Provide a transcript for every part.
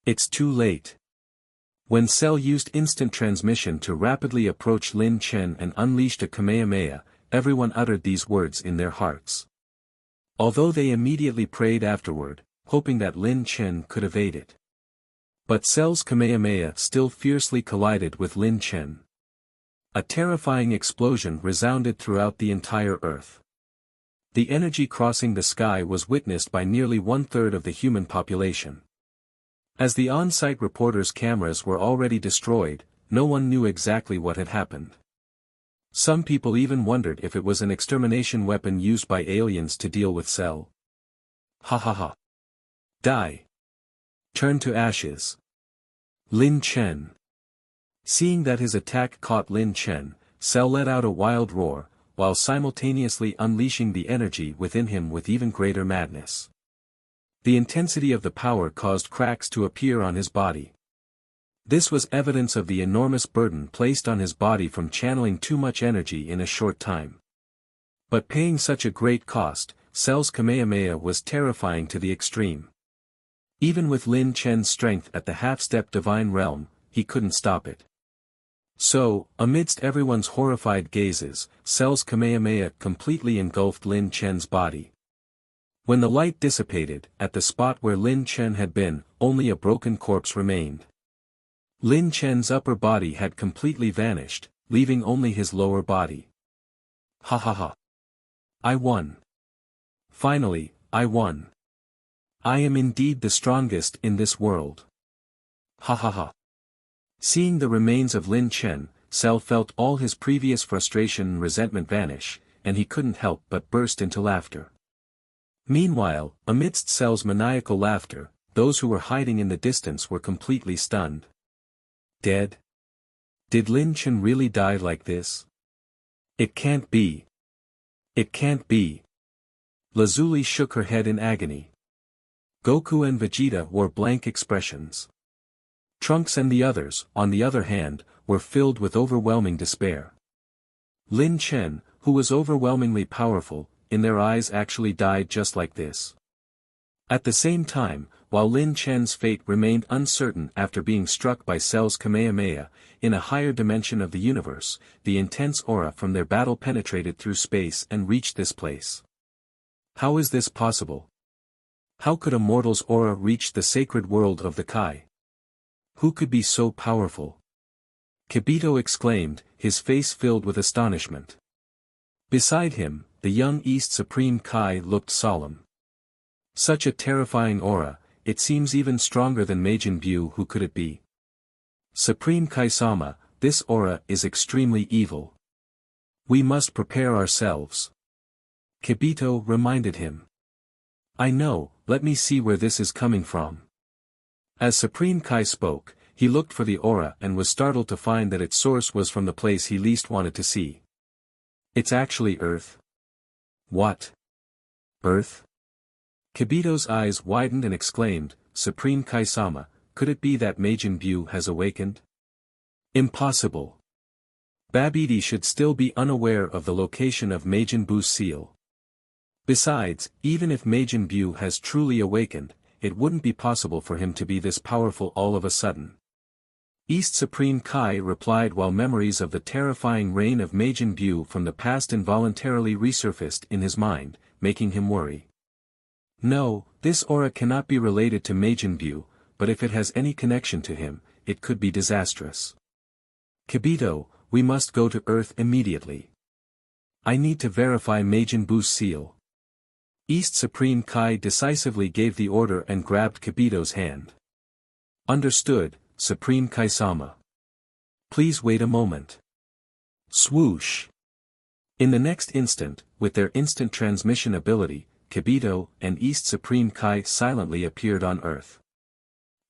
It's too late. When Cell used instant transmission to rapidly approach Lin Chen and unleashed a Kamehame-ha, everyone uttered these words in their hearts. Although they immediately prayed afterward, hoping that Lin Chen could evade it. But Cell's Kamehame-ha still fiercely collided with Lin Chen. A terrifying explosion resounded throughout the entire Earth. The energy crossing the sky was witnessed by nearly 1/3 of the human population. As the on-site reporters' cameras were already destroyed, no one knew exactly what had happened. Some people even wondered if it was an extermination weapon used by aliens to deal with Cell. Ha ha ha. Die. Turn to ashes. Lin Chen. Seeing that his attack caught Lin Chen, Cell let out a wild roar, while simultaneously unleashing the energy within him with even greater madness. The intensity of the power caused cracks to appear on his body. This was evidence of the enormous burden placed on his body from channeling too much energy in a short time. But paying such a great cost, Cell's Kamehameha was terrifying to the extreme. Even with Lin Chen's strength at the half-step divine realm, he couldn't stop it. So, amidst everyone's horrified gazes, Cell's Kamehameha completely engulfed Lin Chen's body. When the light dissipated, at the spot where Lin Chen had been, only a broken corpse remained. Lin Chen's upper body had completely vanished, leaving only his lower body. Ha ha ha. I won. Finally, I won. I am indeed the strongest in this world. Ha ha ha. Seeing the remains of Lin Chen, Cell felt all his previous frustration and resentment vanish, and he couldn't help but burst into laughter. Meanwhile, amidst Cell's maniacal laughter, those who were hiding in the distance were completely stunned. Dead? Did Lin Chen really die like this? It can't be. It can't be. Lazuli shook her head in agony. Goku and Vegeta wore blank expressions. Trunks and the others, on the other hand, were filled with overwhelming despair. Lin Chen, who was overwhelmingly powerful, in their eyes actually died just like this. At the same time, while Lin Chen's fate remained uncertain after being struck by Cell's Kamehameha, in a higher dimension of the universe, the intense aura from their battle penetrated through space and reached this place. How is this possible? How could a mortal's aura reach the sacred world of the Kai? Who could be so powerful? Kibito exclaimed, his face filled with astonishment. Beside him, the young East Supreme Kai looked solemn. Such a terrifying aura, it seems even stronger than Majin Buu. Who could it be? Supreme Kai-sama, this aura is extremely evil. We must prepare ourselves. Kibito reminded him. I know, let me see where this is coming from. As Supreme Kai spoke, he looked for the aura and was startled to find that its source was from the place he least wanted to see. It's actually Earth. What? Earth? Kibito's eyes widened and exclaimed, Supreme Kai-sama, could it be that Majin Buu has awakened? Impossible. Babidi should still be unaware of the location of Majin Buu's seal. Besides, even if Majin Buu has truly awakened, it wouldn't be possible for him to be this powerful all of a sudden. East Supreme Kai replied while memories of the terrifying reign of Majin Buu from the past involuntarily resurfaced in his mind, making him worry. No, this aura cannot be related to Majin Buu, but if it has any connection to him, it could be disastrous. Kibito, we must go to Earth immediately. I need to verify Majin Buu's seal. East Supreme Kai decisively gave the order and grabbed Kibito's hand. Understood, Supreme Kai-sama. Please wait a moment. Swoosh. In the next instant, with their instant transmission ability, Kibito and East Supreme Kai silently appeared on Earth.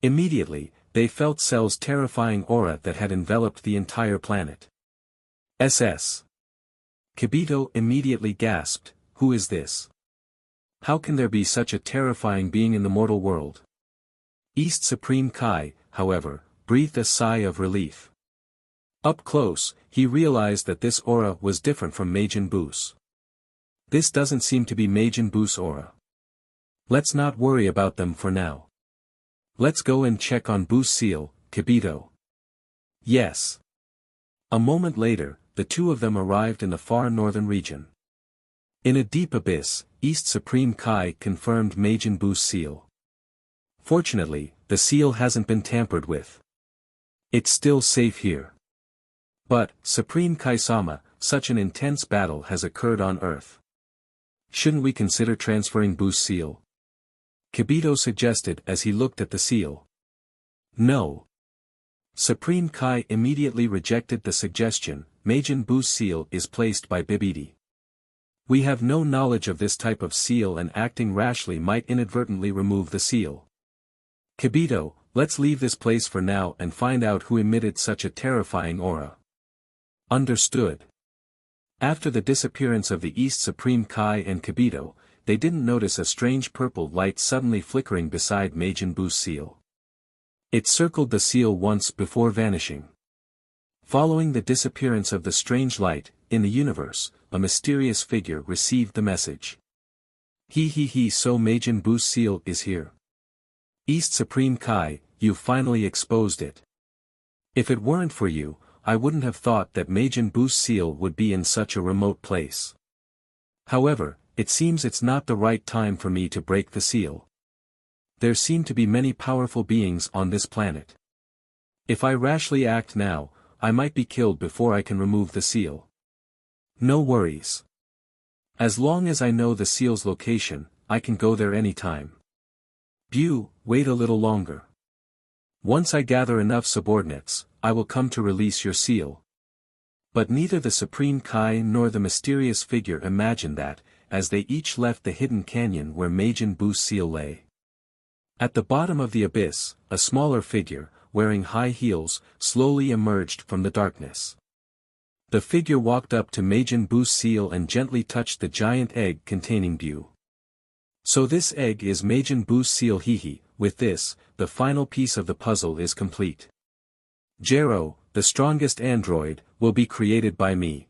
Immediately, they felt Cell's terrifying aura that had enveloped the entire planet. SS. Kibito immediately gasped, who is this? How can there be such a terrifying being in the mortal world? East Supreme Kai, however, breathed a sigh of relief. Up close, he realized that this aura was different from Majin Buu's. This doesn't seem to be Majin Buu's aura. Let's not worry about them for now. Let's go and check on Boo's seal, Kibito. Yes. A moment later, the two of them arrived in the far northern region. In a deep abyss, East Supreme Kai confirmed Majin Boo's seal. Fortunately, the seal hasn't been tampered with. It's still safe here. But, Supreme Kai-sama, such an intense battle has occurred on Earth. Shouldn't we consider transferring Boo's seal? Kibito suggested as he looked at the seal. No. Supreme Kai immediately rejected the suggestion. Majin Boo's seal is placed by Bibidi. We have no knowledge of this type of seal and acting rashly might inadvertently remove the seal. Kibito, let's leave this place for now and find out who emitted such a terrifying aura. Understood. After the disappearance of the East Supreme Kai and Kibito, they didn't notice a strange purple light suddenly flickering beside Majin Boo's seal. It circled the seal once before vanishing. Following the disappearance of the strange light, in the universe, a mysterious figure received the message. So Majin Boo's seal is here. East Supreme Kai, you finally exposed it. If it weren't for you, I wouldn't have thought that Majin Boo's seal would be in such a remote place. However, it seems it's not the right time for me to break the seal. There seem to be many powerful beings on this planet. If I rashly act now, I might be killed before I can remove the seal. No worries. As long as I know the seal's location, I can go there anytime. Bu, wait a little longer. Once I gather enough subordinates, I will come to release your seal. But neither the Supreme Kai nor the mysterious figure imagined that, as they each left the hidden canyon where Majin Boo's seal lay. At the bottom of the abyss, a smaller figure, wearing high heels, slowly emerged from the darkness. The figure walked up to Majin Boo's seal and gently touched the giant egg containing Bu. So this egg is Majin Boo's seal. With this, the final piece of the puzzle is complete. Jero, the strongest android, will be created by me.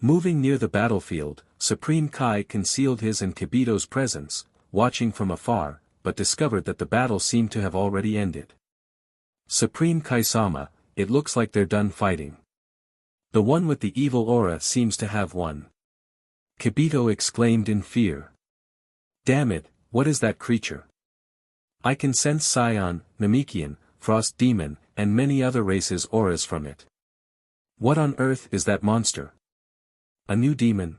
Moving near the battlefield, Supreme Kai concealed his and Kibito's presence, watching from afar, but discovered that the battle seemed to have already ended. Supreme Kai-sama, it looks like they're done fighting. The one with the evil aura seems to have won. Kibito exclaimed in fear. Damn it, what is that creature? I can sense Saiyan, Namekian, Frost Demon, and many other races' auras from it. What on earth is that monster? A new demon?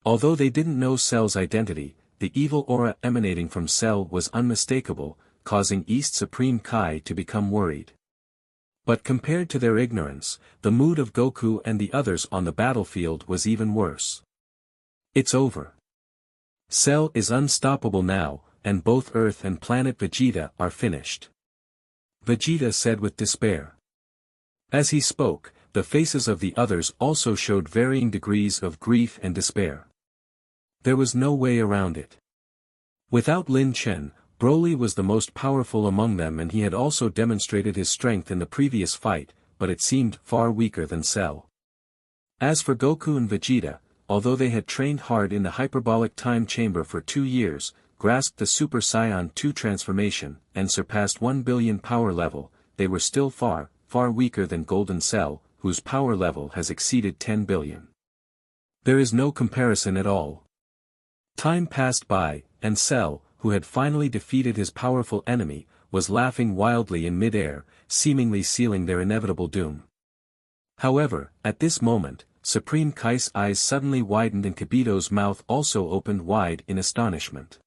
Although they didn't know Cell's identity, the evil aura emanating from Cell was unmistakable, causing East Supreme Kai to become worried. But compared to their ignorance, the mood of Goku and the others on the battlefield was even worse. It's over. Cell is unstoppable now, and both Earth and Planet Vegeta are finished. Vegeta said with despair. As he spoke, the faces of the others also showed varying degrees of grief and despair. There was no way around it. Without Lin Chen, Broly was the most powerful among them and he had also demonstrated his strength in the previous fight, but it seemed far weaker than Cell. As for Goku and Vegeta, although they had trained hard in the hyperbolic time chamber for 2 years, grasped the Super Saiyan 2 transformation, and surpassed 1 billion power level, they were still far, far weaker than Golden Cell, whose power level has exceeded 10 billion. There is no comparison at all. Time passed by, and Cell, who had finally defeated his powerful enemy, was laughing wildly in mid-air, seemingly sealing their inevitable doom. However, at this moment, Supreme Kai's eyes suddenly widened and Kibito's mouth also opened wide in astonishment.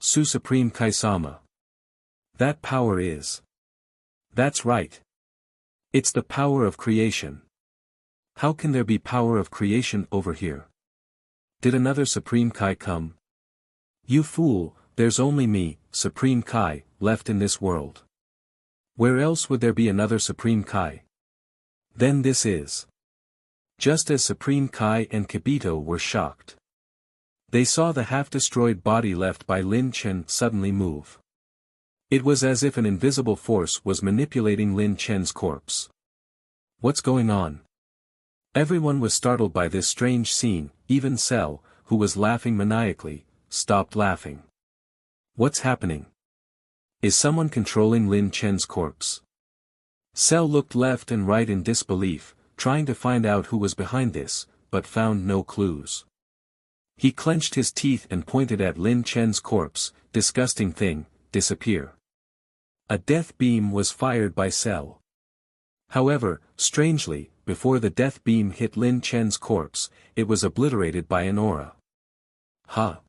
Supreme Kai-sama. That power is. That's right. It's the power of creation. How can there be power of creation over here? Did another Supreme Kai come? You fool, there's only me, Supreme Kai, left in this world. Where else would there be another Supreme Kai? Then this is. Just as Supreme Kai and Kibito were shocked. They saw the half-destroyed body left by Lin Chen suddenly move. It was as if an invisible force was manipulating Lin Chen's corpse. What's going on? Everyone was startled by this strange scene, even Cell, who was laughing maniacally, stopped laughing. What's happening? Is someone controlling Lin Chen's corpse? Cell looked left and right in disbelief, trying to find out who was behind this, but found no clues. He clenched his teeth and pointed at Lin Chen's corpse. Disgusting thing, disappear. A death beam was fired by Cell. However, strangely, before the death beam hit Lin Chen's corpse, it was obliterated by an aura. Huh?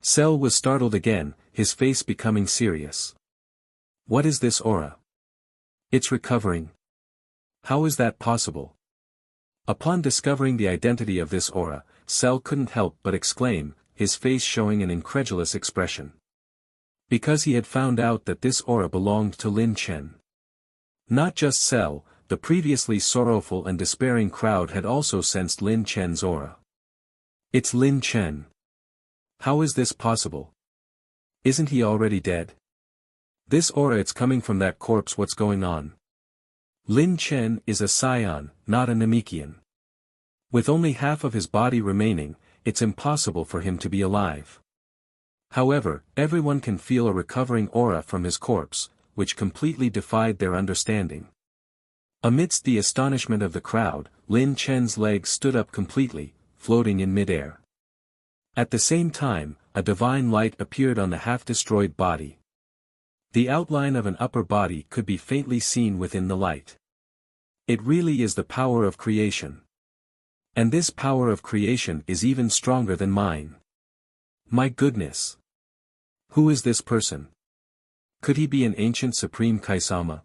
Cell was startled again, his face becoming serious. What is this aura? It's recovering. How is that possible? Upon discovering the identity of this aura, Cell couldn't help but exclaim, his face showing an incredulous expression. Because he had found out that this aura belonged to Lin Chen. Not just Cell, the previously sorrowful and despairing crowd had also sensed Lin Chen's aura. It's Lin Chen. How is this possible? Isn't he already dead? This aura, it's coming from that corpse. What's going on? Lin Chen is a Saiyan, not a Namekian. With only half of his body remaining, it's impossible for him to be alive. However, everyone can feel a recovering aura from his corpse, which completely defied their understanding. Amidst the astonishment of the crowd, Lin Chen's legs stood up completely, floating in midair. At the same time, a divine light appeared on the half-destroyed body. The outline of an upper body could be faintly seen within the light. It really is the power of creation. And this power of creation is even stronger than mine. My goodness! Who is this person? Could he be an ancient Supreme Kai-sama?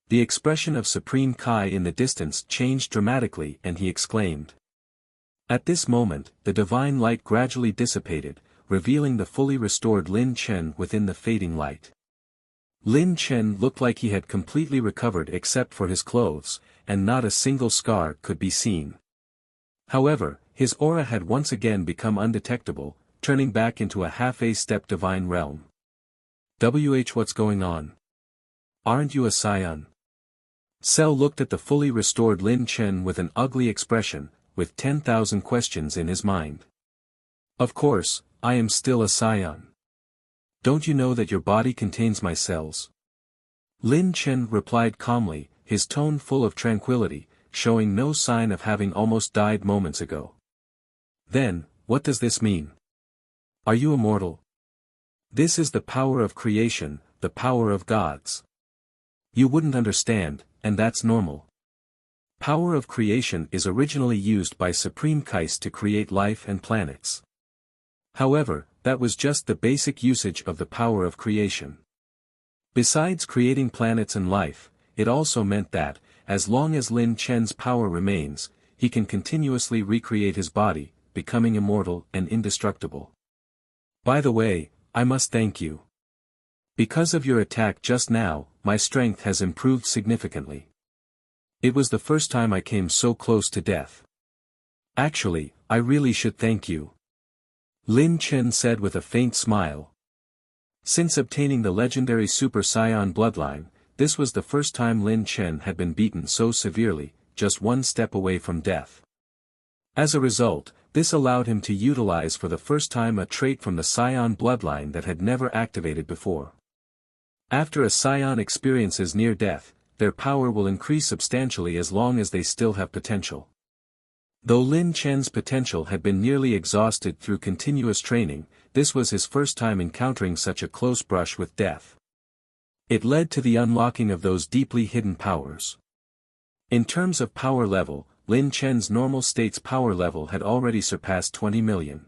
The expression of Supreme Kai in the distance changed dramatically and he exclaimed. At this moment, the divine light gradually dissipated, revealing the fully restored Lin Chen within the fading light. Lin Chen looked like he had completely recovered except for his clothes, and not a single scar could be seen. However, his aura had once again become undetectable, turning back into a half-a-step divine realm. What's going on? Aren't you a Saiyan? Cell looked at the fully restored Lin Chen with an ugly expression, with 10,000 questions in his mind. Of course, I am still a Saiyan. Don't you know that your body contains my cells? Lin Chen replied calmly, his tone full of tranquility, showing no sign of having almost died moments ago. Then, what does this mean? Are you immortal? This is the power of creation, the power of gods. You wouldn't understand, and that's normal. Power of creation is originally used by Supreme Kais to create life and planets. However, that was just the basic usage of the power of creation. Besides creating planets and life, it also meant that, as long as Lin Chen's power remains, he can continuously recreate his body, becoming immortal and indestructible. By the way, I must thank you. Because of your attack just now, my strength has improved significantly. It was the first time I came so close to death. Actually, I really should thank you. Lin Chen said with a faint smile. Since obtaining the legendary Super Saiyan bloodline, this was the first time Lin Chen had been beaten so severely, just one step away from death. As a result, this allowed him to utilize for the first time a trait from the Saiyan bloodline that had never activated before. After a Saiyan experiences near death, their power will increase substantially as long as they still have potential. Though Lin Chen's potential had been nearly exhausted through continuous training, this was his first time encountering such a close brush with death. It led to the unlocking of those deeply hidden powers. In terms of power level, Lin Chen's normal state's power level had already surpassed 20 million.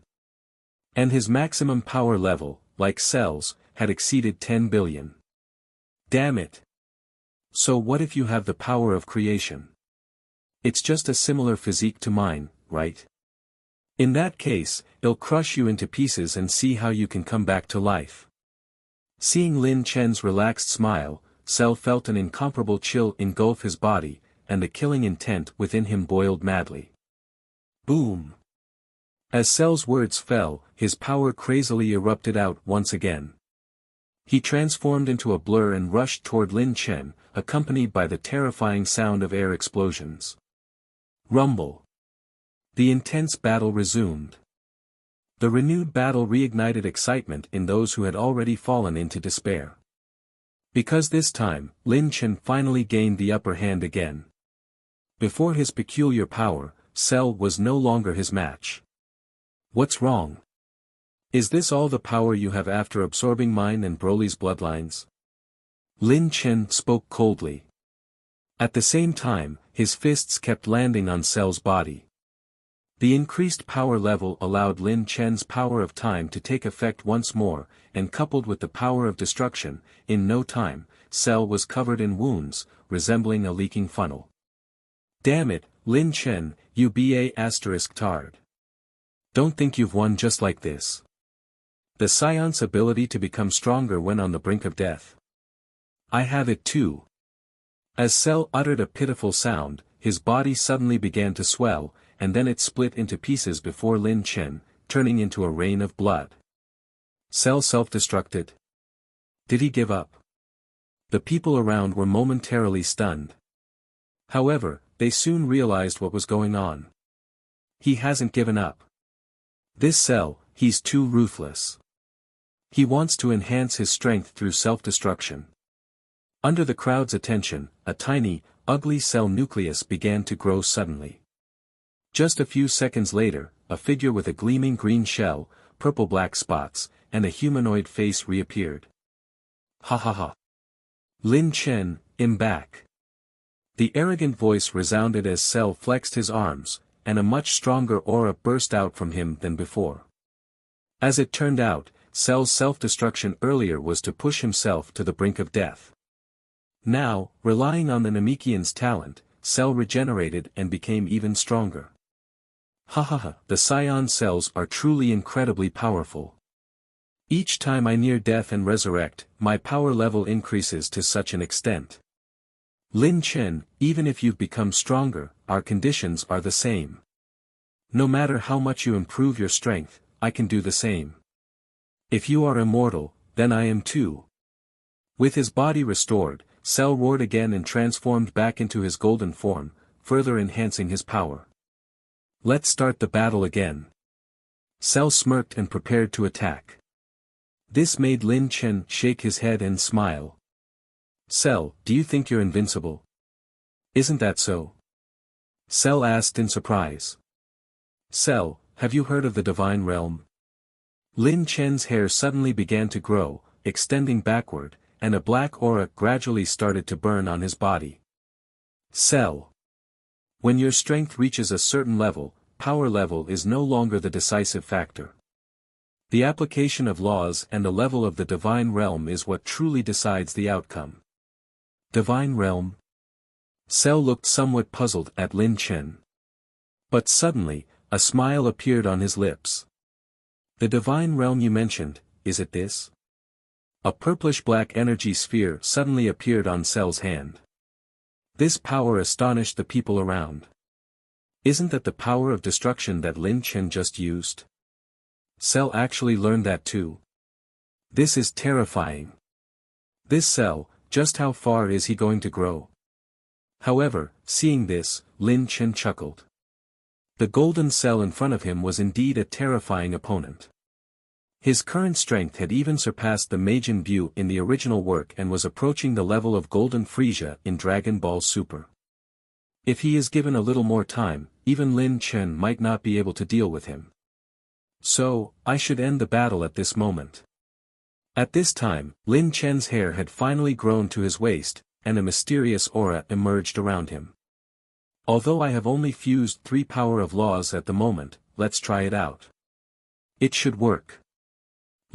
And his maximum power level, like Cell's, had exceeded 10 billion. Damn it! So what if you have the power of creation? It's just a similar physique to mine, right? In that case, it'll crush you into pieces and see how you can come back to life. Seeing Lin Chen's relaxed smile, Cell felt an incomparable chill engulf his body, and the killing intent within him boiled madly. Boom! As Cell's words fell, his power crazily erupted out once again. He transformed into a blur and rushed toward Lin Chen, accompanied by the terrifying sound of air explosions. Rumble. The intense battle resumed. The renewed battle reignited excitement in those who had already fallen into despair. Because this time, Lin Chen finally gained the upper hand again. Before his peculiar power, Cell was no longer his match. What's wrong? Is this all the power you have after absorbing mine and Broly's bloodlines? Lin Chen spoke coldly. At the same time, his fists kept landing on Cell's body. The increased power level allowed Lin Chen's power of time to take effect once more, and coupled with the power of destruction, in no time, Cell was covered in wounds, resembling a leaking funnel. Damn it, Lin Chen, you **tard. Don't think you've won just like this. The Saiyans' ability to become stronger when on the brink of death. I have it too. As Cell uttered a pitiful sound, his body suddenly began to swell, and then it split into pieces before Lin Chen, turning into a rain of blood. Cell self-destructed. Did he give up? The people around were momentarily stunned. However, they soon realized what was going on. He hasn't given up. This Cell, he's too ruthless. He wants to enhance his strength through self-destruction. Under the crowd's attention, a tiny, ugly cell nucleus began to grow suddenly. Just a few seconds later, a figure with a gleaming green shell, purple-black spots, and a humanoid face reappeared. Ha ha ha. Lin Chen, I'm back. The arrogant voice resounded as Cell flexed his arms, and a much stronger aura burst out from him than before. As it turned out, Cell's self-destruction earlier was to push himself to the brink of death. Now, relying on the Namekians' talent, Cell regenerated and became even stronger. Ha ha ha, the Saiyan cells are truly incredibly powerful. Each time I near death and resurrect, my power level increases to such an extent. Lin Chen, even if you've become stronger, our conditions are the same. No matter how much you improve your strength, I can do the same. If you are immortal, then I am too. With his body restored, Cell roared again and transformed back into his golden form, further enhancing his power. Let's start the battle again. Cell smirked and prepared to attack. This made Lin Chen shake his head and smile. Cell, do you think you're invincible? Isn't that so? Cell asked in surprise. Cell, have you heard of the divine realm? Lin Chen's hair suddenly began to grow, extending backward, and a black aura gradually started to burn on his body. Cell. When your strength reaches a certain level, power level is no longer the decisive factor. The application of laws and the level of the divine realm is what truly decides the outcome. Divine realm? Cell looked somewhat puzzled at Lin Chen. But suddenly, a smile appeared on his lips. The divine realm you mentioned, is it this? A purplish-black energy sphere suddenly appeared on Cell's hand. This power astonished the people around. Isn't that the power of destruction that Lin Chen just used? Cell actually learned that too. This is terrifying. This Cell, just how far is he going to grow? However, seeing this, Lin Chen chuckled. The golden Cell in front of him was indeed a terrifying opponent. His current strength had even surpassed the Majin Buu in the original work and was approaching the level of Golden Frieza in Dragon Ball Super. If he is given a little more time, even Lin Chen might not be able to deal with him. So, I should end the battle at this moment. At this time, Lin Chen's hair had finally grown to his waist, and a mysterious aura emerged around him. Although I have only fused 3 power of laws at the moment, let's try it out. It should work.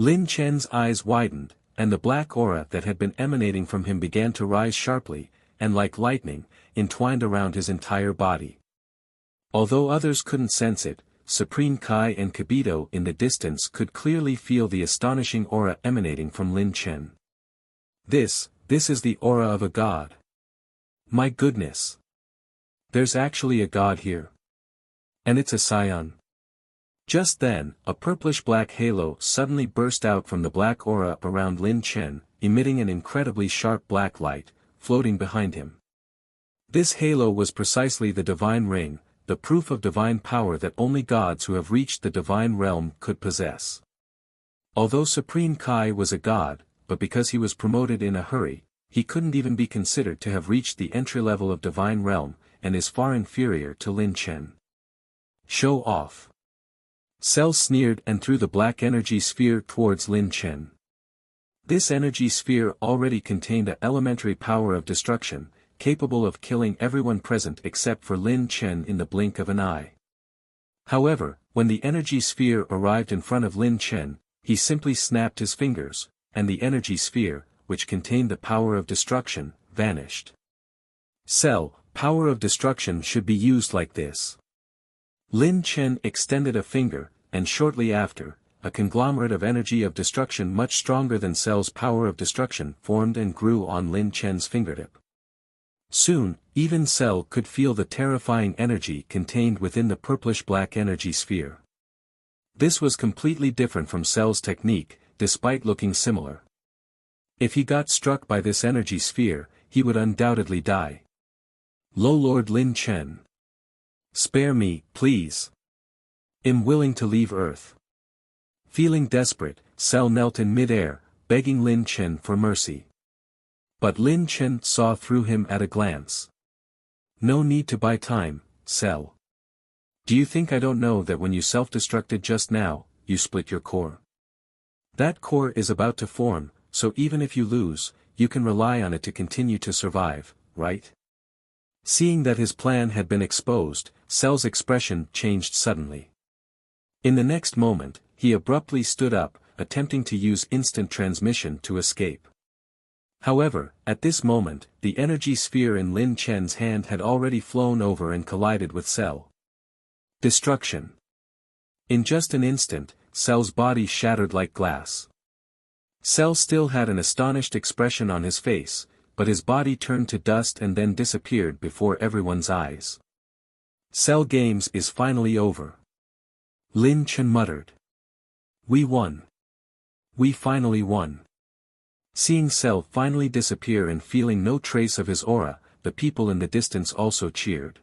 Lin Chen's eyes widened, and the black aura that had been emanating from him began to rise sharply, and like lightning, entwined around his entire body. Although others couldn't sense it, Supreme Kai and Kibito in the distance could clearly feel the astonishing aura emanating from Lin Chen. This is the aura of a god. My goodness! There's actually a god here. And it's a Saiyan. Just then, a purplish-black halo suddenly burst out from the black aura around Lin Chen, emitting an incredibly sharp black light, floating behind him. This halo was precisely the divine ring, the proof of divine power that only gods who have reached the divine realm could possess. Although Supreme Kai was a god, but because he was promoted in a hurry, he couldn't even be considered to have reached the entry level of Divine Realm, and is far inferior to Lin Chen. Show off. Cell sneered and threw the black energy sphere towards Lin Chen. This energy sphere already contained an elementary power of destruction, capable of killing everyone present except for Lin Chen in the blink of an eye. However, when the energy sphere arrived in front of Lin Chen, he simply snapped his fingers, and the energy sphere, which contained the power of destruction, vanished. Cell, power of destruction should be used like this. Lin Chen extended a finger, and shortly after, a conglomerate of energy of destruction much stronger than Cell's power of destruction formed and grew on Lin Chen's fingertip. Soon, even Cell could feel the terrifying energy contained within the purplish-black energy sphere. This was completely different from Cell's technique, despite looking similar. If he got struck by this energy sphere, he would undoubtedly die. Lo Lord Lin Chen. Spare me, please. I'm willing to leave Earth. Feeling desperate, Cell knelt in mid-air, begging Lin Chen for mercy. But Lin Chen saw through him at a glance. No need to buy time, Cell. Do you think I don't know that when you self-destructed just now, you split your core? That core is about to form, so even if you lose, you can rely on it to continue to survive, right? Seeing that his plan had been exposed, Cell's expression changed suddenly. In the next moment, he abruptly stood up, attempting to use instant transmission to escape. However, at this moment, the energy sphere in Lin Chen's hand had already flown over and collided with Cell. Destruction. In just an instant, Cell's body shattered like glass. Cell still had an astonished expression on his face, but his body turned to dust and then disappeared before everyone's eyes. Cell Games is finally over. Lin Chen muttered. We won. We finally won. Seeing Cell finally disappear and feeling no trace of his aura, the people in the distance also cheered.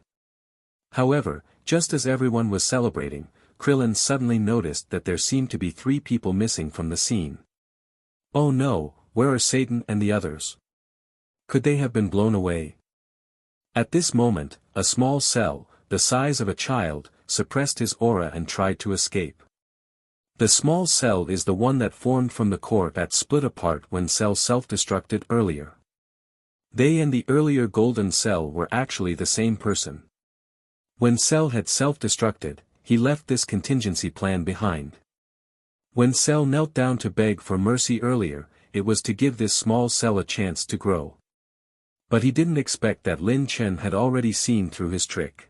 However, just as everyone was celebrating, Krillin suddenly noticed that there seemed to be 3 people missing from the scene. Oh no, where are Satan and the others? Could they have been blown away? At this moment, a small Cell, the size of a child, suppressed his aura and tried to escape. The small Cell is the one that formed from the core that split apart when Cell self-destructed earlier. They and the earlier golden Cell were actually the same person. When Cell had self-destructed, he left this contingency plan behind. When Cell knelt down to beg for mercy earlier, it was to give this small Cell a chance to grow. But he didn't expect that Lin Chen had already seen through his trick.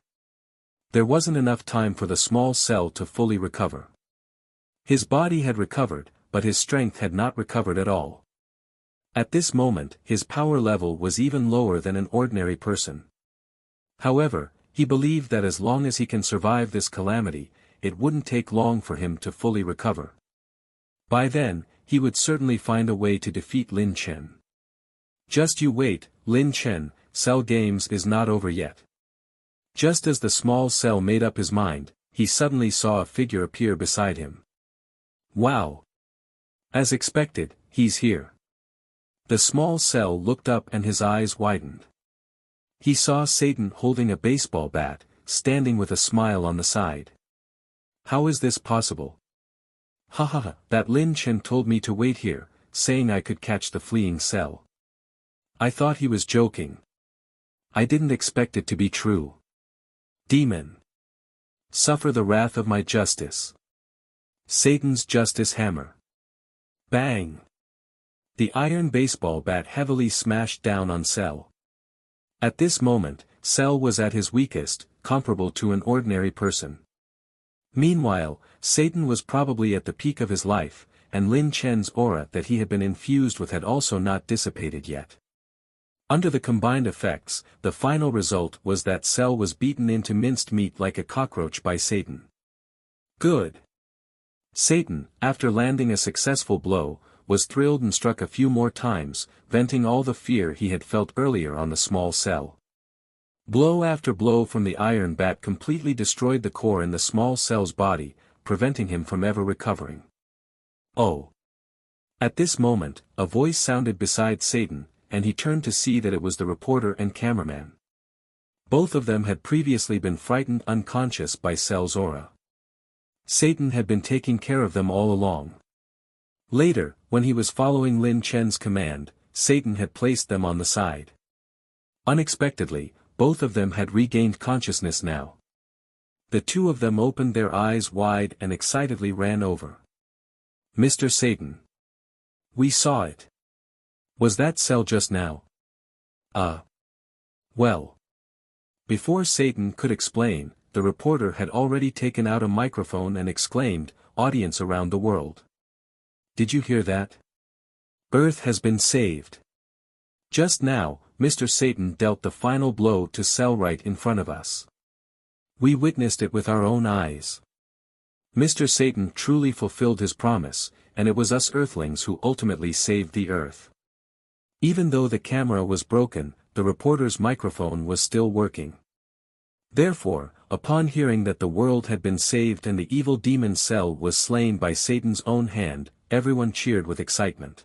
There wasn't enough time for the small Cell to fully recover. His body had recovered, but his strength had not recovered at all. At this moment, his power level was even lower than an ordinary person. However, he believed that as long as he can survive this calamity, it wouldn't take long for him to fully recover. By then, he would certainly find a way to defeat Lin Chen. Just you wait, Lin Chen, Cell Games is not over yet. Just as the small Cell made up his mind, he suddenly saw a figure appear beside him. Wow! As expected, he's here. The small Cell looked up and his eyes widened. He saw Satan holding a baseball bat, standing with a smile on the side. How is this possible? Ha ha ha, that Lin Chen told me to wait here, saying I could catch the fleeing Cell. I thought he was joking. I didn't expect it to be true. Demon! Suffer the wrath of my justice. Satan's justice hammer. Bang! The iron baseball bat heavily smashed down on Cell. At this moment, Cell was at his weakest, comparable to an ordinary person. Meanwhile, Satan was probably at the peak of his life, and Lin Chen's aura that he had been infused with had also not dissipated yet. Under the combined effects, the final result was that Cell was beaten into minced meat like a cockroach by Satan. Good. Satan, after landing a successful blow, was thrilled and struck a few more times, venting all the fear he had felt earlier on the small Cell. Blow after blow from the iron bat completely destroyed the core in the small Cell's body, preventing him from ever recovering. Oh! At this moment, a voice sounded beside Satan, and he turned to see that it was the reporter and cameraman. Both of them had previously been frightened unconscious by Cell's aura. Satan had been taking care of them all along. Later, when he was following Lin Chen's command, Satan had placed them on the side. Unexpectedly, both of them had regained consciousness now. The two of them opened their eyes wide and excitedly ran over. "Mr. Satan. We saw it. Was that Cell just now?" Well. Before Satan could explain, the reporter had already taken out a microphone and exclaimed, "Audience around the world. Did you hear that? Earth has been saved. Just now, Mr. Satan dealt the final blow to Cell right in front of us. We witnessed it with our own eyes. Mr. Satan truly fulfilled his promise, and it was us Earthlings who ultimately saved the Earth." Even though the camera was broken, the reporter's microphone was still working. Therefore, upon hearing that the world had been saved and the evil demon Cell was slain by Satan's own hand, everyone cheered with excitement.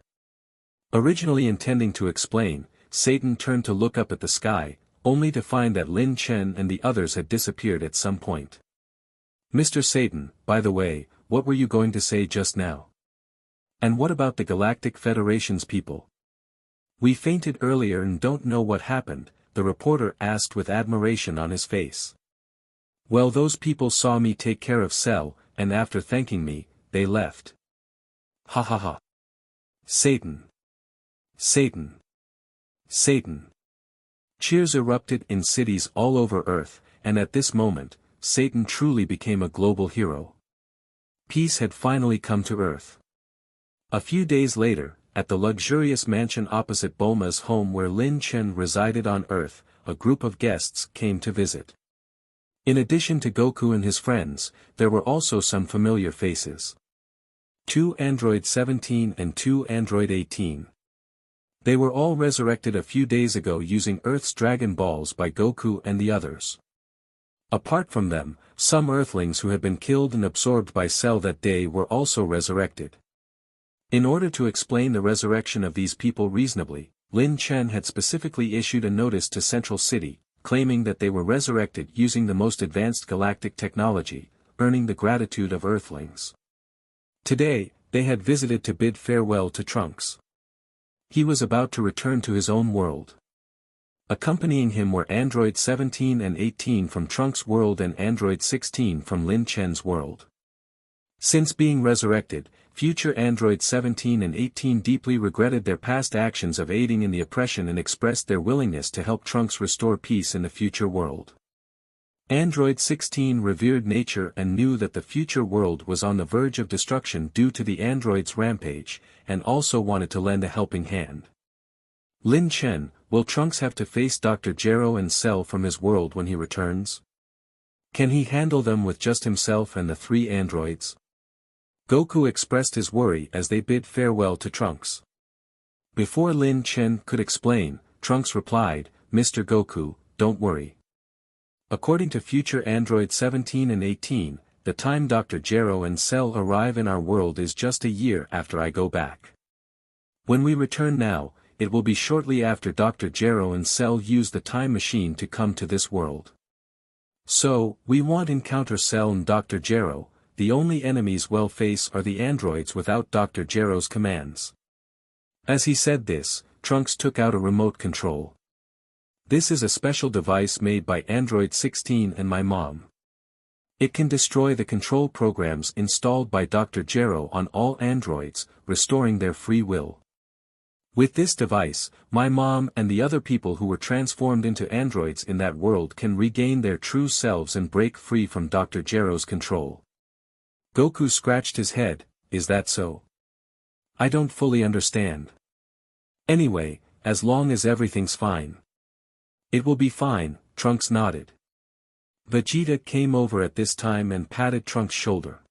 Originally intending to explain, Satan turned to look up at the sky, only to find that Lin Chen and the others had disappeared at some point. "Mr. Satan, by the way, what were you going to say just now? And what about the Galactic Federation's people? We fainted earlier and don't know what happened," the reporter asked with admiration on his face. "Well, those people saw me take care of Cell, and after thanking me, they left." "Ha ha ha. Satan. Satan. Satan." Cheers erupted in cities all over Earth, and at this moment, Satan truly became a global hero. Peace had finally come to Earth. A few days later, at the luxurious mansion opposite Bulma's home where Lin Chen resided on Earth, a group of guests came to visit. In addition to Goku and his friends, there were also some familiar faces. 2 Android 17 and 2 Android 18. They were all resurrected a few days ago using Earth's Dragon Balls by Goku and the others. Apart from them, some Earthlings who had been killed and absorbed by Cell that day were also resurrected. In order to explain the resurrection of these people reasonably, Lin Chen had specifically issued a notice to Central City, claiming that they were resurrected using the most advanced galactic technology, earning the gratitude of Earthlings. Today, they had visited to bid farewell to Trunks. He was about to return to his own world. Accompanying him were Android 17 and 18 from Trunks' world and Android 16 from Lin Chen's world. Since being resurrected, future Android 17 and 18 deeply regretted their past actions of aiding in the oppression and expressed their willingness to help Trunks restore peace in the future world. Android 16 revered nature and knew that the future world was on the verge of destruction due to the androids' rampage, and also wanted to lend a helping hand. Lin Chen, will Trunks have to face Dr. Gero and Cell from his world when he returns? Can he handle them with just himself and the 3 androids? Goku expressed his worry as they bid farewell to Trunks. Before Lin Chen could explain, Trunks replied, "Mr. Goku, don't worry. According to future Android 17 and 18, the time Dr. Gero and Cell arrive in our world is just a year after I go back. When we return now, it will be shortly after Dr. Gero and Cell use the time machine to come to this world. So, we won't encounter Cell and Dr. Gero, the only enemies we'll face are the androids without Dr. Gero's commands." As he said this, Trunks took out a remote control. "This is a special device made by Android 16 and my mom. It can destroy the control programs installed by Dr. Gero on all androids, restoring their free will. With this device, my mom and the other people who were transformed into androids in that world can regain their true selves and break free from Dr. Gero's control." Goku scratched his head, "Is that so? I don't fully understand. Anyway, as long as everything's fine." "It will be fine," Trunks nodded. Vegeta came over at this time and patted Trunks' shoulder.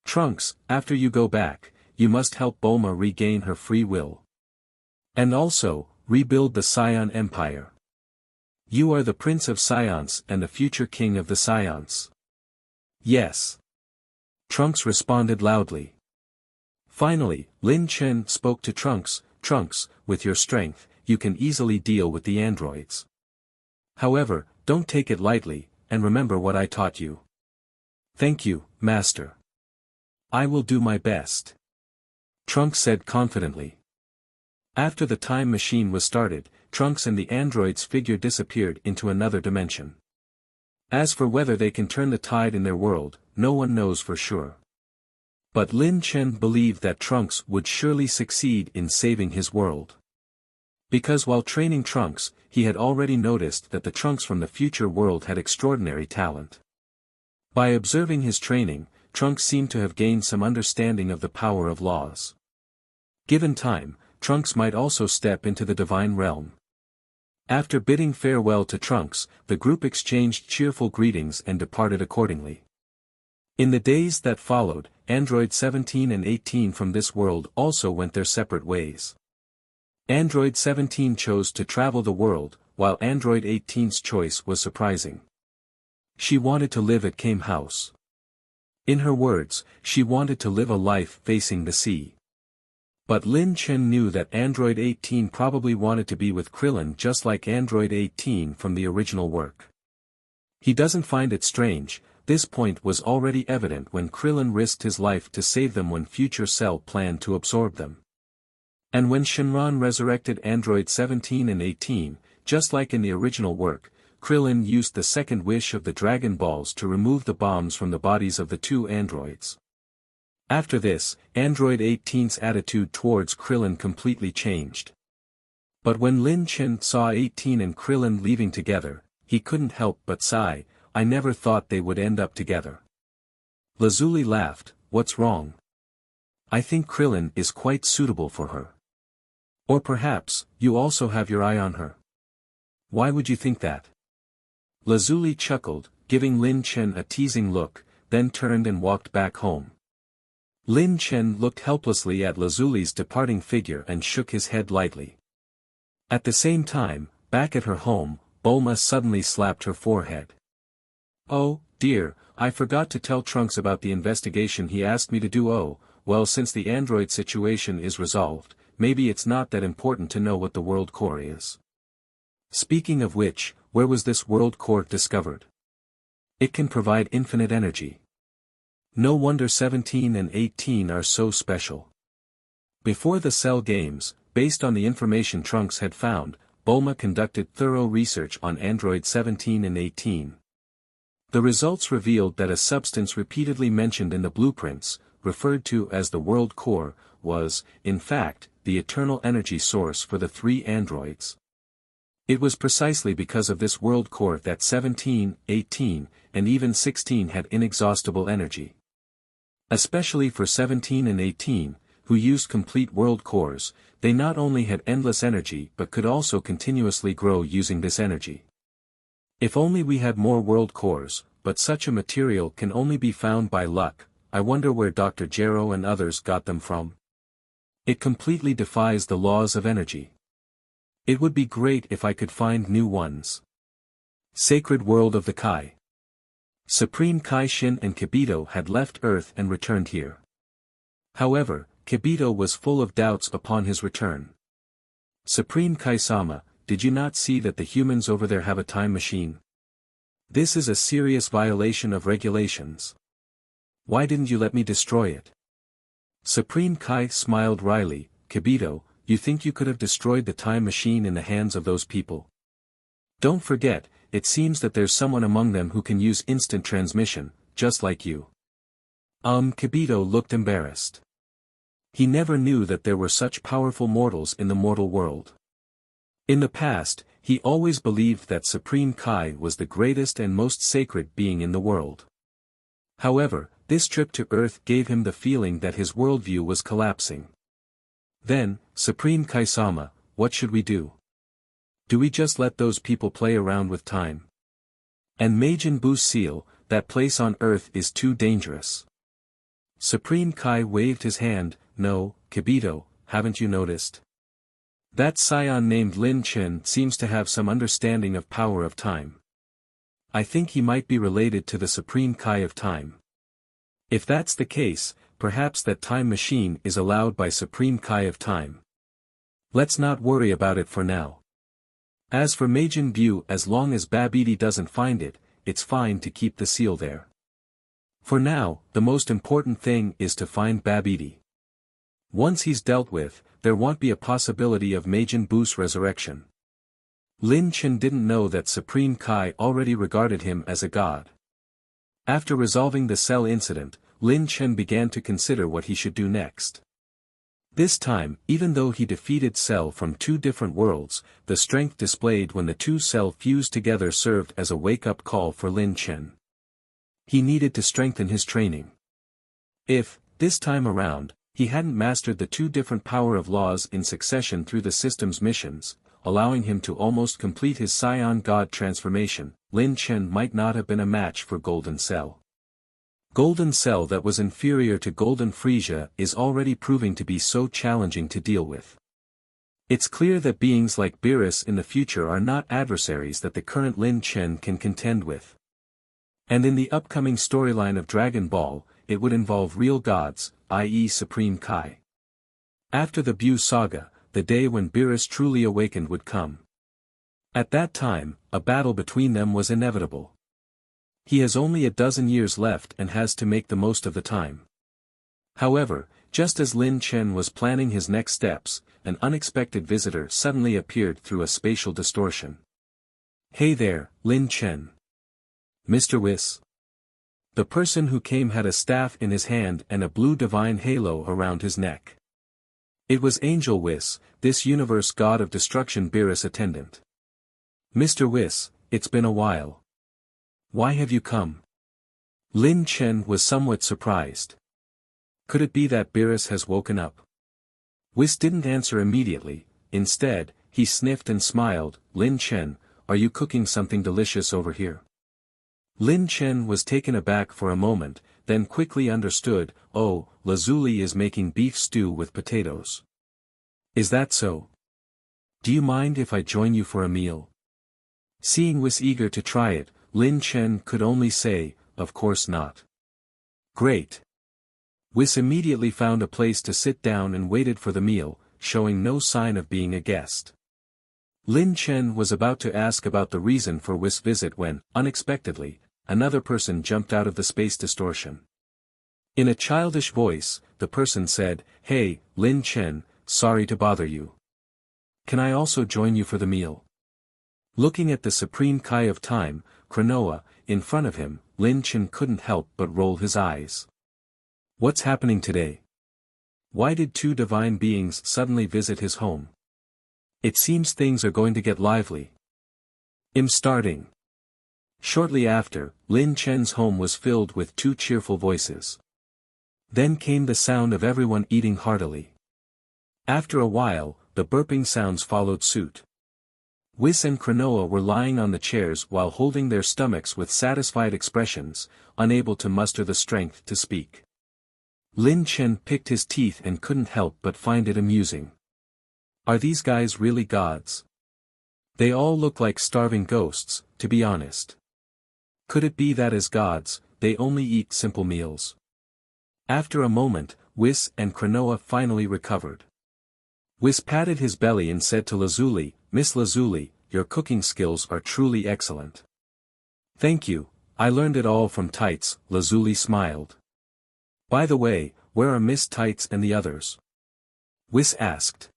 "Trunks, after you go back, you must help Bulma regain her free will. And also, rebuild the Saiyan Empire. You are the Prince of Saiyans and the future King of the Saiyans." "Yes." Trunks responded loudly. Finally, Lin Chen spoke to Trunks, "Trunks, with your strength, you can easily deal with the androids. However, don't take it lightly, and remember what I taught you. Thank you, Master. I will do my best. Trunks said confidently. After the time machine was started, Trunks and the android's figure disappeared into another dimension. As for whether they can turn the tide in their world, no one knows for sure. But Lin Chen believed that Trunks would surely succeed in saving his world. Because while training Trunks, he had already noticed that the Trunks from the future world had extraordinary talent. By observing his training, Trunks seemed to have gained some understanding of the power of laws. Given time, Trunks might also step into the divine realm. After bidding farewell to Trunks, the group exchanged cheerful greetings and departed accordingly. In the days that followed, Android 17 and 18 from this world also went their separate ways. Android 17 chose to travel the world, while Android 18's choice was surprising. She wanted to live at Kamehame-ha. In her words, she wanted to live a life facing the sea. But Lin Chen knew that Android 18 probably wanted to be with Krillin just like Android 18 from the original work. He doesn't find it strange. This point was already evident when Krillin risked his life to save them when Future Cell planned to absorb them. And when Shenron resurrected Android 17 and 18, just like in the original work, Krillin used the second wish of the Dragon Balls to remove the bombs from the bodies of the two androids. After this, Android 18's attitude towards Krillin completely changed. But when Lin Chen saw 18 and Krillin leaving together, he couldn't help but sigh. I never thought they would end up together. Lazuli laughed. What's wrong? I think Krillin is quite suitable for her. Or perhaps, you also have your eye on her. Why would you think that? Lazuli chuckled, giving Lin Chen a teasing look, then turned and walked back home. Lin Chen looked helplessly at Lazuli's departing figure and shook his head lightly. At the same time, back at her home, Bulma suddenly slapped her forehead. Oh, dear, I forgot to tell Trunks about the investigation he asked me to do. Oh, well, since the android situation is resolved, maybe it's not that important to know what the world core is. Speaking of which, where was this world core discovered? It can provide infinite energy. No wonder 17 and 18 are so special. Before the Cell games, based on the information Trunks had found, Bulma conducted thorough research on Android 17 and 18. The results revealed that a substance repeatedly mentioned in the blueprints, referred to as the world core, was, in fact, the eternal energy source for the three androids. It was precisely because of this world core that 17, 18, and even 16 had inexhaustible energy. Especially for 17 and 18, who used complete world cores, they not only had endless energy but could also continuously grow using this energy. If only we had more world cores, but such a material can only be found by luck. I wonder where Dr. Gero and others got them from. It completely defies the laws of energy. It would be great if I could find new ones. Sacred World of the Kai. Supreme Kai Shin and Kibito had left Earth and returned here. However, Kibito was full of doubts upon his return. Supreme Kai-sama, did you not see that the humans over there have a time machine? This is a serious violation of regulations. Why didn't you let me destroy it? Supreme Kai smiled wryly. Kibito, you think you could have destroyed the time machine in the hands of those people? Don't forget, it seems that there's someone among them who can use instant transmission, just like you. Kibito looked embarrassed. He never knew that there were such powerful mortals in the mortal world. In the past, he always believed that Supreme Kai was the greatest and most sacred being in the world. However, this trip to Earth gave him the feeling that his worldview was collapsing. Then, Supreme Kai-sama, what should we do? Do we just let those people play around with time? And Majin Buu seal, that place on Earth is too dangerous. Supreme Kai waved his hand. No, Kibito, haven't you noticed? That Saiyan named Lin Chen seems to have some understanding of power of time. I think he might be related to the Supreme Kai of time. If that's the case, perhaps that time machine is allowed by Supreme Kai of time. Let's not worry about it for now. As for Majin Buu, as long as Babidi doesn't find it, it's fine to keep the seal there. For now, the most important thing is to find Babidi. Once he's dealt with, there won't be a possibility of Majin Buu's resurrection. Lin Chen didn't know that Supreme Kai already regarded him as a god. After resolving the cell incident, Lin Chen began to consider what he should do next. This time, even though he defeated Cell from two different worlds, the strength displayed when the two Cell fused together served as a wake-up call for Lin Chen. He needed to strengthen his training. If, this time around, he hadn't mastered the two different power of laws in succession through the system's missions, allowing him to almost complete his Saiyan God transformation, Lin Chen might not have been a match for Golden Cell. Golden Cell that was inferior to Golden Frieza is already proving to be so challenging to deal with. It's clear that beings like Beerus in the future are not adversaries that the current Lin Chen can contend with. And in the upcoming storyline of Dragon Ball, it would involve real gods, i.e. Supreme Kai. After the Buu saga, the day when Beerus truly awakened would come. At that time, a battle between them was inevitable. He has only a dozen years left and has to make the most of the time. However, just as Lin Chen was planning his next steps, an unexpected visitor suddenly appeared through a spatial distortion. "Hey there, Lin Chen. Mr. Whis." The person who came had a staff in his hand and a blue divine halo around his neck. It was Angel Whis, this universe god of destruction Beerus' attendant. "Mr. Whis, it's been a while. Why have you come?" Lin Chen was somewhat surprised. Could it be that Beerus has woken up? Whis didn't answer immediately. Instead, he sniffed and smiled. "Lin Chen, are you cooking something delicious over here?" Lin Chen was taken aback for a moment, then quickly understood. "Oh, Lazuli is making beef stew with potatoes." "Is that so? Do you mind if I join you for a meal?" Seeing Whis eager to try it, Lin Chen could only say, "Of course not." "Great." Whis immediately found a place to sit down and waited for the meal, showing no sign of being a guest. Lin Chen was about to ask about the reason for Whis' visit when, unexpectedly, another person jumped out of the space distortion. In a childish voice, the person said, "Hey, Lin Chen, sorry to bother you. Can I also join you for the meal?" Looking at the Supreme Kai of Time, Kranoa, in front of him, Lin Chen couldn't help but roll his eyes. What's happening today? Why did two divine beings suddenly visit his home? It seems things are going to get lively. I'm starting. Shortly after, Lin Chen's home was filled with two cheerful voices. Then came the sound of everyone eating heartily. After a while, the burping sounds followed suit. Whis and Kranoa were lying on the chairs while holding their stomachs with satisfied expressions, unable to muster the strength to speak. Lin Chen picked his teeth and couldn't help but find it amusing. Are these guys really gods? They all look like starving ghosts, to be honest. Could it be that as gods, they only eat simple meals? After a moment, Whis and Kranoa finally recovered. Whis patted his belly and said to Lazuli, "Miss Lazuli, your cooking skills are truly excellent." "Thank you, I learned it all from Tights," Lazuli smiled. "By the way, where are Miss Tights and the others?" Whis asked.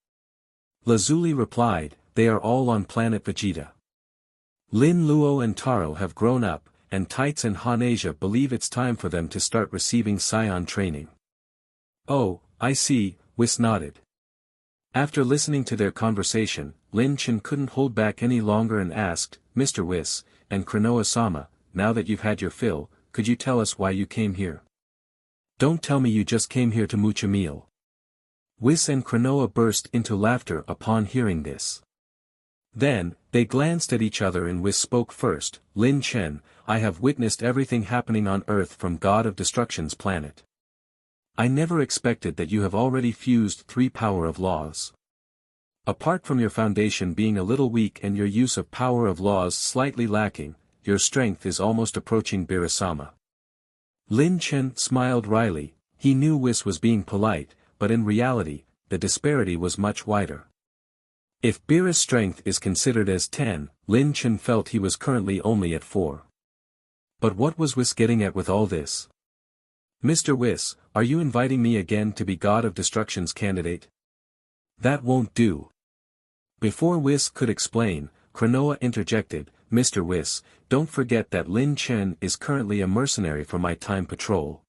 Lazuli replied, "They are all on Planet Vegeta. Lin Luo and Taro have grown up, and Tights and Hanasia believe it's time for them to start receiving Saiyan training." "Oh, I see," Whis nodded. After listening to their conversation, Lin Chen couldn't hold back any longer and asked, "Mr. Whis, and Kranoa-sama, now that you've had your fill, could you tell us why you came here? Don't tell me you just came here to mooch a meal." Whis and Kranoa burst into laughter upon hearing this. Then, they glanced at each other and Whis spoke first. "Lin Chen, I have witnessed everything happening on Earth from God of Destruction's planet. I never expected that you have already fused 3 power of laws. Apart from your foundation being a little weak and your use of power of laws slightly lacking, your strength is almost approaching Beerus-sama." Lin Chen smiled wryly. He knew Whis was being polite, but in reality, the disparity was much wider. If Beerus' strength is considered as 10, Lin Chen felt he was currently only at 4. But what was Whis getting at with all this? Mr. Whis, are you inviting me again to be God of Destruction's candidate? That won't do. Before Whis could explain, Cronoa interjected, Mr. Whis, don't forget that Lin Chen is currently a mercenary for my time patrol.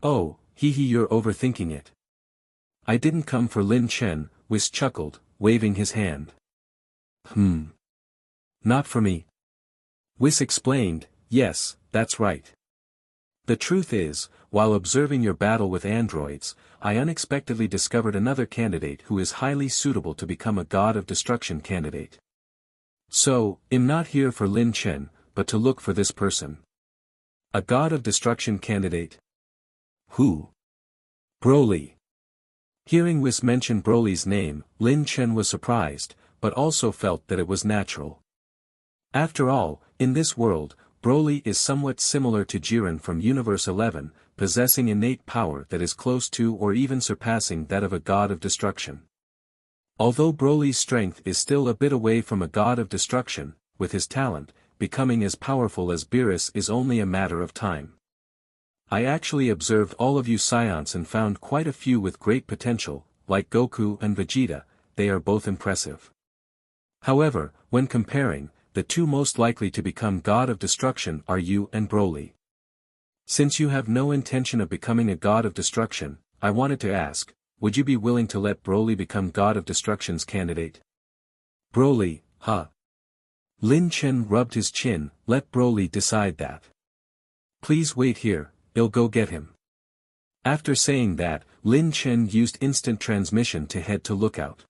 Oh, you're overthinking it. I didn't come for Lin Chen, Whis chuckled, waving his hand. Not for me. Whis explained, yes, that's right. The truth is, while observing your battle with androids, I unexpectedly discovered another candidate who is highly suitable to become a God of Destruction candidate. So, I'm not here for Lin Chen, but to look for this person. A God of Destruction candidate? Who? Broly. Hearing Whis mention Broly's name, Lin Chen was surprised, but also felt that it was natural. After all, in this world, Broly is somewhat similar to Jiren from Universe 11, possessing innate power that is close to or even surpassing that of a God of Destruction. Although Broly's strength is still a bit away from a God of Destruction, with his talent, becoming as powerful as Beerus is only a matter of time. I actually observed all of you Saiyans and found quite a few with great potential, like Goku and Vegeta, they are both impressive. However, when comparing, the two most likely to become God of Destruction are you and Broly. Since you have no intention of becoming a God of Destruction, I wanted to ask, would you be willing to let Broly become God of Destruction's candidate? Broly, huh? Lin Chen rubbed his chin, let Broly decide that. Please wait here, I'll go get him. After saying that, Lin Chen used instant transmission to head to Lookout.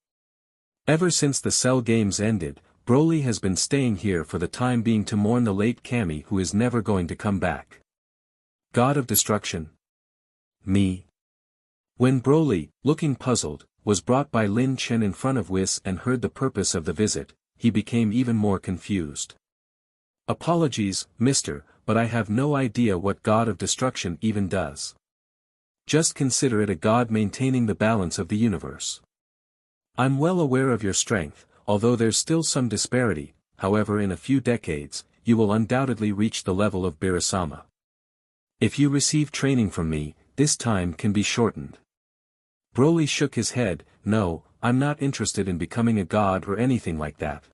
Ever since the Cell games ended, Broly has been staying here for the time being to mourn the late Kami who is never going to come back. God of Destruction? Me? When Broly, looking puzzled, was brought by Lin Chen in front of Whis and heard the purpose of the visit, he became even more confused. Apologies, mister, but I have no idea what God of Destruction even does. Just consider it a god maintaining the balance of the universe. I'm well aware of your strength, although there's still some disparity, however in a few decades, you will undoubtedly reach the level of Beerus-sama. If you receive training from me, this time can be shortened. Broly shook his head, no, I'm not interested in becoming a god or anything like that.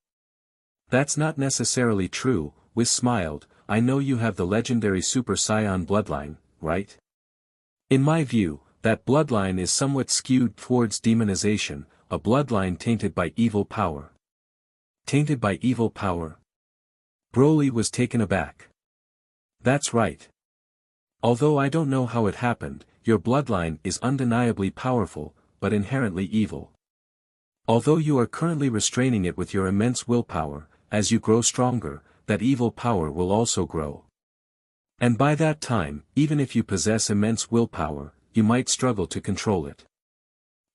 That's not necessarily true, Whis smiled, I know you have the legendary Super Saiyan bloodline, right? In my view, that bloodline is somewhat skewed towards demonization, a bloodline tainted by evil power. Tainted by evil power? Broly was taken aback. That's right. Although I don't know how it happened, your bloodline is undeniably powerful, but inherently evil. Although you are currently restraining it with your immense willpower, as you grow stronger, that evil power will also grow. And by that time, even if you possess immense willpower, you might struggle to control it.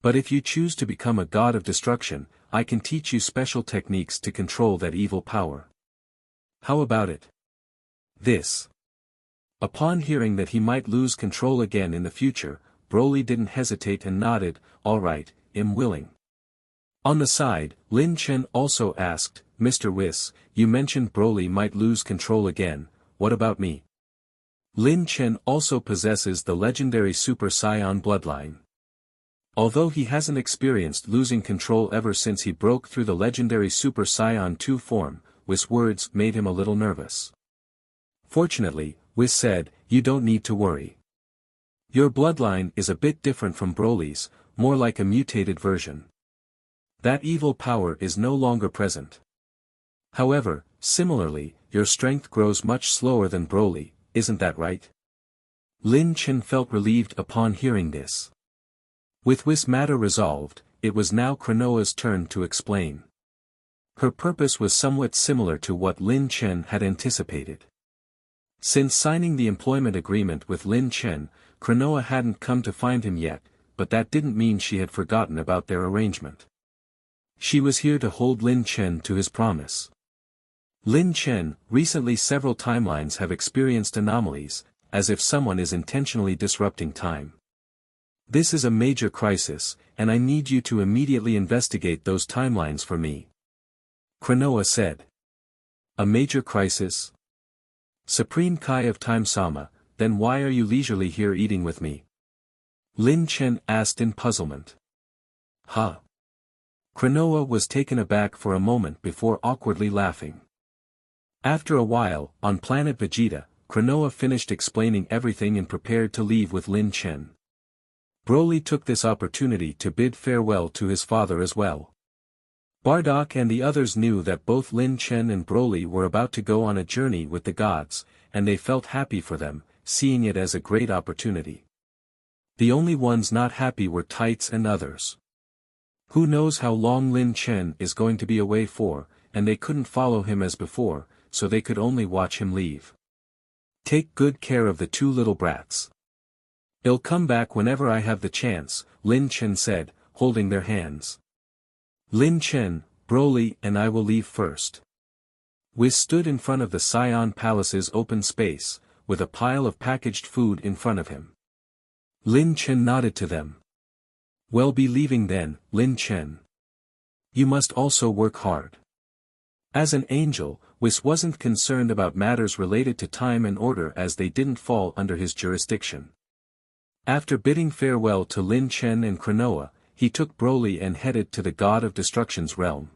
But if you choose to become a God of Destruction, I can teach you special techniques to control that evil power. How about it? This. Upon hearing that he might lose control again in the future, Broly didn't hesitate and nodded, alright, I'm willing. On the side, Lin Chen also asked, Mr. Whis, you mentioned Broly might lose control again, what about me? Lin Chen also possesses the legendary Super Saiyan bloodline. Although he hasn't experienced losing control ever since he broke through the legendary Super Saiyan 2 form, Whis' words made him a little nervous. Fortunately, Whis said, you don't need to worry. Your bloodline is a bit different from Broly's, more like a mutated version. That evil power is no longer present. However, similarly, your strength grows much slower than Broly, isn't that right? Lin Chen felt relieved upon hearing this. With Whis' matter resolved, it was now Cronoa's turn to explain. Her purpose was somewhat similar to what Lin Chen had anticipated. Since signing the employment agreement with Lin Chen, Cronoa hadn't come to find him yet, but that didn't mean she had forgotten about their arrangement. She was here to hold Lin Chen to his promise. Lin Chen, recently several timelines have experienced anomalies, as if someone is intentionally disrupting time. This is a major crisis, and I need you to immediately investigate those timelines for me. Kranoa said. A major crisis? Supreme Kai of Time-sama, then why are you leisurely here eating with me? Lin Chen asked in puzzlement. Huh? Kranoa was taken aback for a moment before awkwardly laughing. After a while, on Planet Vegeta, Kranoa finished explaining everything and prepared to leave with Lin Chen. Broly took this opportunity to bid farewell to his father as well. Bardock and the others knew that both Lin Chen and Broly were about to go on a journey with the gods, and they felt happy for them, seeing it as a great opportunity. The only ones not happy were Tights and others. Who knows how long Lin Chen is going to be away for, and they couldn't follow him as before, so they could only watch him leave. Take good care of the two little brats. I'll come back whenever I have the chance, Lin Chen said, holding their hands. Lin Chen, Broly and I will leave first. Whis stood in front of the Saiyan Palace's open space, with a pile of packaged food in front of him. Lin Chen nodded to them. Well, be leaving then, Lin Chen. You must also work hard. As an angel, Whis wasn't concerned about matters related to time and order as they didn't fall under his jurisdiction. After bidding farewell to Lin Chen and Kranoa, he took Broly and headed to the God of Destruction's realm.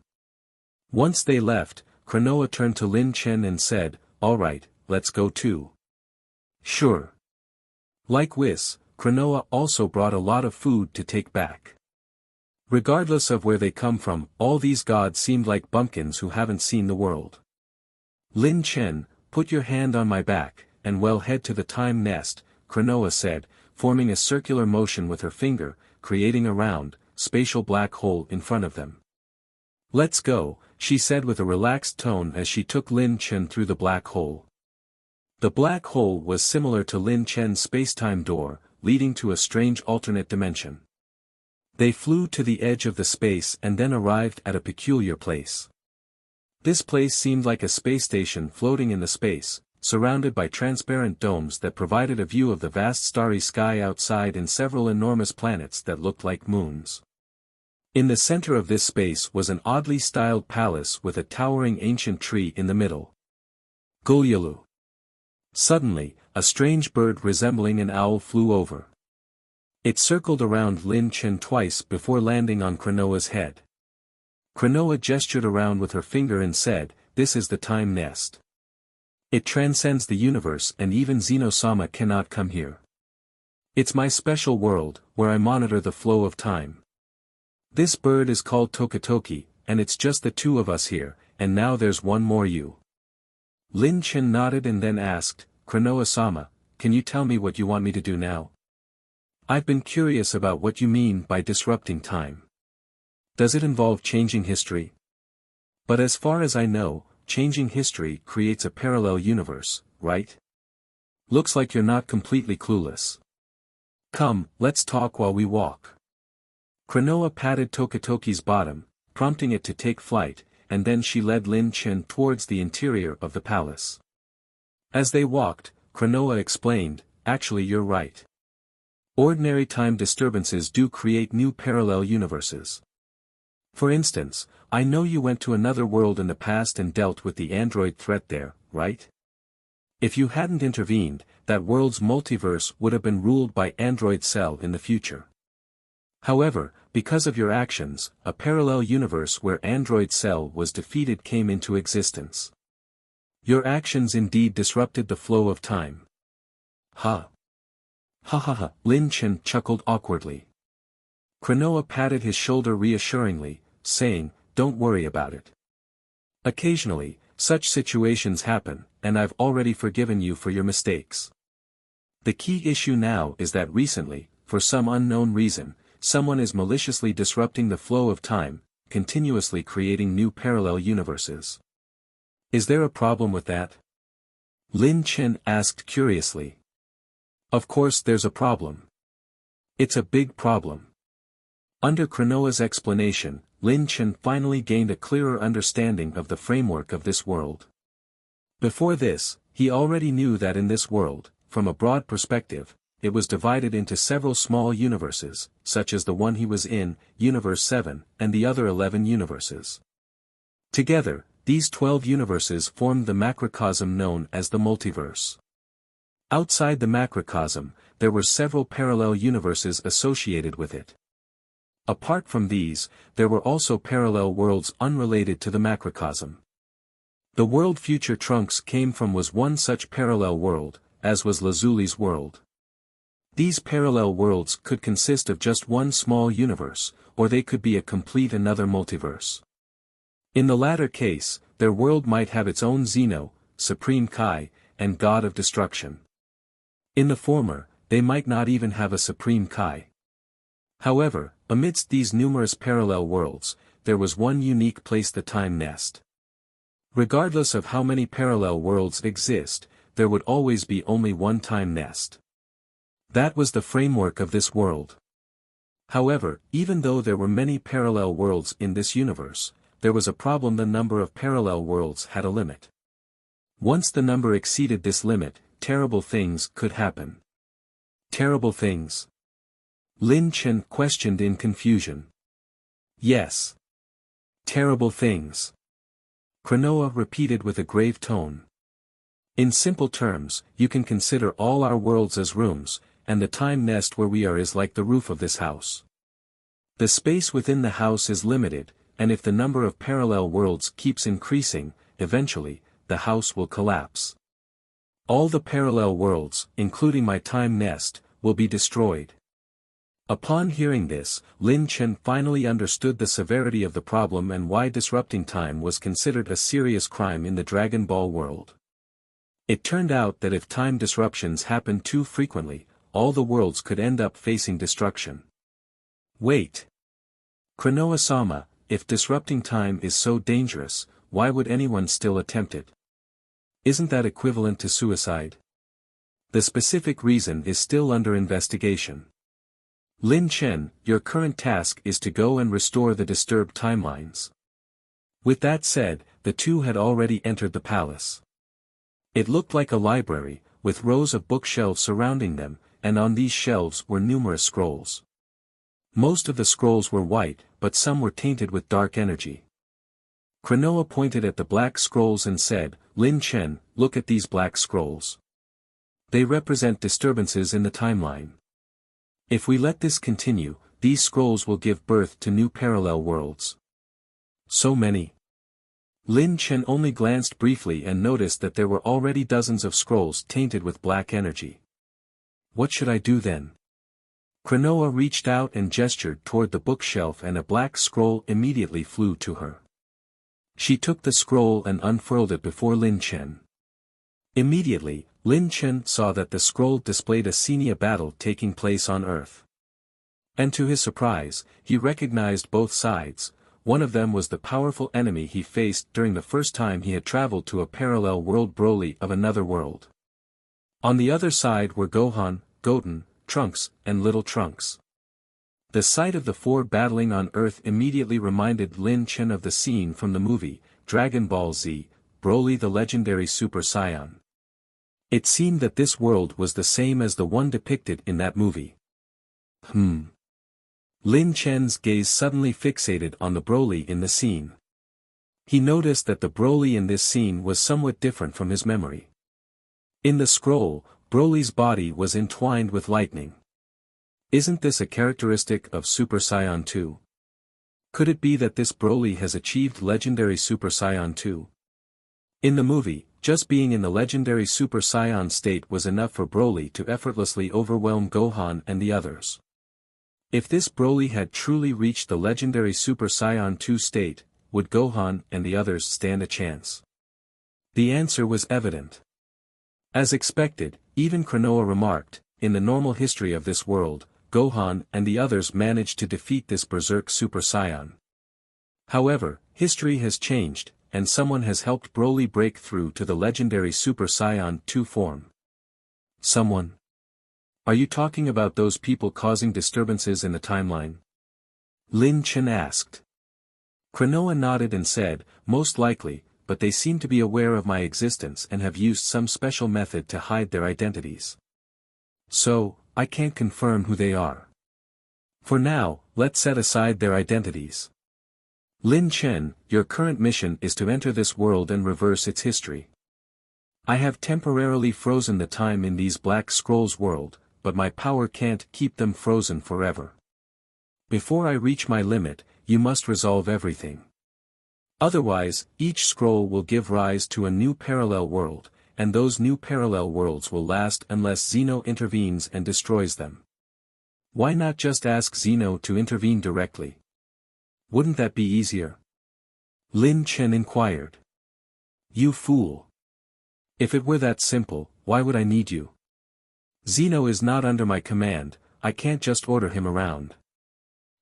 Once they left, Kranoa turned to Lin Chen and said, Alright, let's go too. Sure. Like Whis, Kranoa also brought a lot of food to take back. Regardless of where they come from, all these gods seemed like bumpkins who haven't seen the world. Lin Chen, put your hand on my back, and we'll head to the time nest, Kranoa said, forming a circular motion with her finger, creating a round, spatial black hole in front of them. Let's go, she said with a relaxed tone as she took Lin Chen through the black hole. The black hole was similar to Lin Chen's spacetime door, leading to a strange alternate dimension. They flew to the edge of the space and then arrived at a peculiar place. This place seemed like a space station floating in the space, surrounded by transparent domes that provided a view of the vast starry sky outside and several enormous planets that looked like moons. In the center of this space was an oddly styled palace with a towering ancient tree in the middle. Gulyalu. Suddenly, a strange bird resembling an owl flew over. It circled around Lin Chen twice before landing on Kranoa's head. Kranoa gestured around with her finger and said, This is the time nest. It transcends the universe and even Xeno-sama cannot come here. It's my special world, where I monitor the flow of time. This bird is called Tokatoki, and it's just the two of us here, and now there's one more you. Lin Chen nodded and then asked, Kranoa-sama, can you tell me what you want me to do now? I've been curious about what you mean by disrupting time. Does it involve changing history? But as far as I know, changing history creates a parallel universe, right? Looks like you're not completely clueless. Come, let's talk while we walk. Kranoa patted Tokatoki's bottom, prompting it to take flight, and then she led Lin Chen towards the interior of the palace. As they walked, Kranoa explained, Actually you're right. Ordinary time disturbances do create new parallel universes. For instance, I know you went to another world in the past and dealt with the android threat there, right? If you hadn't intervened, that world's multiverse would have been ruled by Android Cell in the future. However, because of your actions, a parallel universe where Android Cell was defeated came into existence. Your actions indeed disrupted the flow of time. Ha. Ha ha ha, Lin Chen chuckled awkwardly. Kranoa patted his shoulder reassuringly, saying, Don't worry about it. Occasionally, such situations happen, and I've already forgiven you for your mistakes. The key issue now is that recently, for some unknown reason, someone is maliciously disrupting the flow of time, continuously creating new parallel universes. Is there a problem with that? Lin Chen asked curiously. Of course there's a problem. It's a big problem. Under Kranoa's explanation, Lin Chen finally gained a clearer understanding of the framework of this world. Before this, he already knew that in this world, from a broad perspective, it was divided into several small universes, such as the one he was in, Universe 7, and the other 11 universes. Together, these 12 universes formed the macrocosm known as the multiverse. Outside the macrocosm, there were several parallel universes associated with it. Apart from these, there were also parallel worlds unrelated to the macrocosm. The world future Trunks came from was one such parallel world, as was Lazuli's world. These parallel worlds could consist of just one small universe, or they could be a complete another multiverse. In the latter case, their world might have its own Xeno, Supreme Kai, and God of Destruction. In the former, they might not even have a Supreme Kai. However, amidst these numerous parallel worlds, there was one unique place: the time nest. Regardless of how many parallel worlds exist, there would always be only one time nest. That was the framework of this world. However, even though there were many parallel worlds in this universe, there was a problem: the number of parallel worlds had a limit. Once the number exceeded this limit, terrible things could happen. Terrible things? Lin Chen questioned in confusion. Yes. Terrible things. Kranoa repeated with a grave tone. In simple terms, you can consider all our worlds as rooms, and the time nest where we are is like the roof of this house. The space within the house is limited, and if the number of parallel worlds keeps increasing, eventually, the house will collapse. All the parallel worlds, including my time nest, will be destroyed. Upon hearing this, Lin Chen finally understood the severity of the problem and why disrupting time was considered a serious crime in the Dragon Ball world. It turned out that if time disruptions happened too frequently, all the worlds could end up facing destruction. Wait. Kranoa-sama, if disrupting time is so dangerous, why would anyone still attempt it? Isn't that equivalent to suicide? The specific reason is still under investigation. Lin Chen, your current task is to go and restore the disturbed timelines. With that said, the two had already entered the palace. It looked like a library, with rows of bookshelves surrounding them, and on these shelves were numerous scrolls. Most of the scrolls were white, but some were tainted with dark energy. Kranoa pointed at the black scrolls and said, Lin Chen, look at these black scrolls. They represent disturbances in the timeline. If we let this continue, these scrolls will give birth to new parallel worlds. So many. Lin Chen only glanced briefly and noticed that there were already dozens of scrolls tainted with black energy. What should I do then? Kranoa reached out and gestured toward the bookshelf, and a black scroll immediately flew to her. She took the scroll and unfurled it before Lin Chen. Immediately, Lin Chen saw that the scroll displayed a Xenia battle taking place on Earth. And to his surprise, he recognized both sides. One of them was the powerful enemy he faced during the first time he had traveled to a parallel world, Broly of another world. On the other side were Gohan, Goten, Trunks, and Little Trunks. The sight of the four battling on Earth immediately reminded Lin Chen of the scene from the movie, Dragon Ball Z, Broly the legendary Super Saiyan. It seemed that this world was the same as the one depicted in that movie. Lin Chen's gaze suddenly fixated on the Broly in the scene. He noticed that the Broly in this scene was somewhat different from his memory. In the scroll, Broly's body was entwined with lightning. Isn't this a characteristic of Super Saiyan 2? Could it be that this Broly has achieved legendary Super Saiyan 2? In the movie, just being in the legendary Super Saiyan state was enough for Broly to effortlessly overwhelm Gohan and the others. If this Broly had truly reached the legendary Super Saiyan 2 state, would Gohan and the others stand a chance? The answer was evident. As expected, even Kranoa remarked, in the normal history of this world, Gohan and the others managed to defeat this berserk Super Saiyan. However, history has changed, and someone has helped Broly break through to the legendary Super Saiyan 2 form. Someone? Are you talking about those people causing disturbances in the timeline? Lin Chen asked. Kranoa nodded and said, most likely, but they seem to be aware of my existence and have used some special method to hide their identities. So, I can't confirm who they are. For now, let's set aside their identities. Lin Chen, your current mission is to enter this world and reverse its history. I have temporarily frozen the time in these Black Scrolls world, but my power can't keep them frozen forever. Before I reach my limit, you must resolve everything. Otherwise, each scroll will give rise to a new parallel world, and those new parallel worlds will last unless Zeno intervenes and destroys them. Why not just ask Zeno to intervene directly? Wouldn't that be easier? Lin Chen inquired. You fool. If it were that simple, why would I need you? Zeno is not under my command, I can't just order him around.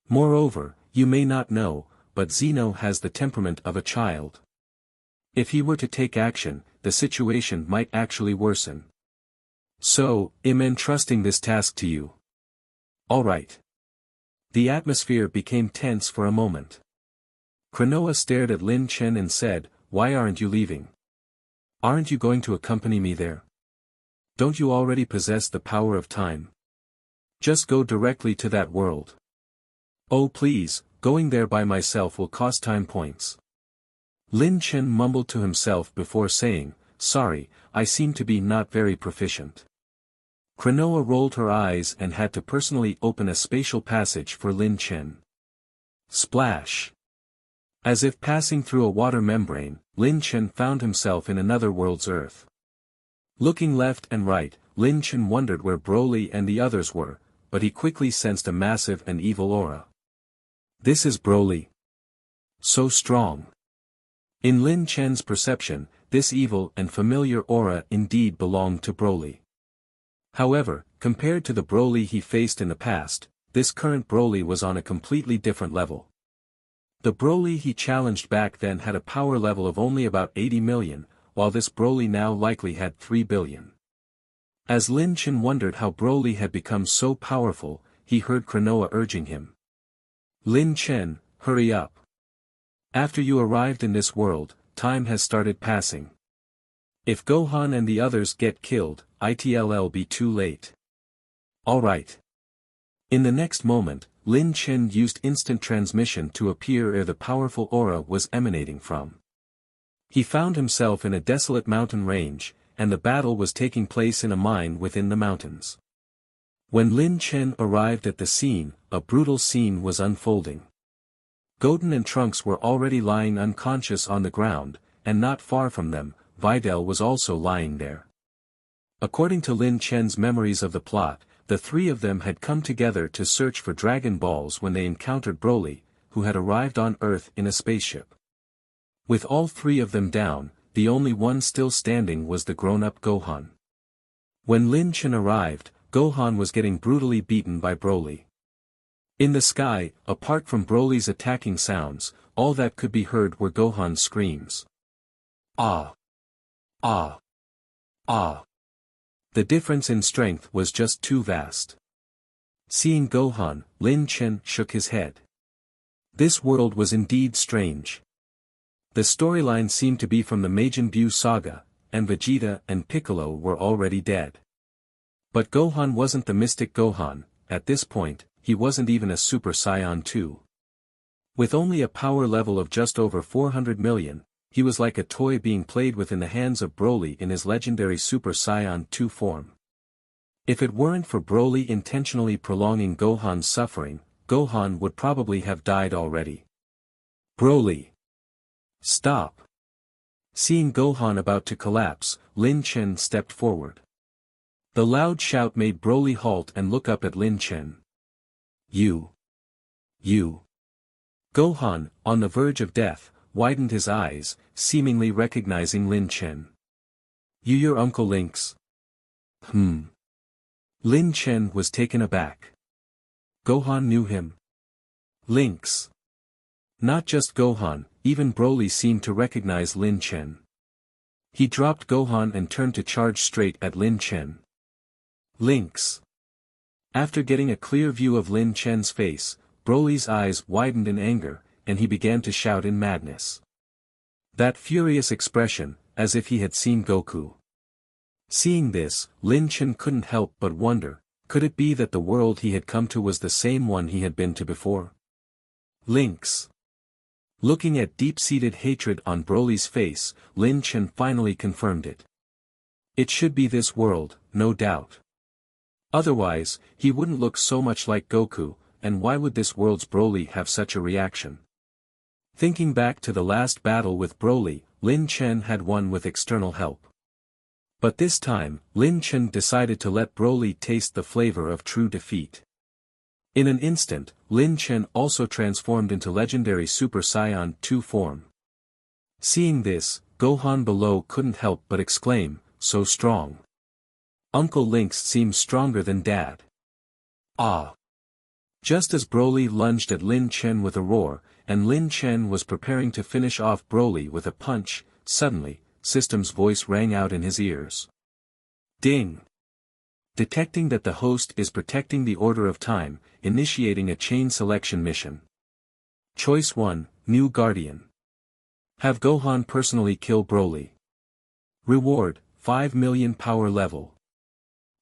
Moreover, you may not know, but Zeno has the temperament of a child. If he were to take action, the situation might actually worsen. So, I'm entrusting this task to you. All right. The atmosphere became tense for a moment. Cronoa stared at Lin Chen and said, Why aren't you leaving? Aren't you going to accompany me there? Don't you already possess the power of time? Just go directly to that world. Oh please, going there by myself will cost time points. Lin Chen mumbled to himself before saying, Sorry, I seem to be not very proficient. Cronoa rolled her eyes and had to personally open a spatial passage for Lin Chen. Splash! As if passing through a water membrane, Lin Chen found himself in another world's Earth. Looking left and right, Lin Chen wondered where Broly and the others were, but he quickly sensed a massive and evil aura. This is Broly. So strong. In Lin Chen's perception, this evil and familiar aura indeed belonged to Broly. However, compared to the Broly he faced in the past, this current Broly was on a completely different level. The Broly he challenged back then had a power level of only about 80 million, while this Broly now likely had 3 billion. As Lin Chen wondered how Broly had become so powerful, he heard Cronoa urging him. Lin Chen, hurry up. After you arrived in this world, time has started passing. If Gohan and the others get killed, it'll be too late. Alright. In the next moment, Lin Chen used instant transmission to appear where the powerful aura was emanating from. He found himself in a desolate mountain range, and the battle was taking place in a mine within the mountains. When Lin Chen arrived at the scene, a brutal scene was unfolding. Goten and Trunks were already lying unconscious on the ground, and not far from them, Videl was also lying there. According to Lin Chen's memories of the plot, the three of them had come together to search for Dragon Balls when they encountered Broly, who had arrived on Earth in a spaceship. With all three of them down, the only one still standing was the grown-up Gohan. When Lin Chen arrived, Gohan was getting brutally beaten by Broly. In the sky, apart from Broly's attacking sounds, all that could be heard were Gohan's screams. Ah! Ah! Ah! The difference in strength was just too vast. Seeing Gohan, Lin Chen shook his head. This world was indeed strange. The storyline seemed to be from the Majin Buu saga, and Vegeta and Piccolo were already dead. But Gohan wasn't the mystic Gohan, at this point, he wasn't even a Super Saiyan 2. With only a power level of just over 400 million, he was like a toy being played with in the hands of Broly in his legendary Super Saiyan 2 form. If it weren't for Broly intentionally prolonging Gohan's suffering, Gohan would probably have died already. Broly! Stop! Seeing Gohan about to collapse, Lin Chen stepped forward. The loud shout made Broly halt and look up at Lin Chen. You! Gohan, on the verge of death, widened his eyes, seemingly recognizing Lin Chen. You your Uncle Lynx? Lin Chen was taken aback. Gohan knew him. Lynx. Not just Gohan, even Broly seemed to recognize Lin Chen. He dropped Gohan and turned to charge straight at Lin Chen. Lynx. After getting a clear view of Lin Chen's face, Broly's eyes widened in anger, and he began to shout in madness. That furious expression, as if he had seen Goku. Seeing this, Lin Chen couldn't help but wonder, Could it be that the world he had come to was the same one he had been to before? Links. Looking at deep-seated hatred on Broly's face, Lin Chen finally confirmed it. It should be this world, no doubt. Otherwise, he wouldn't look so much like Goku, and why would this world's Broly have such a reaction? Thinking back to the last battle with Broly, Lin Chen had won with external help. But this time, Lin Chen decided to let Broly taste the flavor of true defeat. In an instant, Lin Chen also transformed into legendary Super Saiyan 2 form. Seeing this, Gohan below couldn't help but exclaim, "So strong. Uncle Lynx seems stronger than Dad." Ah! Just as Broly lunged at Lin Chen with a roar, and Lin Chen was preparing to finish off Broly with a punch, suddenly, System's voice rang out in his ears. Ding! Detecting that the host is protecting the order of time, initiating a chain selection mission. Choice 1, New Guardian. Have Gohan personally kill Broly. Reward, 5 million power level.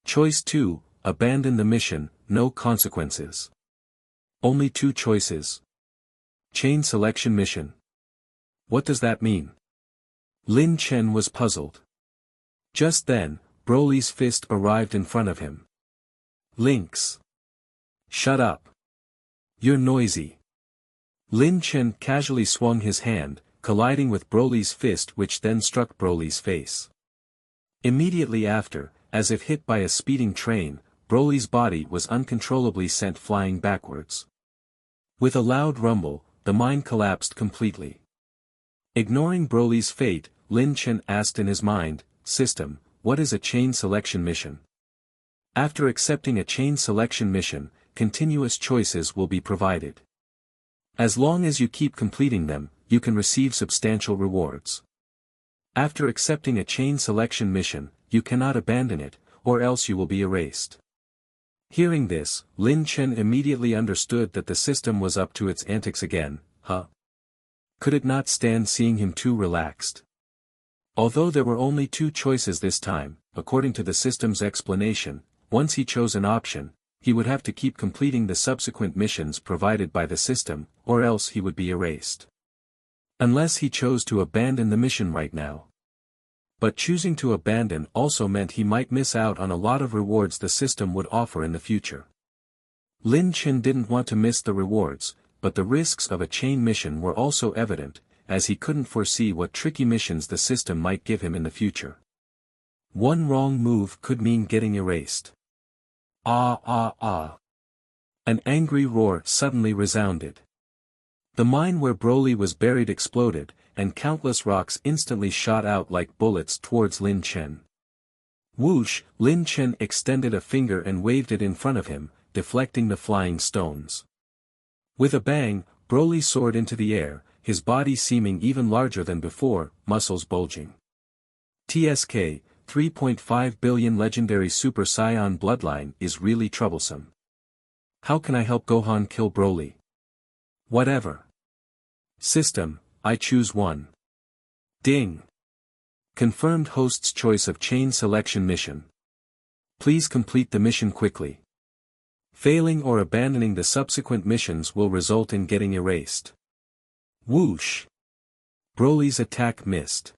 Choice 2, Abandon the mission, no consequences. Only 2 choices. Chain selection mission. What does that mean? Lin Chen was puzzled. Just then, Broly's fist arrived in front of him. Lynx. Shut up. You're noisy. Lin Chen casually swung his hand, colliding with Broly's fist, which then struck Broly's face. Immediately after, as if hit by a speeding train, Broly's body was uncontrollably sent flying backwards. With a loud rumble, the mine collapsed completely. Ignoring Broly's fate, Lin Chen asked in his mind, "System, what is a chain selection mission?" After accepting a chain selection mission, continuous choices will be provided. As long as you keep completing them, you can receive substantial rewards. After accepting a chain selection mission, you cannot abandon it, or else you will be erased. Hearing this, Lin Chen immediately understood that the system was up to its antics again. Could it not stand seeing him too relaxed? Although there were only 2 choices this time, according to the system's explanation, once he chose an option, he would have to keep completing the subsequent missions provided by the system, or else he would be erased. Unless he chose to abandon the mission right now. But choosing to abandon also meant he might miss out on a lot of rewards the system would offer in the future. Lin Chen didn't want to miss the rewards, but the risks of a chain mission were also evident, as he couldn't foresee what tricky missions the system might give him in the future. One wrong move could mean getting erased. Ah! An angry roar suddenly resounded. The mine where Broly was buried exploded, and countless rocks instantly shot out like bullets towards Lin Chen. Whoosh! Lin Chen extended a finger and waved it in front of him, deflecting the flying stones. With a bang, Broly soared into the air, his body seeming even larger than before, muscles bulging. TSK, 3.5 billion legendary Super Saiyan bloodline is really troublesome. How can I help Gohan kill Broly? Whatever. System, I choose 1. Ding. Confirmed host's choice of chain selection mission. Please complete the mission quickly. Failing or abandoning the subsequent missions will result in getting erased. Whoosh! Broly's attack missed.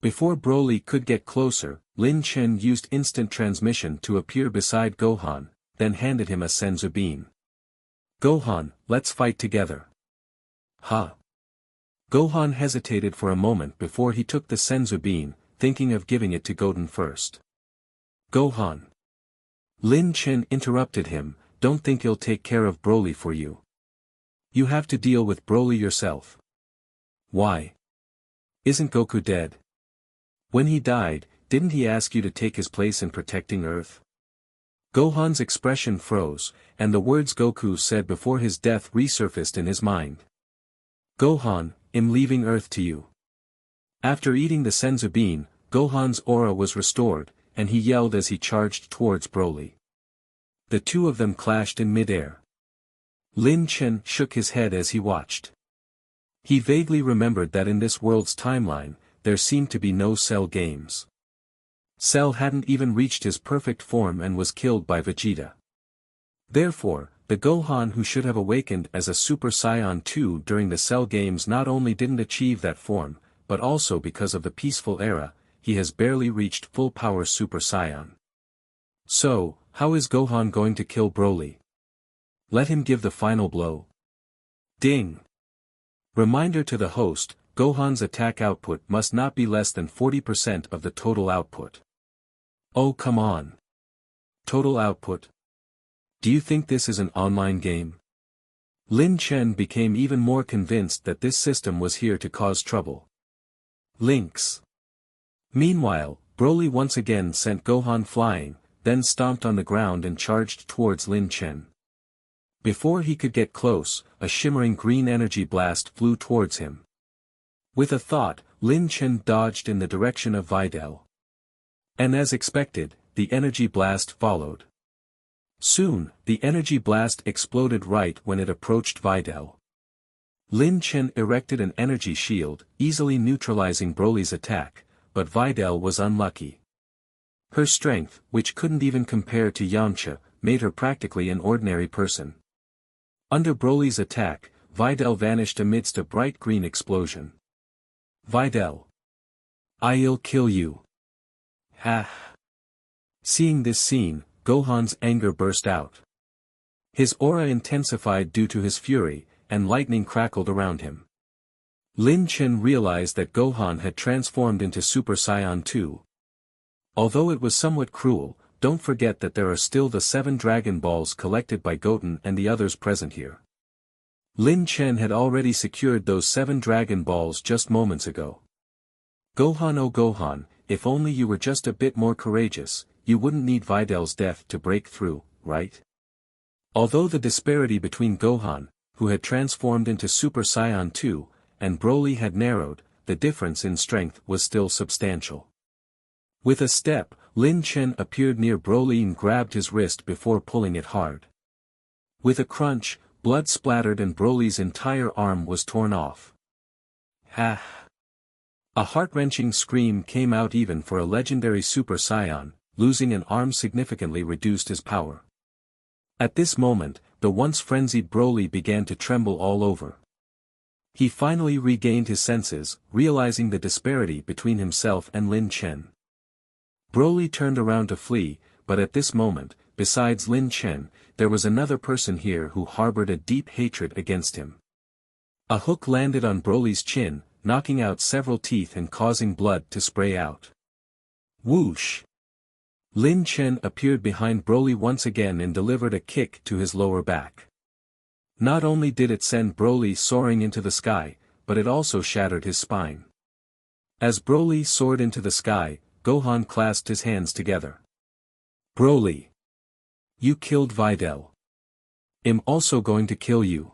Before Broly could get closer, Lin Chen used instant transmission to appear beside Gohan, then handed him a senzu bean. Gohan, let's fight together. Gohan hesitated for a moment before he took the senzu bean, thinking of giving it to Goten first. Gohan. Lin Chen interrupted him, don't think he'll take care of Broly for you. You have to deal with Broly yourself. Why? Isn't Goku dead? When he died, didn't he ask you to take his place in protecting Earth? Gohan's expression froze, and the words Goku said before his death resurfaced in his mind. Gohan, I'm leaving Earth to you. After eating the senzu bean, Gohan's aura was restored, and he yelled as he charged towards Broly. The 2 of them clashed in midair. Lin Chen shook his head as he watched. He vaguely remembered that in this world's timeline, there seemed to be no cell games. Cell hadn't even reached his perfect form and was killed by Vegeta. Therefore, the Gohan who should have awakened as a Super Saiyan 2 during the Cell games not only didn't achieve that form, but also because of the peaceful era, he has barely reached full power Super Saiyan. So, how is Gohan going to kill Broly? Let him give the final blow. Ding! Reminder to the host, Gohan's attack output must not be less than 40% of the total output. Oh come on. Total output? Do you think this is an online game? Lin Chen became even more convinced that this system was here to cause trouble. Links. Meanwhile, Broly once again sent Gohan flying, then stomped on the ground and charged towards Lin Chen. Before he could get close, a shimmering green energy blast flew towards him. With a thought, Lin Chen dodged in the direction of Videl. And as expected, the energy blast followed. Soon, the energy blast exploded right when it approached Videl. Lin Chen erected an energy shield, easily neutralizing Broly's attack, but Videl was unlucky. Her strength, which couldn't even compare to Yamcha, made her practically an ordinary person. Under Broly's attack, Videl vanished amidst a bright green explosion. Videl. I'll kill you. Ha! Seeing this scene, Gohan's anger burst out. His aura intensified due to his fury, and lightning crackled around him. Lin Chen realized that Gohan had transformed into Super Saiyan 2. Although it was somewhat cruel, don't forget that there are still the 7 Dragon Balls collected by Goten and the others present here. Lin Chen had already secured those 7 Dragon Balls just moments ago. Gohan, oh Gohan, if only you were just a bit more courageous, you wouldn't need Videl's death to break through, right? Although the disparity between Gohan, who had transformed into Super Saiyan 2, and Broly had narrowed, the difference in strength was still substantial. With a step, Lin Chen appeared near Broly and grabbed his wrist before pulling it hard. With a crunch, blood splattered and Broly's entire arm was torn off. Ha! A heart-wrenching scream came out. Even for a legendary Super Saiyan, losing an arm significantly reduced his power. At this moment, the once frenzied Broly began to tremble all over. He finally regained his senses, realizing the disparity between himself and Lin Chen. Broly turned around to flee, but at this moment, besides Lin Chen, there was another person here who harbored a deep hatred against him. A hook landed on Broly's chin, knocking out several teeth and causing blood to spray out. Whoosh! Lin Chen appeared behind Broly once again and delivered a kick to his lower back. Not only did it send Broly soaring into the sky, but it also shattered his spine. As Broly soared into the sky, Gohan clasped his hands together. Broly! You killed Videl. I'm also going to kill you.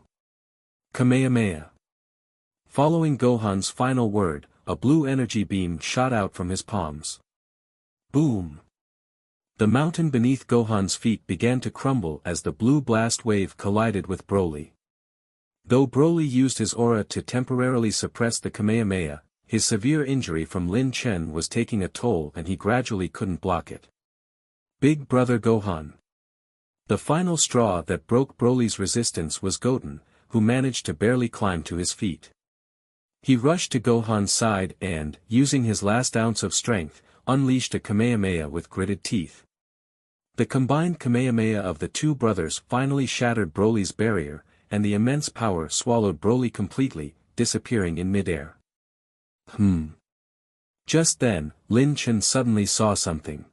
Kamehame-ha. Following Gohan's final word, a blue energy beam shot out from his palms. Boom! The mountain beneath Gohan's feet began to crumble as the blue blast wave collided with Broly. Though Broly used his aura to temporarily suppress the Kamehameha, his severe injury from Lin Chen was taking a toll and he gradually couldn't block it. Big Brother Gohan. The final straw that broke Broly's resistance was Goten, who managed to barely climb to his feet. He rushed to Gohan's side and, using his last ounce of strength, unleashed a Kamehameha with gritted teeth. The combined Kamehameha of the two brothers finally shattered Broly's barrier, and the immense power swallowed Broly completely, disappearing in midair. Just then, Lin Chen suddenly saw something.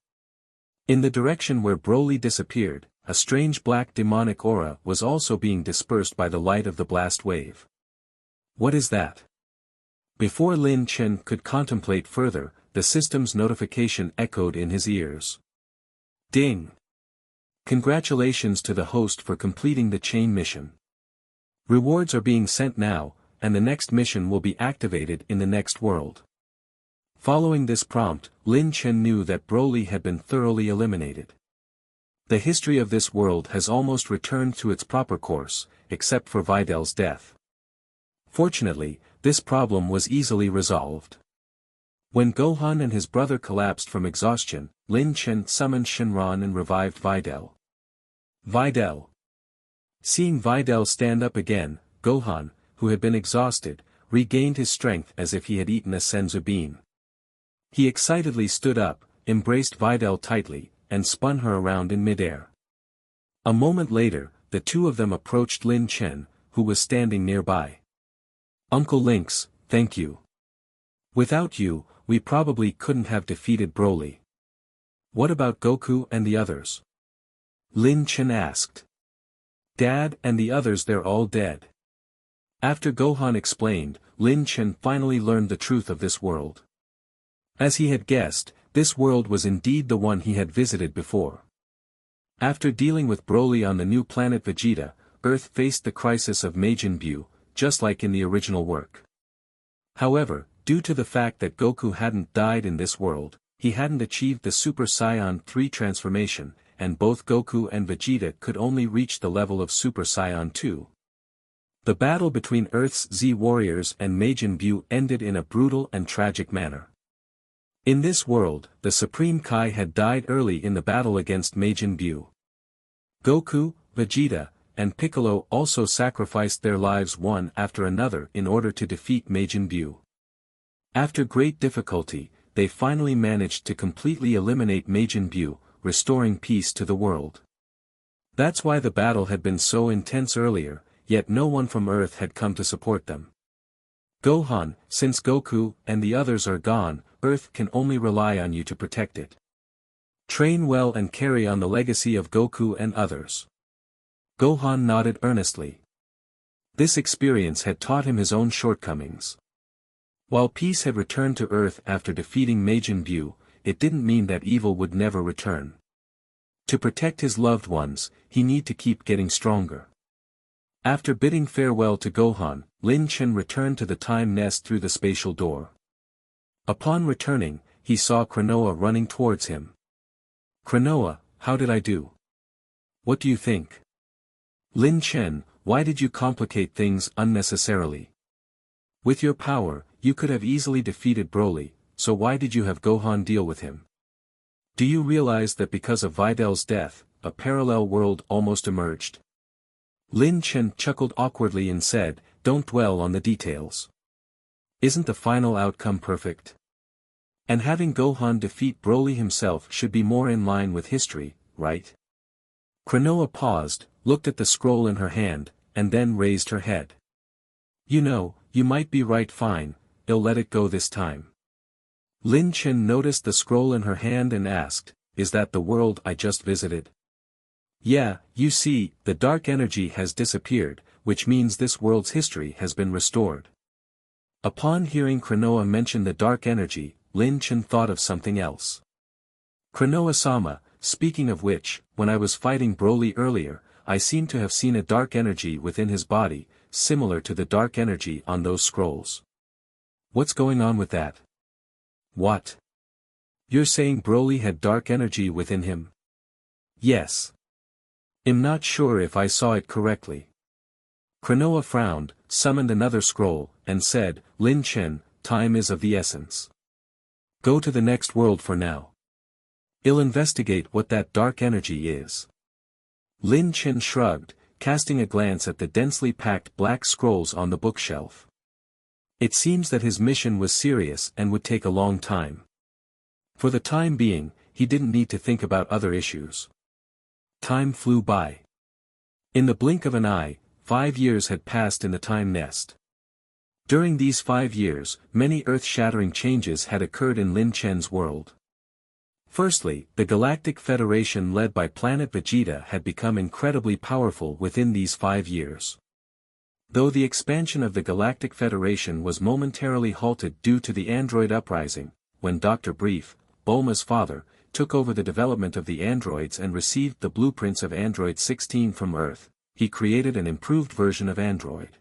In the direction where Broly disappeared, a strange black demonic aura was also being dispersed by the light of the blast wave. What is that? Before Lin Chen could contemplate further, the system's notification echoed in his ears. Ding! Congratulations to the host for completing the chain mission. Rewards are being sent now, and the next mission will be activated in the next world. Following this prompt, Lin Chen knew that Broly had been thoroughly eliminated. The history of this world has almost returned to its proper course, except for Videl's death. Fortunately, this problem was easily resolved. When Gohan and his brother collapsed from exhaustion, Lin Chen summoned Shenron and revived Videl. Videl. Seeing Videl stand up again, Gohan, who had been exhausted, regained his strength as if he had eaten a senzu bean. He excitedly stood up, embraced Videl tightly, and spun her around in midair. A moment later, the two of them approached Lin Chen, who was standing nearby. "Uncle Lynx, thank you. Without you, we probably couldn't have defeated Broly." "What about Goku and the others?" Lin Chen asked. "Dad and the others, they're all dead." After Gohan explained, Lin Chen finally learned the truth of this world. As he had guessed, this world was indeed the one he had visited before. After dealing with Broly on the new planet Vegeta, Earth faced the crisis of Majin Buu, just like in the original work. However, due to the fact that Goku hadn't died in this world, he hadn't achieved the Super Saiyan 3 transformation, and both Goku and Vegeta could only reach the level of Super Saiyan 2. The battle between Earth's Z warriors and Majin Buu ended in a brutal and tragic manner. In this world, the Supreme Kai had died early in the battle against Majin Buu. Goku, Vegeta, and Piccolo also sacrificed their lives one after another in order to defeat Majin Buu. After great difficulty, they finally managed to completely eliminate Majin Buu, restoring peace to the world. That's why the battle had been so intense earlier, yet no one from Earth had come to support them. "Gohan, since Goku and the others are gone, Earth can only rely on you to protect it. Train well and carry on the legacy of Goku and others." Gohan nodded earnestly. This experience had taught him his own shortcomings. While peace had returned to Earth after defeating Majin Buu, it didn't mean that evil would never return. To protect his loved ones, he needed to keep getting stronger. After bidding farewell to Gohan, Lin Chen returned to the time nest through the spatial door. Upon returning, he saw Kranoa running towards him. "Kranoa, how did I do? What do you think?" "Lin Chen, why did you complicate things unnecessarily? With your power, you could have easily defeated Broly, so why did you have Gohan deal with him? Do you realize that because of Videl's death, a parallel world almost emerged?" Lin Chen chuckled awkwardly and said, "Don't dwell on the details. Isn't the final outcome perfect? And having Gohan defeat Broly himself should be more in line with history, right?" Kranoa paused, looked at the scroll in her hand, and then raised her head. "You know, you might be right. Fine, I'll let it go this time." Lin Chen noticed the scroll in her hand and asked, "Is that the world I just visited?" "Yeah, you see, the dark energy has disappeared, which means this world's history has been restored." Upon hearing Kranoa mention the dark energy, Lin Chen thought of something else. "Kranoa-sama, speaking of which, when I was fighting Broly earlier, I seem to have seen a dark energy within his body, similar to the dark energy on those scrolls. What's going on with that?" "What? You're saying Broly had dark energy within him?" "Yes. I'm not sure if I saw it correctly." Kranoa frowned, summoned another scroll, and said, "Lin Chen, time is of the essence. Go to the next world for now. I'll investigate what that dark energy is." Lin Chen shrugged, casting a glance at the densely packed black scrolls on the bookshelf. It seems that his mission was serious and would take a long time. For the time being, he didn't need to think about other issues. Time flew by. In the blink of an eye, 5 years had passed in the time nest. During these 5 years, many earth-shattering changes had occurred in Lin Chen's world. Firstly, the Galactic Federation led by Planet Vegeta had become incredibly powerful within these 5 years. Though the expansion of the Galactic Federation was momentarily halted due to the android uprising, when Dr. Brief, Bulma's father, took over the development of the androids and received the blueprints of Android 16 from Earth, he created an improved version of Android.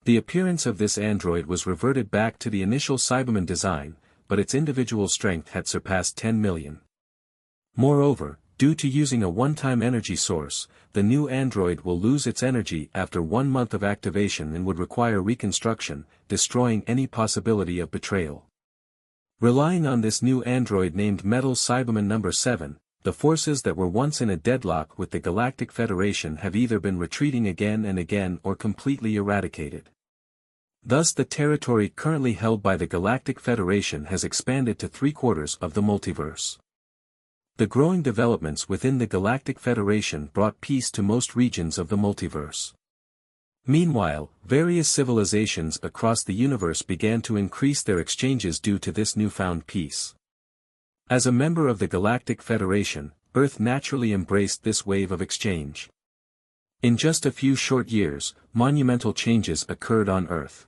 The appearance of this android was reverted back to the initial Cyberman design, but its individual strength had surpassed 10 million. Moreover, due to using a one-time energy source, the new android will lose its energy after 1 month of activation and would require reconstruction, destroying any possibility of betrayal. Relying on this new android named Metal Cyberman Number 7, the forces that were once in a deadlock with the Galactic Federation have either been retreating again and again or completely eradicated. Thus the territory currently held by the Galactic Federation has expanded to 3/4 of the multiverse. The growing developments within the Galactic Federation brought peace to most regions of the multiverse. Meanwhile, various civilizations across the universe began to increase their exchanges due to this newfound peace. As a member of the Galactic Federation, Earth naturally embraced this wave of exchange. In just a few short years, monumental changes occurred on Earth.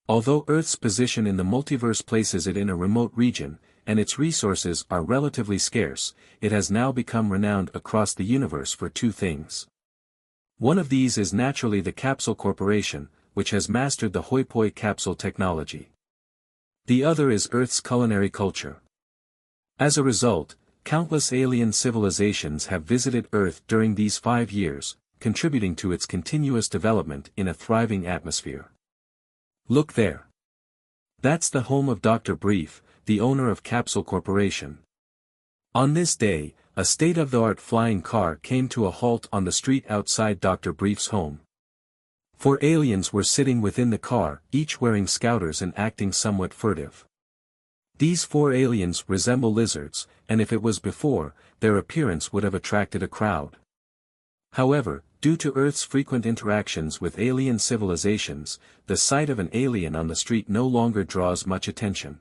Although Earth's position in the multiverse places it in a remote region, and its resources are relatively scarce, it has now become renowned across the universe for two things. One of these is naturally the Capsule Corporation, which has mastered the hoi poi capsule technology. The other is Earth's culinary culture. As a result, countless alien civilizations have visited Earth during these 5 years, contributing to its continuous development in a thriving atmosphere. Look there. That's the home of Dr. Brief, the owner of Capsule Corporation. On this day, a state-of-the-art flying car came to a halt on the street outside Dr. Brief's home. 4 aliens were sitting within the car, each wearing scouters and acting somewhat furtive. These 4 aliens resemble lizards, and if it was before, their appearance would have attracted a crowd. However, due to Earth's frequent interactions with alien civilizations, the sight of an alien on the street no longer draws much attention.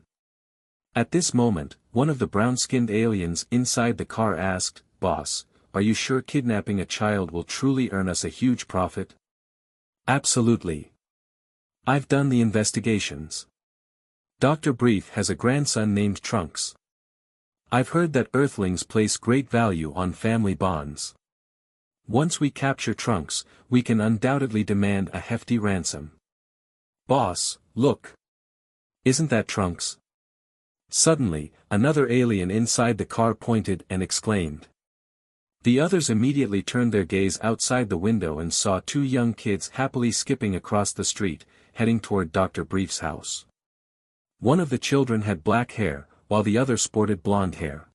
At this moment, one of the brown-skinned aliens inside the car asked, "Boss, are you sure kidnapping a child will truly earn us a huge profit?" "Absolutely. I've done the investigations. Dr. Brief has a grandson named Trunks. I've heard that Earthlings place great value on family bonds. Once we capture Trunks, we can undoubtedly demand a hefty ransom." "Boss, look. Isn't that Trunks?" Suddenly, another alien inside the car pointed and exclaimed. The others immediately turned their gaze outside the window and saw 2 young kids happily skipping across the street, heading toward Dr. Brief's house. One of the children had black hair, while the other sported blonde hair.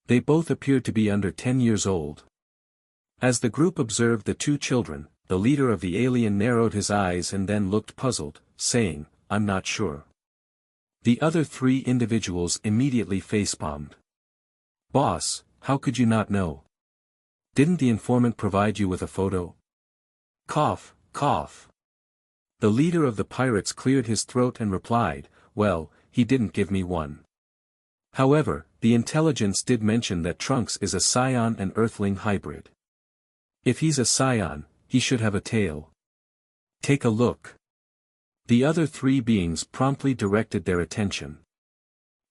They both appeared to be under 10 years old. As the group observed the 2 children, the leader of the alien narrowed his eyes and then looked puzzled, saying, "I'm not sure." The other 3 individuals immediately facepalmed. "Boss, how could you not know? Didn't the informant provide you with a photo?" Cough, cough. The leader of the pirates cleared his throat and replied, "Well, he didn't give me one. However, the intelligence did mention that Trunks is a Saiyan and Earthling hybrid. If he's a Saiyan, he should have a tail. Take a look." The other 3 beings promptly directed their attention.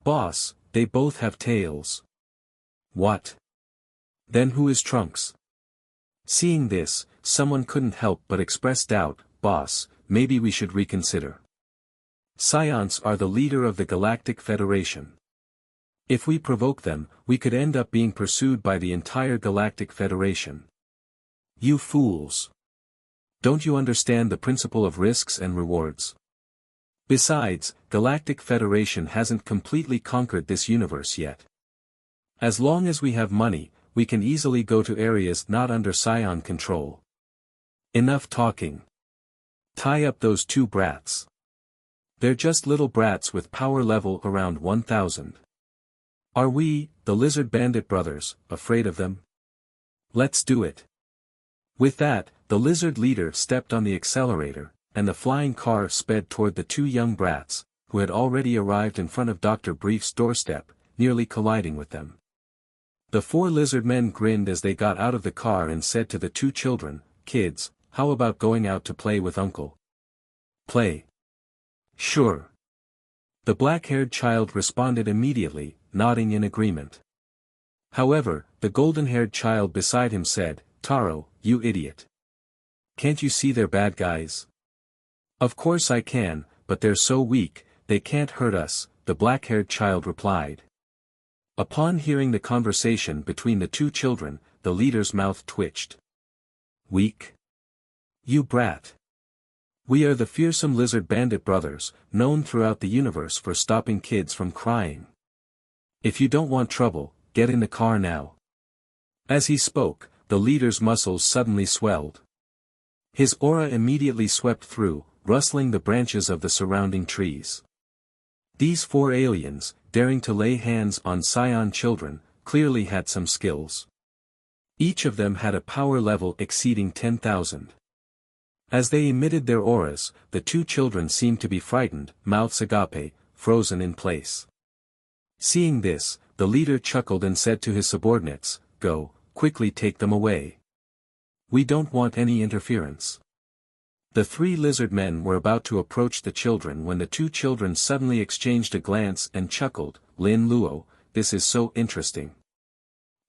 "Boss, they both have tails." "What? Then who is Trunks?" Seeing this, someone couldn't help but express doubt. "Boss, maybe we should reconsider. Saiyans are the leader of the Galactic Federation. If we provoke them, we could end up being pursued by the entire Galactic Federation." "You fools! Don't you understand the principle of risks and rewards? Besides, Galactic Federation hasn't completely conquered this universe yet. As long as we have money, we can easily go to areas not under Saiyan control. Enough talking. Tie up those 2 brats. They're just little brats with power level around 1000. Are we, the Lizard Bandit brothers, afraid of them? Let's do it." With that, the lizard leader stepped on the accelerator, and the flying car sped toward the 2 young brats, who had already arrived in front of Dr. Brief's doorstep, nearly colliding with them. The 4 lizard men grinned as they got out of the car and said to the 2 children, "Kids, how about going out to play with Uncle?" "Play? Sure." The black-haired child responded immediately, nodding in agreement. However, the golden-haired child beside him said, "Taro, you idiot. Can't you see they're bad guys?" "Of course I can, but they're so weak, they can't hurt us," the black-haired child replied. Upon hearing the conversation between the 2 children, the leader's mouth twitched. "Weak? You brat. We are the fearsome lizard bandit brothers, known throughout the universe for stopping kids from crying. If you don't want trouble, get in the car now. As he spoke, the leader's muscles suddenly swelled. His aura immediately swept through, rustling the branches of the surrounding trees. These 4 aliens, daring to lay hands on Saiyan children, clearly had some skills. Each of them had a power level exceeding 10,000. As they emitted their auras, the 2 children seemed to be frightened, mouths agape, frozen in place. Seeing this, the leader chuckled and said to his subordinates, "Go, quickly take them away. We don't want any interference." The 3 lizard men were about to approach the children when the 2 children suddenly exchanged a glance and chuckled. "Lin Luo, this is so interesting."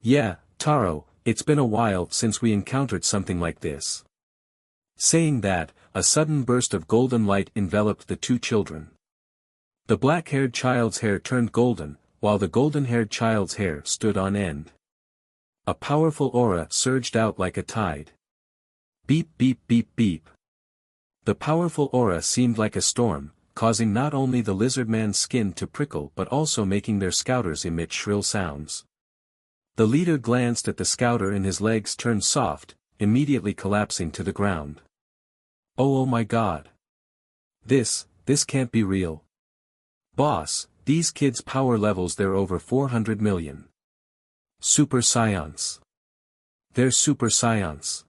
"Yeah, Taro, it's been a while since we encountered something like this." Saying that, a sudden burst of golden light enveloped the 2 children. The black-haired child's hair turned golden, while the golden-haired child's hair stood on end. A powerful aura surged out like a tide. Beep beep beep beep. The powerful aura seemed like a storm, causing not only the lizard man's skin to prickle but also making their scouters emit shrill sounds. The leader glanced at the scouter and his legs turned soft, immediately collapsing to the ground. Oh my god. This can't be real. Boss, these kids' power levels, they're over 400 million. Super Saiyans. They're Super Saiyans.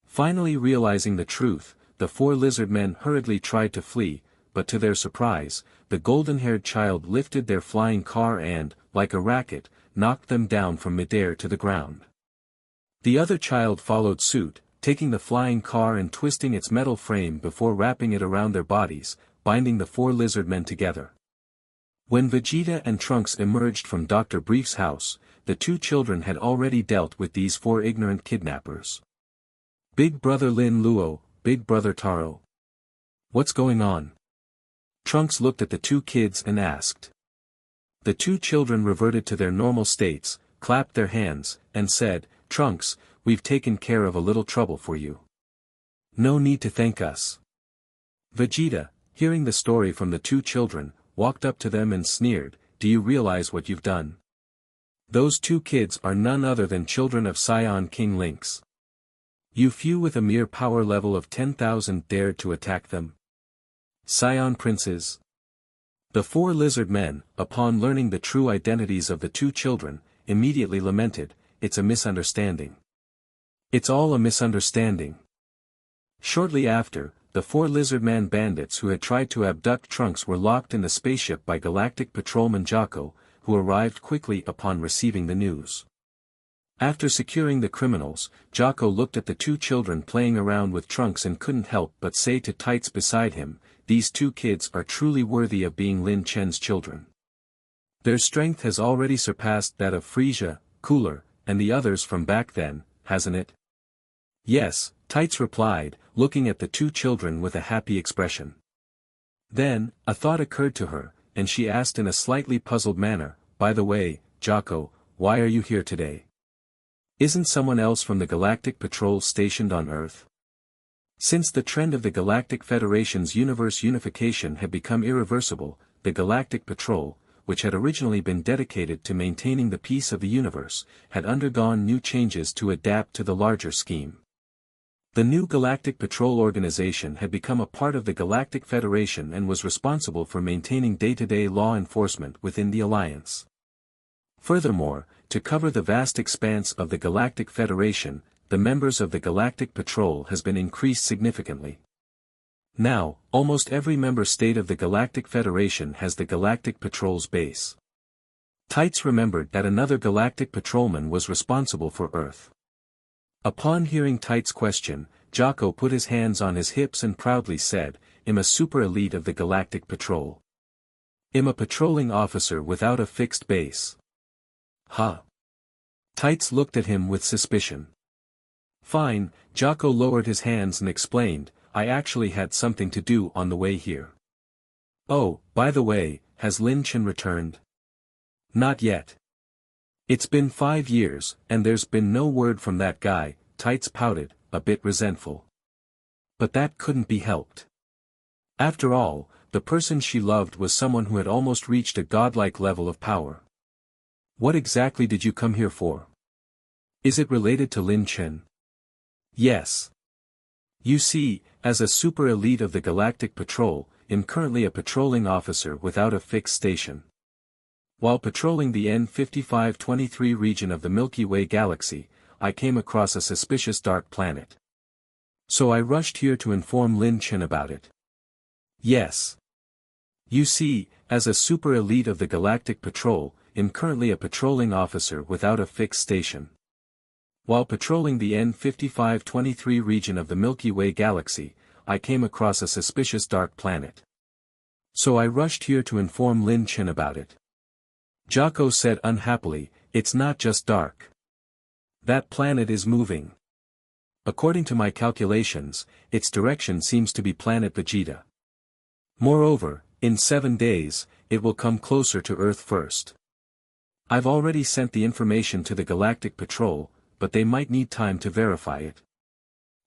Finally realizing the truth, the 4 lizard men hurriedly tried to flee, but to their surprise, the golden-haired child lifted their flying car and, like a racket, knocked them down from midair to the ground. The other child followed suit, taking the flying car and twisting its metal frame before wrapping it around their bodies, binding the 4 lizard men together. When Vegeta and Trunks emerged from Dr. Brief's house, the 2 children had already dealt with these 4 ignorant kidnappers. "Big brother Lin Luo, big brother Taro. What's going on?" Trunks looked at the 2 kids and asked. The 2 children reverted to their normal states, clapped their hands, and said, "Trunks, we've taken care of a little trouble for you. No need to thank us." Vegeta, hearing the story from the 2 children, walked up to them and sneered, "Do you realize what you've done? Those 2 kids are none other than children of Saiyan King Lynx. You few with a mere power level of 10,000 dared to attack them. Saiyan princes." The 4 lizard men, upon learning the true identities of the 2 children, immediately lamented, "It's a misunderstanding. It's all a misunderstanding." Shortly after, the 4 lizard-man bandits who had tried to abduct Trunks were locked in the spaceship by Galactic Patrolman Jocko, who arrived quickly upon receiving the news. After securing the criminals, Jocko looked at the 2 children playing around with Trunks and couldn't help but say to Tights beside him, "These 2 kids are truly worthy of being Lin Chen's children. Their strength has already surpassed that of Frieza, Cooler, and the others from back then, hasn't it?" "Yes," Tights replied, looking at the 2 children with a happy expression. Then, a thought occurred to her, and she asked in a slightly puzzled manner, "By the way, Jocko, why are you here today? Isn't someone else from the Galactic Patrol stationed on Earth?" Since the trend of the Galactic Federation's universe unification had become irreversible, the Galactic Patrol, which had originally been dedicated to maintaining the peace of the universe, had undergone new changes to adapt to the larger scheme. The new Galactic Patrol organization had become a part of the Galactic Federation and was responsible for maintaining day-to-day law enforcement within the Alliance. Furthermore, to cover the vast expanse of the Galactic Federation, the members of the Galactic Patrol has been increased significantly. Now, almost every member state of the Galactic Federation has the Galactic Patrol's base. Tights remembered that another Galactic Patrolman was responsible for Earth. Upon hearing Tights' question, Jocko put his hands on his hips and proudly said, "I'm a super elite of the Galactic Patrol. I'm a patrolling officer without a fixed base." "Huh?" Tights looked at him with suspicion. "Fine," Jocko lowered his hands and explained, "I actually had something to do on the way here." "Oh, by the way, has Lin Chen returned?" "Not yet. It's been 5 years, and there's been no word from that guy," Tights pouted, a bit resentful. But that couldn't be helped. After all, the person she loved was someone who had almost reached a godlike level of power. What exactly did you come here for? Is it related to Lin Chen? Yes. You see, as a super elite of the Galactic Patrol, I'm currently a patrolling officer without a fixed station. While patrolling the N5523 region of the Milky Way galaxy, I came across a suspicious dark planet. So I rushed here to inform Lin Chen about it. Yes. You see, as a super elite of the Galactic Patrol, I'm currently a patrolling officer without a fixed station. While patrolling the N5523 region of the Milky Way galaxy, I came across a suspicious dark planet. So I rushed here to inform Lin Chen about it. Jocko said unhappily, it's not just dark. That planet is moving. According to my calculations, its direction seems to be Planet Vegeta. Moreover, in 7 days, it will come closer to Earth first. I've already sent the information to the Galactic Patrol, but they might need time to verify it.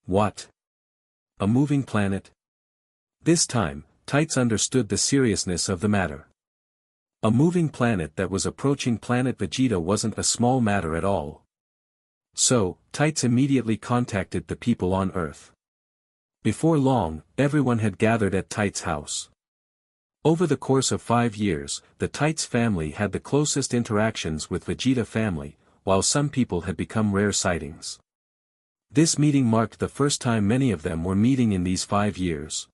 What? A moving planet? This time, Tights understood the seriousness of the matter. A moving planet that was approaching Planet Vegeta wasn't a small matter at all. So, Tights immediately contacted the people on Earth. Before long, everyone had gathered at Tights' house. Over the course of 5 years, the Tights family had the closest interactions with Vegeta family, while some people had become rare sightings. This meeting marked the first time many of them were meeting in these 5 years.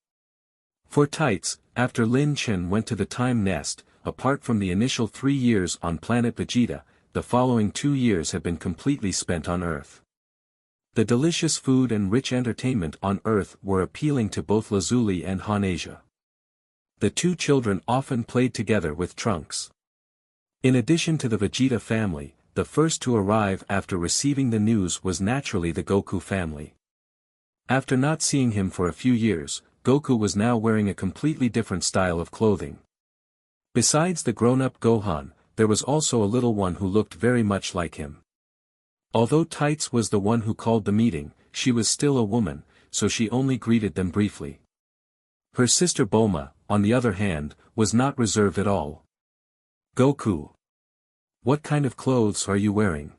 For Tights, after Lin Chen went to the Time Nest, apart from the initial 3 years on Planet Vegeta, the following 2 years had been completely spent on Earth. The delicious food and rich entertainment on Earth were appealing to both Lazuli and Hanasia. The two children often played together with Trunks. In addition to the Vegeta family, the first to arrive after receiving the news was naturally the Goku family. After not seeing him for a few years, Goku was now wearing a completely different style of clothing. Besides the grown-up Gohan, there was also a little one who looked very much like him. Although Tights was the one who called the meeting, she was still a woman, so she only greeted them briefly. Her sister Bulma, on the other hand, was not reserved at all. Goku. What kind of clothes are you wearing?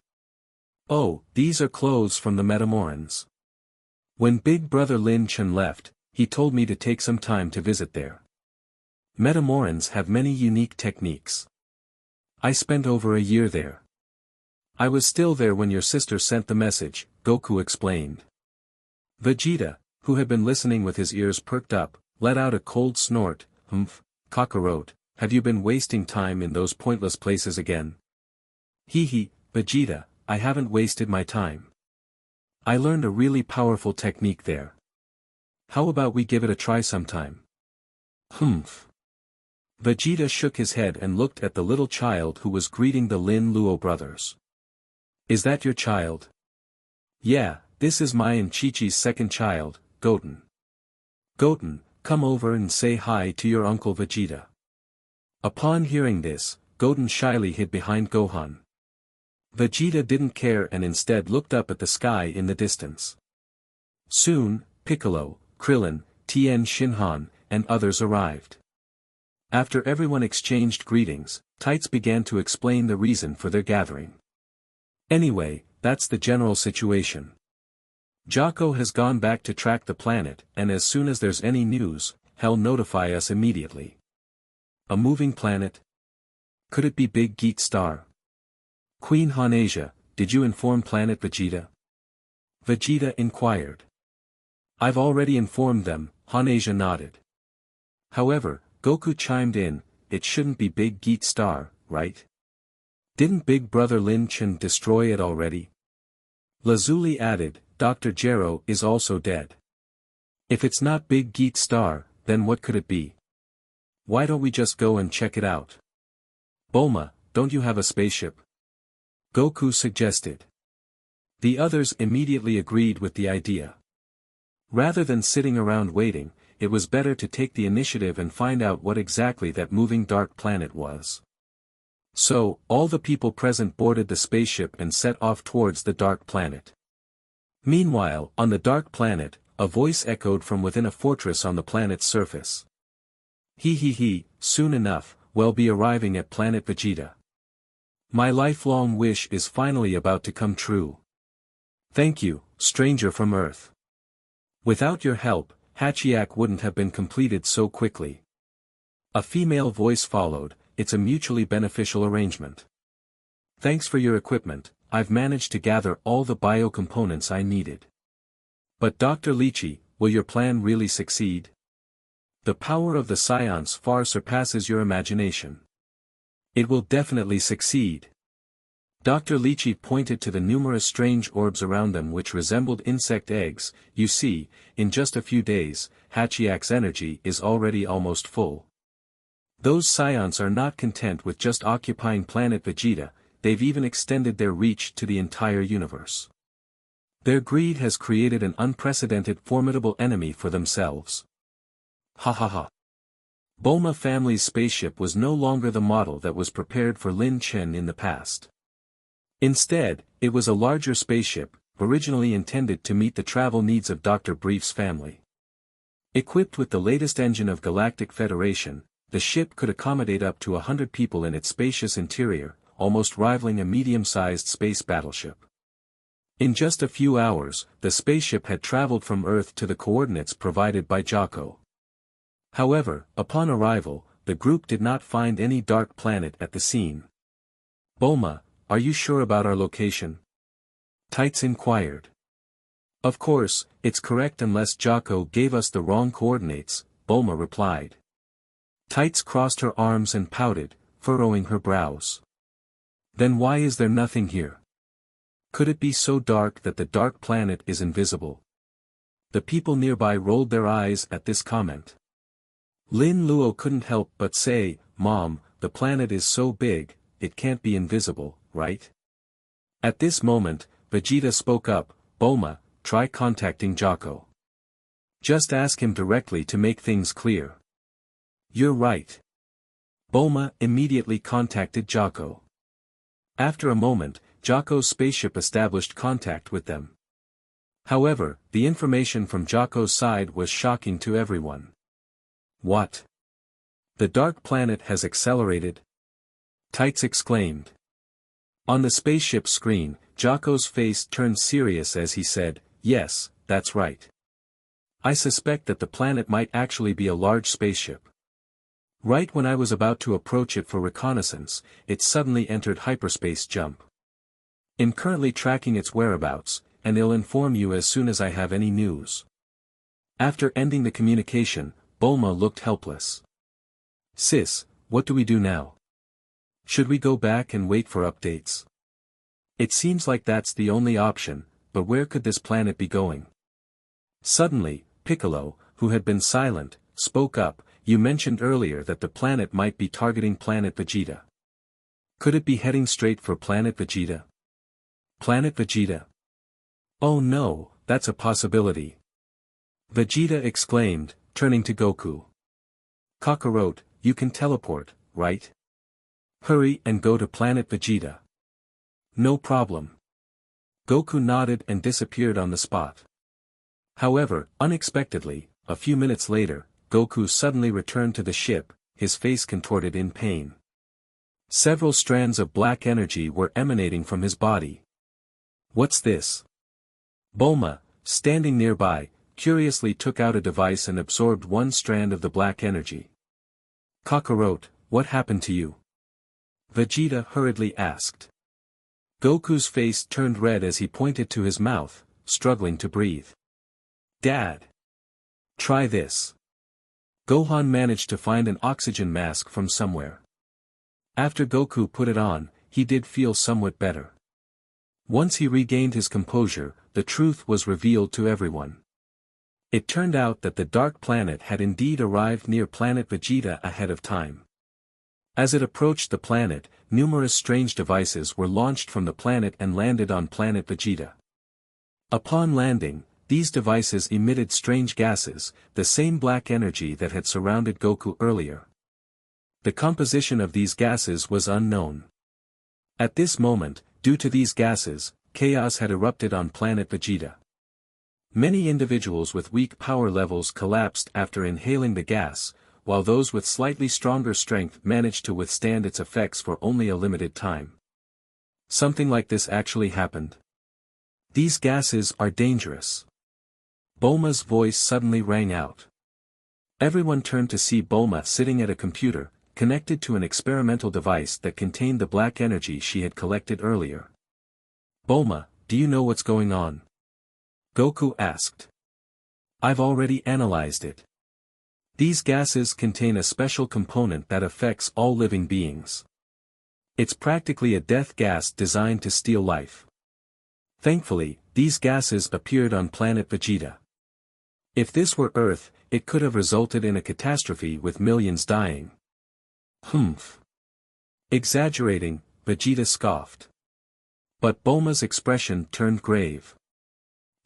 Oh, these are clothes from the Metamorans. When Big Brother Lin Chen left, he told me to take some time to visit there. Metamorans have many unique techniques. I spent over a year there. I was still there when your sister sent the message, Goku explained. Vegeta, who had been listening with his ears perked up, let out a cold snort. Kakarot, have you been wasting time in those pointless places again? Hee, Vegeta, I haven't wasted my time. I learned a really powerful technique there. How about we give it a try sometime? Vegeta shook his head and looked at the little child who was greeting the Lin Luo brothers. Is that your child? Yeah, this is my and Chi-Chi's second child, Goten. Goten, come over and say hi to your uncle Vegeta. Upon hearing this, Goten shyly hid behind Gohan. Vegeta didn't care and instead looked up at the sky in the distance. Soon, Piccolo, Krillin, Tien Shinhan, and others arrived. After everyone exchanged greetings, Tights began to explain the reason for their gathering. Anyway, that's the general situation. Jocko has gone back to track the planet, and as soon as there's any news, he'll notify us immediately. A moving planet? Could it be Big Geek Star? Queen Hanasia, did you inform Planet Vegeta? Vegeta inquired. I've already informed them, Hanasia nodded. However, Goku chimed in, it shouldn't be Big Geek Star, right? Didn't Big Brother Lin Chen destroy it already? Lazuli added, Dr. Gero is also dead. If it's not Big Geek Star, then what could it be? Why don't we just go and check it out? Bulma, don't you have a spaceship? Goku suggested. The others immediately agreed with the idea. Rather than sitting around waiting, it was better to take the initiative and find out what exactly that moving dark planet was. So, all the people present boarded the spaceship and set off towards the dark planet. Meanwhile, on the dark planet, a voice echoed from within a fortress on the planet's surface. He, soon enough, we'll be arriving at Planet Vegeta. My lifelong wish is finally about to come true. Thank you, stranger from Earth. Without your help, Hachiak wouldn't have been completed so quickly. A female voice followed, it's a mutually beneficial arrangement. Thanks for your equipment, I've managed to gather all the bio-components I needed. But Dr. Lychee, will your plan really succeed? The power of the Saiyans far surpasses your imagination. It will definitely succeed. Dr. Lychee pointed to the numerous strange orbs around them which resembled insect eggs. You see, in just a few days, Hachiak's energy is already almost full. Those Saiyans are not content with just occupying Planet Vegeta, they've even extended their reach to the entire universe. Their greed has created an unprecedented formidable enemy for themselves. Ha ha ha. Bulma family's spaceship was no longer the model that was prepared for Lin Chen in the past. Instead, it was a larger spaceship, originally intended to meet the travel needs of Dr. Brief's family. Equipped with the latest engine of Galactic Federation, the ship could accommodate up to 100 people in its spacious interior, almost rivaling a medium-sized space battleship. In just a few hours, the spaceship had traveled from Earth to the coordinates provided by Jocko. However, upon arrival, the group did not find any dark planet at the scene. Bulma, are you sure about our location? Tights inquired. Of course, it's correct unless Jocko gave us the wrong coordinates, Bulma replied. Tights crossed her arms and pouted, furrowing her brows. Then why is there nothing here? Could it be so dark that the dark planet is invisible? The people nearby rolled their eyes at this comment. Lin Luo couldn't help but say, Mom, the planet is so big, it can't be invisible, right? At this moment, Vegeta spoke up, Bulma, try contacting Jocko. Just ask him directly to make things clear. You're right. Bulma immediately contacted Jocko. After a moment, Jocko's spaceship established contact with them. However, the information from Jocko's side was shocking to everyone. What? The dark planet has accelerated? Tights exclaimed. On the spaceship screen, Jocko's face turned serious as he said, yes, that's right. I suspect that the planet might actually be a large spaceship. Right when I was about to approach it for reconnaissance, it suddenly entered hyperspace jump. I'm currently tracking its whereabouts, and I'll inform you as soon as I have any news. After ending the communication, Bulma looked helpless. Sis, what do we do now? Should we go back and wait for updates? It seems like that's the only option, but where could this planet be going? Suddenly, Piccolo, who had been silent, spoke up, you mentioned earlier that the planet might be targeting Planet Vegeta. Could it be heading straight for Planet Vegeta? Planet Vegeta? Oh no, that's a possibility. Vegeta exclaimed, turning to Goku. Kakarot, you can teleport, right? Hurry and go to Planet Vegeta. No problem. Goku nodded and disappeared on the spot. However, unexpectedly, a few minutes later, Goku suddenly returned to the ship, his face contorted in pain. Several strands of black energy were emanating from his body. What's this? Bulma, standing nearby, curiously took out a device and absorbed one strand of the black energy. Kakarot, what happened to you? Vegeta hurriedly asked. Goku's face turned red as he pointed to his mouth, struggling to breathe. Dad! Try this. Gohan managed to find an oxygen mask from somewhere. After Goku put it on, he did feel somewhat better. Once he regained his composure, the truth was revealed to everyone. It turned out that the dark planet had indeed arrived near Planet Vegeta ahead of time. As it approached the planet, numerous strange devices were launched from the planet and landed on Planet Vegeta. Upon landing, these devices emitted strange gases, the same black energy that had surrounded Goku earlier. The composition of these gases was unknown. At this moment, due to these gases, chaos had erupted on Planet Vegeta. Many individuals with weak power levels collapsed after inhaling the gas, while those with slightly stronger strength managed to withstand its effects for only a limited time. Something like this actually happened. These gases are dangerous. Bulma's voice suddenly rang out. Everyone turned to see Bulma sitting at a computer, connected to an experimental device that contained the black energy she had collected earlier. "Bulma, do you know what's going on?" Goku asked. "I've already analyzed it. These gases contain a special component that affects all living beings. It's practically a death gas designed to steal life. Thankfully, these gases appeared on Planet Vegeta. If this were Earth, it could have resulted in a catastrophe with millions dying." "Humph. Exaggerating," Vegeta scoffed. But Bulma's expression turned grave.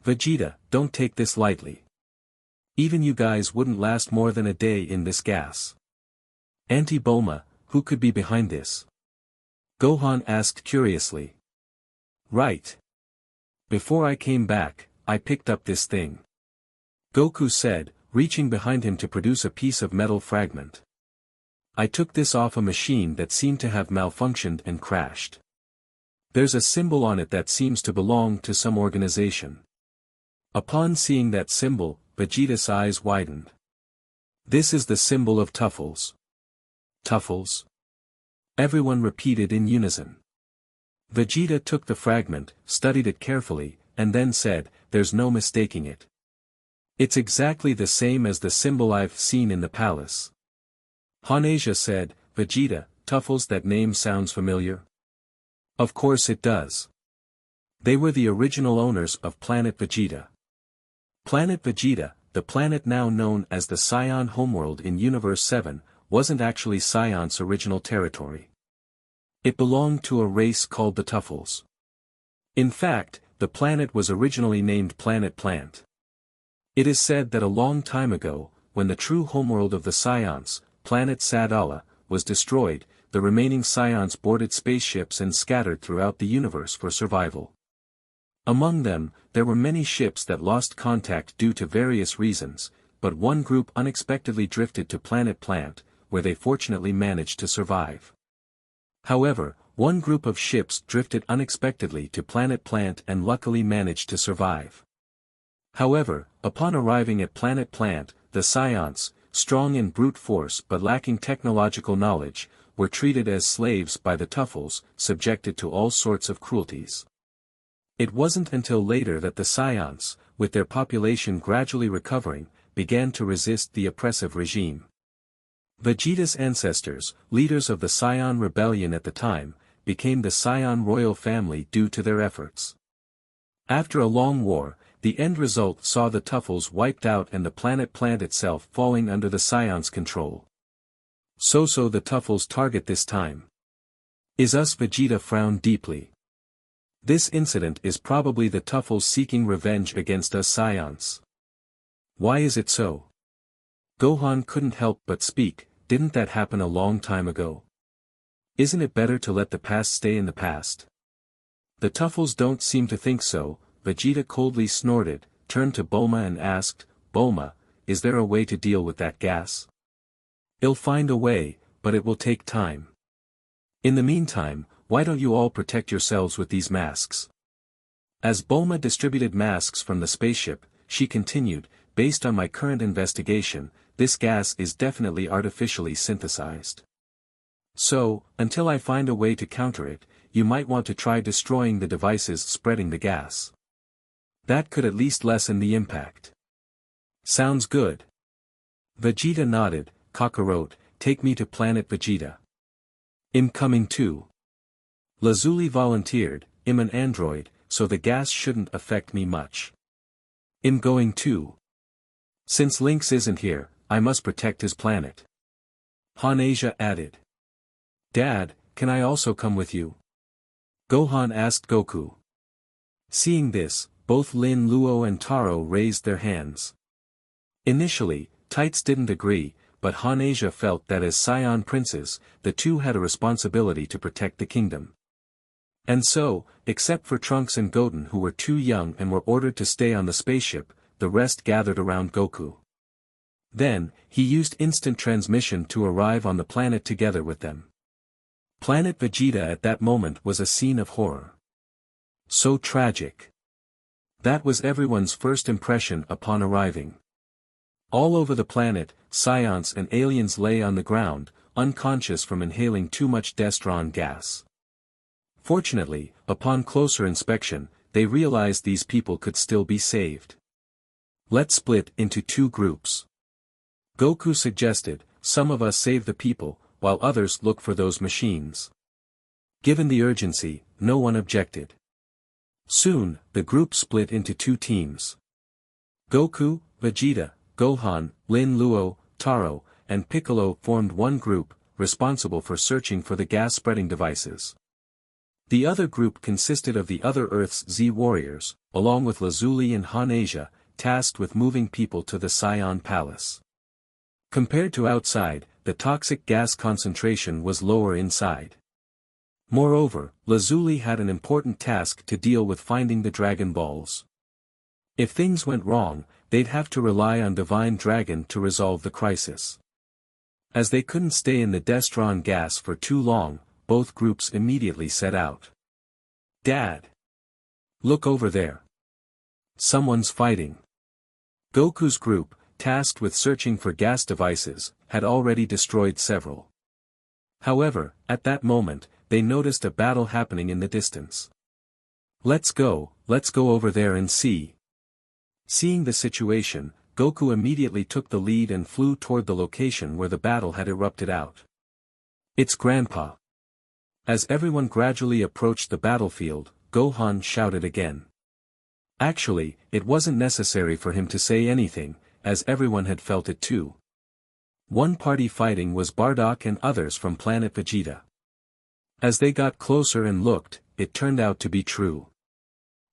"Vegeta, don't take this lightly. Even you guys wouldn't last more than a day in this gas." "Auntie Bulma, who could be behind this?" Gohan asked curiously. "Right. Before I came back, I picked up this thing," Goku said, reaching behind him to produce a piece of metal fragment. "I took this off a machine that seemed to have malfunctioned and crashed. There's a symbol on it that seems to belong to some organization." Upon seeing that symbol, Vegeta's eyes widened. "This is the symbol of Tuffles." "Tuffles?" Everyone repeated in unison. Vegeta took the fragment, studied it carefully, and then said, "There's no mistaking it. It's exactly the same as the symbol I've seen in the palace." Hanasia said, "Vegeta, Tuffles, that name sounds familiar." "Of course it does. They were the original owners of Planet Vegeta." Planet Vegeta, the planet now known as the Saiyan homeworld in Universe 7, wasn't actually Saiyan's original territory. It belonged to a race called the Tuffles. In fact, the planet was originally named Planet Plant. It is said that a long time ago, when the true homeworld of the Saiyans, Planet Sadala, was destroyed, the remaining Saiyans boarded spaceships and scattered throughout the universe for survival. Among them, there were many ships that lost contact due to various reasons, but one group unexpectedly drifted to Planet Plant, where they fortunately managed to survive. However, one group of ships drifted unexpectedly to Planet Plant and luckily managed to survive. However, upon arriving at Planet Plant, the Saiyans, strong in brute force but lacking technological knowledge, were treated as slaves by the Tuffles, subjected to all sorts of cruelties. It wasn't until later that the Saiyans, with their population gradually recovering, began to resist the oppressive regime. Vegeta's ancestors, leaders of the Saiyan rebellion at the time, became the Saiyan royal family due to their efforts. After a long war, the end result saw the Tuffles wiped out and the Planet Plant itself falling under the Saiyans' control. So the Tuffles' target this time is us. Vegeta frowned deeply. This incident is probably the Tuffles seeking revenge against us Saiyans. Why is it so? Gohan couldn't help but speak, didn't that happen a long time ago? Isn't it better to let the past stay in the past? The Tuffles don't seem to think so. Vegeta coldly snorted, turned to Bulma and asked, "Bulma, is there a way to deal with that gas?" "I'll find a way, but it will take time. In the meantime, why don't you all protect yourselves with these masks?" As Bulma distributed masks from the spaceship, she continued, "Based on my current investigation, this gas is definitely artificially synthesized. So, until I find a way to counter it, you might want to try destroying the devices spreading the gas. That could at least lessen the impact." "Sounds good." Vegeta nodded. "Kakarot, take me to Planet Vegeta." "I'm coming too." Lazuli volunteered, "I'm an android, so the gas shouldn't affect me much." "I'm going too. Since Lynx isn't here, I must protect his planet." Hanasia added. "Dad, can I also come with you?" Gohan asked Goku. Seeing this, both Lin Luo and Taro raised their hands. Initially, Tights didn't agree, but Hanasia felt that as Saiyan princes, the two had a responsibility to protect the kingdom. And so, except for Trunks and Goten who were too young and were ordered to stay on the spaceship, the rest gathered around Goku. Then, he used instant transmission to arrive on the planet together with them. Planet Vegeta at that moment was a scene of horror. So tragic. That was everyone's first impression upon arriving. All over the planet, Saiyans and aliens lay on the ground, unconscious from inhaling too much destined gas. Fortunately, upon closer inspection, they realized these people could still be saved. Let's split into two groups. Goku suggested, some of us save the people, while others look for those machines. Given the urgency, no one objected. Soon, the group split into two teams. Goku, Vegeta, Gohan, Lin Luo, Taro, and Piccolo formed one group, responsible for searching for the gas-spreading devices. The other group consisted of the other Earth's Z warriors, along with Lazuli and Han Asia, tasked with moving people to the Saiyan Palace. Compared to outside, the toxic gas concentration was lower inside. Moreover, Lazuli had an important task to deal with finding the Dragon Balls. If things went wrong, they'd have to rely on Divine Dragon to resolve the crisis. As they couldn't stay in the Destron gas for too long, both groups immediately set out. Dad! Look over there. Someone's fighting. Goku's group, tasked with searching for gas devices, had already destroyed several. However, at that moment, they noticed a battle happening in the distance. Let's go over there and see. Seeing the situation, Goku immediately took the lead and flew toward the location where the battle had erupted out. It's Grandpa. As everyone gradually approached the battlefield, Gohan shouted again. Actually, it wasn't necessary for him to say anything, as everyone had felt it too. One party fighting was Bardock and others from Planet Vegeta. As they got closer and looked, it turned out to be true.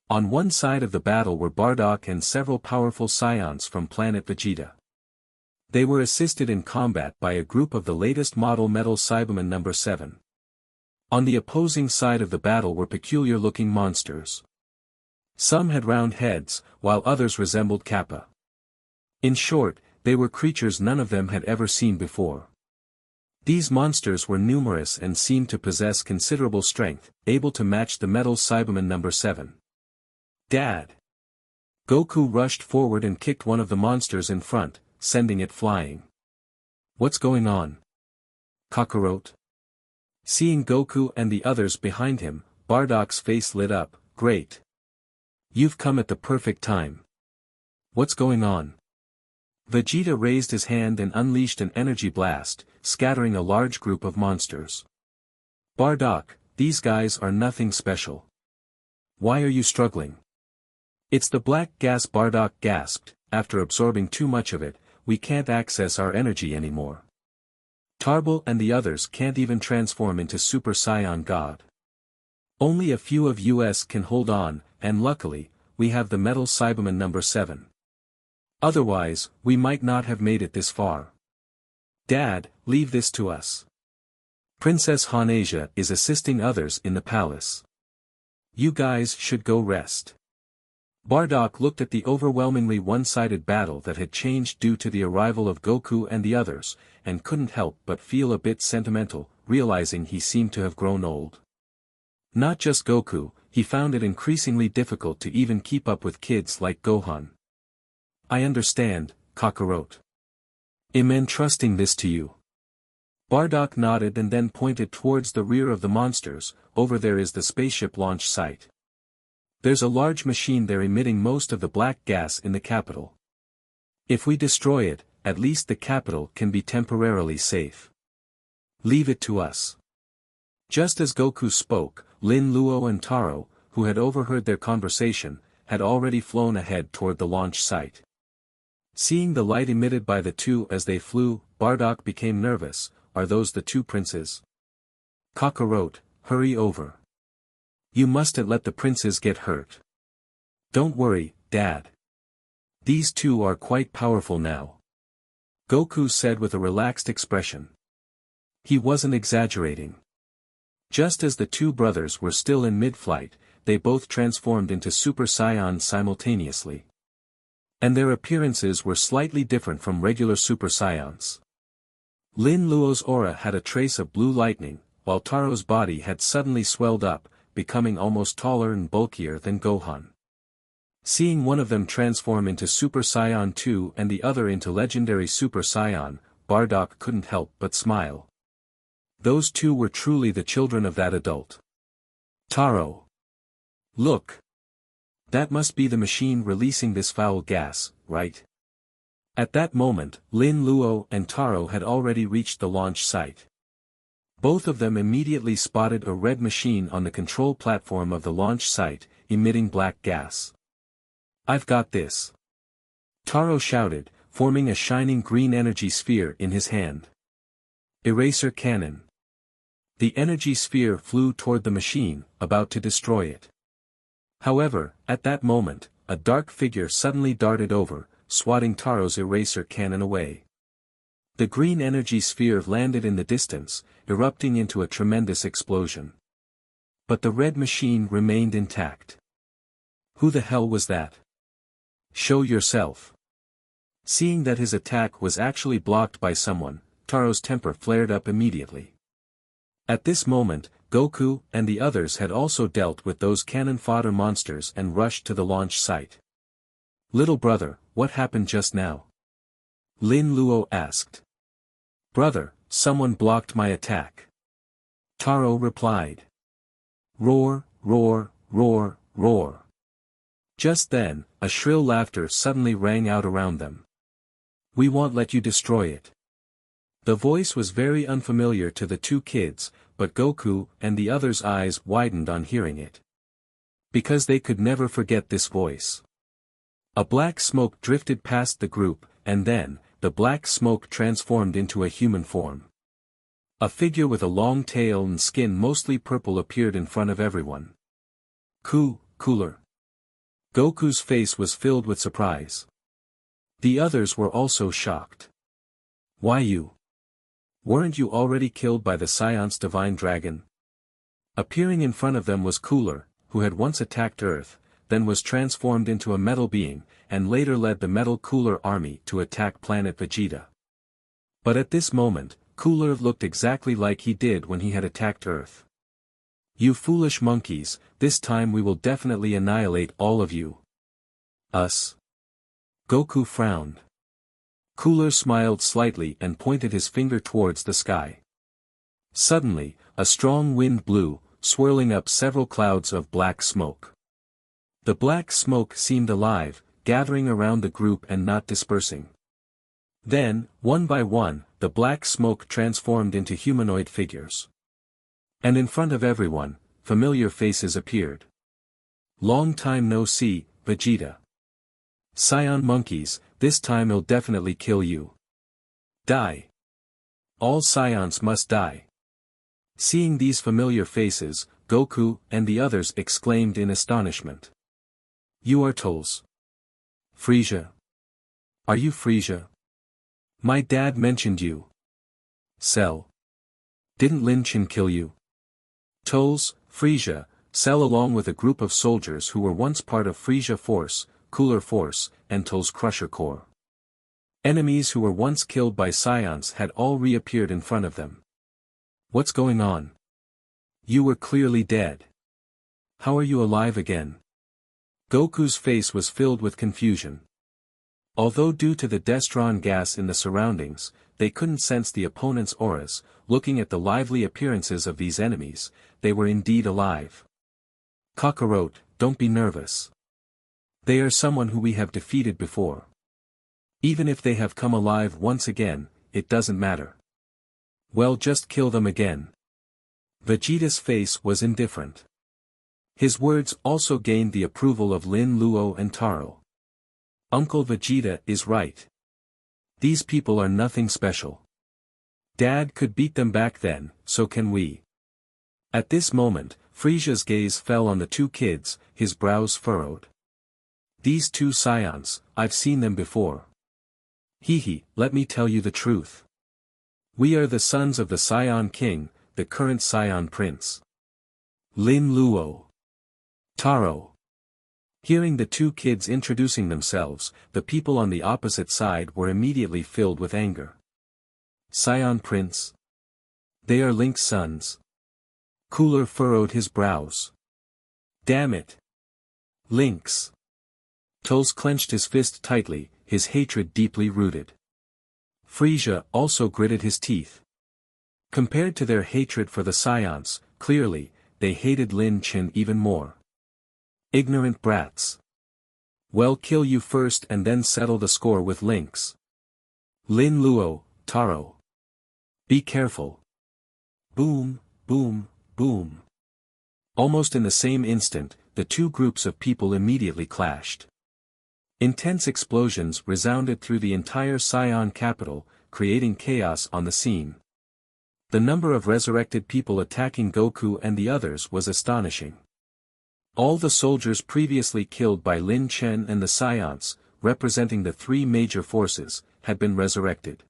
On one side of the battle were Bardock and several powerful Saiyans from Planet Vegeta. They were assisted in combat by a group of the latest model Metal Cybermen No. 7. On the opposing side of the battle were peculiar-looking monsters. Some had round heads, while others resembled Kappa. In short, they were creatures none of them had ever seen before. These monsters were numerous and seemed to possess considerable strength, able to match the Metal Cyberman No. 7. Dad! Goku rushed forward and kicked one of the monsters in front, sending it flying. What's going on? Kakarot? Seeing Goku and the others behind him, Bardock's face lit up. Great! You've come at the perfect time. What's going on? Vegeta raised his hand and unleashed an energy blast, scattering a large group of monsters. Bardock, these guys are nothing special. Why are you struggling? It's the black gas, Bardock gasped. After absorbing too much of it, we can't access our energy anymore. Tarbell and the others can't even transform into Super Saiyan God. Only a few of us can hold on, and luckily, we have the Metal Cyberman No. 7. Otherwise, we might not have made it this far. Dad, leave this to us. Princess Han Asia is assisting others in the palace. You guys should go rest. Bardock looked at the overwhelmingly one-sided battle that had changed due to the arrival of Goku and the others, and couldn't help but feel a bit sentimental, realizing he seemed to have grown old. Not just Goku, he found it increasingly difficult to even keep up with kids like Gohan. I understand, Kakarot. I'm entrusting this to you. Bardock nodded and then pointed towards the rear of the monsters. Over there is the spaceship launch site. There's a large machine there emitting most of the black gas in the capital. If we destroy it, at least the capital can be temporarily safe. Leave it to us. Just as Goku spoke, Lin Luo and Taro, who had overheard their conversation, had already flown ahead toward the launch site. Seeing the light emitted by the two as they flew, Bardock became nervous. Are those the two princes? Kakarot, hurry over. You mustn't let the princes get hurt. Don't worry, Dad. These two are quite powerful now. Goku said with a relaxed expression. He wasn't exaggerating. Just as the two brothers were still in mid-flight, they both transformed into Super Saiyans simultaneously. And their appearances were slightly different from regular Super Saiyans. Lin Luo's aura had a trace of blue lightning, while Taro's body had suddenly swelled up, becoming almost taller and bulkier than Gohan. Seeing one of them transform into Super Saiyan 2 and the other into legendary Super Saiyan, Bardock couldn't help but smile. Those two were truly the children of that adult. Taro. Look. That must be the machine releasing this foul gas, right? At that moment, Lin Luo and Taro had already reached the launch site. Both of them immediately spotted a red machine on the control platform of the launch site, emitting black gas. I've got this. Taro shouted, forming a shining green energy sphere in his hand. Eraser cannon. The energy sphere flew toward the machine, about to destroy it. However, at that moment, a dark figure suddenly darted over, swatting Taro's eraser cannon away. The green energy sphere landed in the distance, erupting into a tremendous explosion. But the red machine remained intact. Who the hell was that? Show yourself. Seeing that his attack was actually blocked by someone, Taro's temper flared up immediately. At this moment, Goku and the others had also dealt with those cannon fodder monsters and rushed to the launch site. Little brother, what happened just now? Lin Luo asked. Brother, someone blocked my attack. Taro replied. Roar, roar, roar, roar. Just then, a shrill laughter suddenly rang out around them. We won't let you destroy it. The voice was very unfamiliar to the two kids, but Goku and the others' eyes widened on hearing it. Because they could never forget this voice. A black smoke drifted past the group, and then, the black smoke transformed into a human form. A figure with a long tail and skin mostly purple appeared in front of everyone. Cooler. Goku's face was filled with surprise. The others were also shocked. Why you? Weren't you already killed by the Saiyans Divine Dragon? Appearing in front of them was Cooler, who had once attacked Earth, then was transformed into a metal being, and later led the Metal Cooler army to attack Planet Vegeta. But at this moment, Cooler looked exactly like he did when he had attacked Earth. You foolish monkeys, this time we will definitely annihilate all of you. Us? Goku frowned. Cooler smiled slightly and pointed his finger towards the sky. Suddenly, a strong wind blew, swirling up several clouds of black smoke. The black smoke seemed alive, gathering around the group and not dispersing. Then, one by one, the black smoke transformed into humanoid figures. And in front of everyone, familiar faces appeared. Long time no see, Vegeta. Saiyan monkeys, this time I'll definitely kill you. Die. All Saiyans must die. Seeing these familiar faces, Goku and the others exclaimed in astonishment. You are Tuffles. Frieza. Are you Frieza? My dad mentioned you. Cell. Didn't Lin Chen kill you? Tuffles, Frieza, Cell along with a group of soldiers who were once part of Frieza Force, Cooler Force, and Tuffles Crusher Corps. Enemies who were once killed by Saiyans had all reappeared in front of them. What's going on? You were clearly dead. How are you alive again? Goku's face was filled with confusion. Although due to the Destron gas in the surroundings, they couldn't sense the opponent's auras, looking at the lively appearances of these enemies, they were indeed alive. Kakarot, don't be nervous. They are someone who we have defeated before. Even if they have come alive once again, it doesn't matter. Well, just kill them again. Vegeta's face was indifferent. His words also gained the approval of Lin Luo and Taro. Uncle Vegeta is right. These people are nothing special. Dad could beat them back then, so can we. At this moment, Frieza's gaze fell on the two kids, his brows furrowed. These two Saiyans, I've seen them before. Let me tell you the truth. We are the sons of the Saiyan King, the current Saiyan prince. Lin Luo. Taro. Hearing the two kids introducing themselves, the people on the opposite side were immediately filled with anger. Saiyan prince? They are Link's sons. Cooler furrowed his brows. Damn it. Link's. Tuffles clenched his fist tightly, his hatred deeply rooted. Frieza also gritted his teeth. Compared to their hatred for the Saiyans, clearly, they hated Lin Chen even more. Ignorant brats. Well, kill you first and then settle the score with Link's. Lin Luo, Taro. Be careful. Boom, boom, boom. Almost in the same instant, the two groups of people immediately clashed. Intense explosions resounded through the entire Saiyan capital, creating chaos on the scene. The number of resurrected people attacking Goku and the others was astonishing. All the soldiers previously killed by Lin Chen and the Saiyans, representing the three major forces, had been resurrected.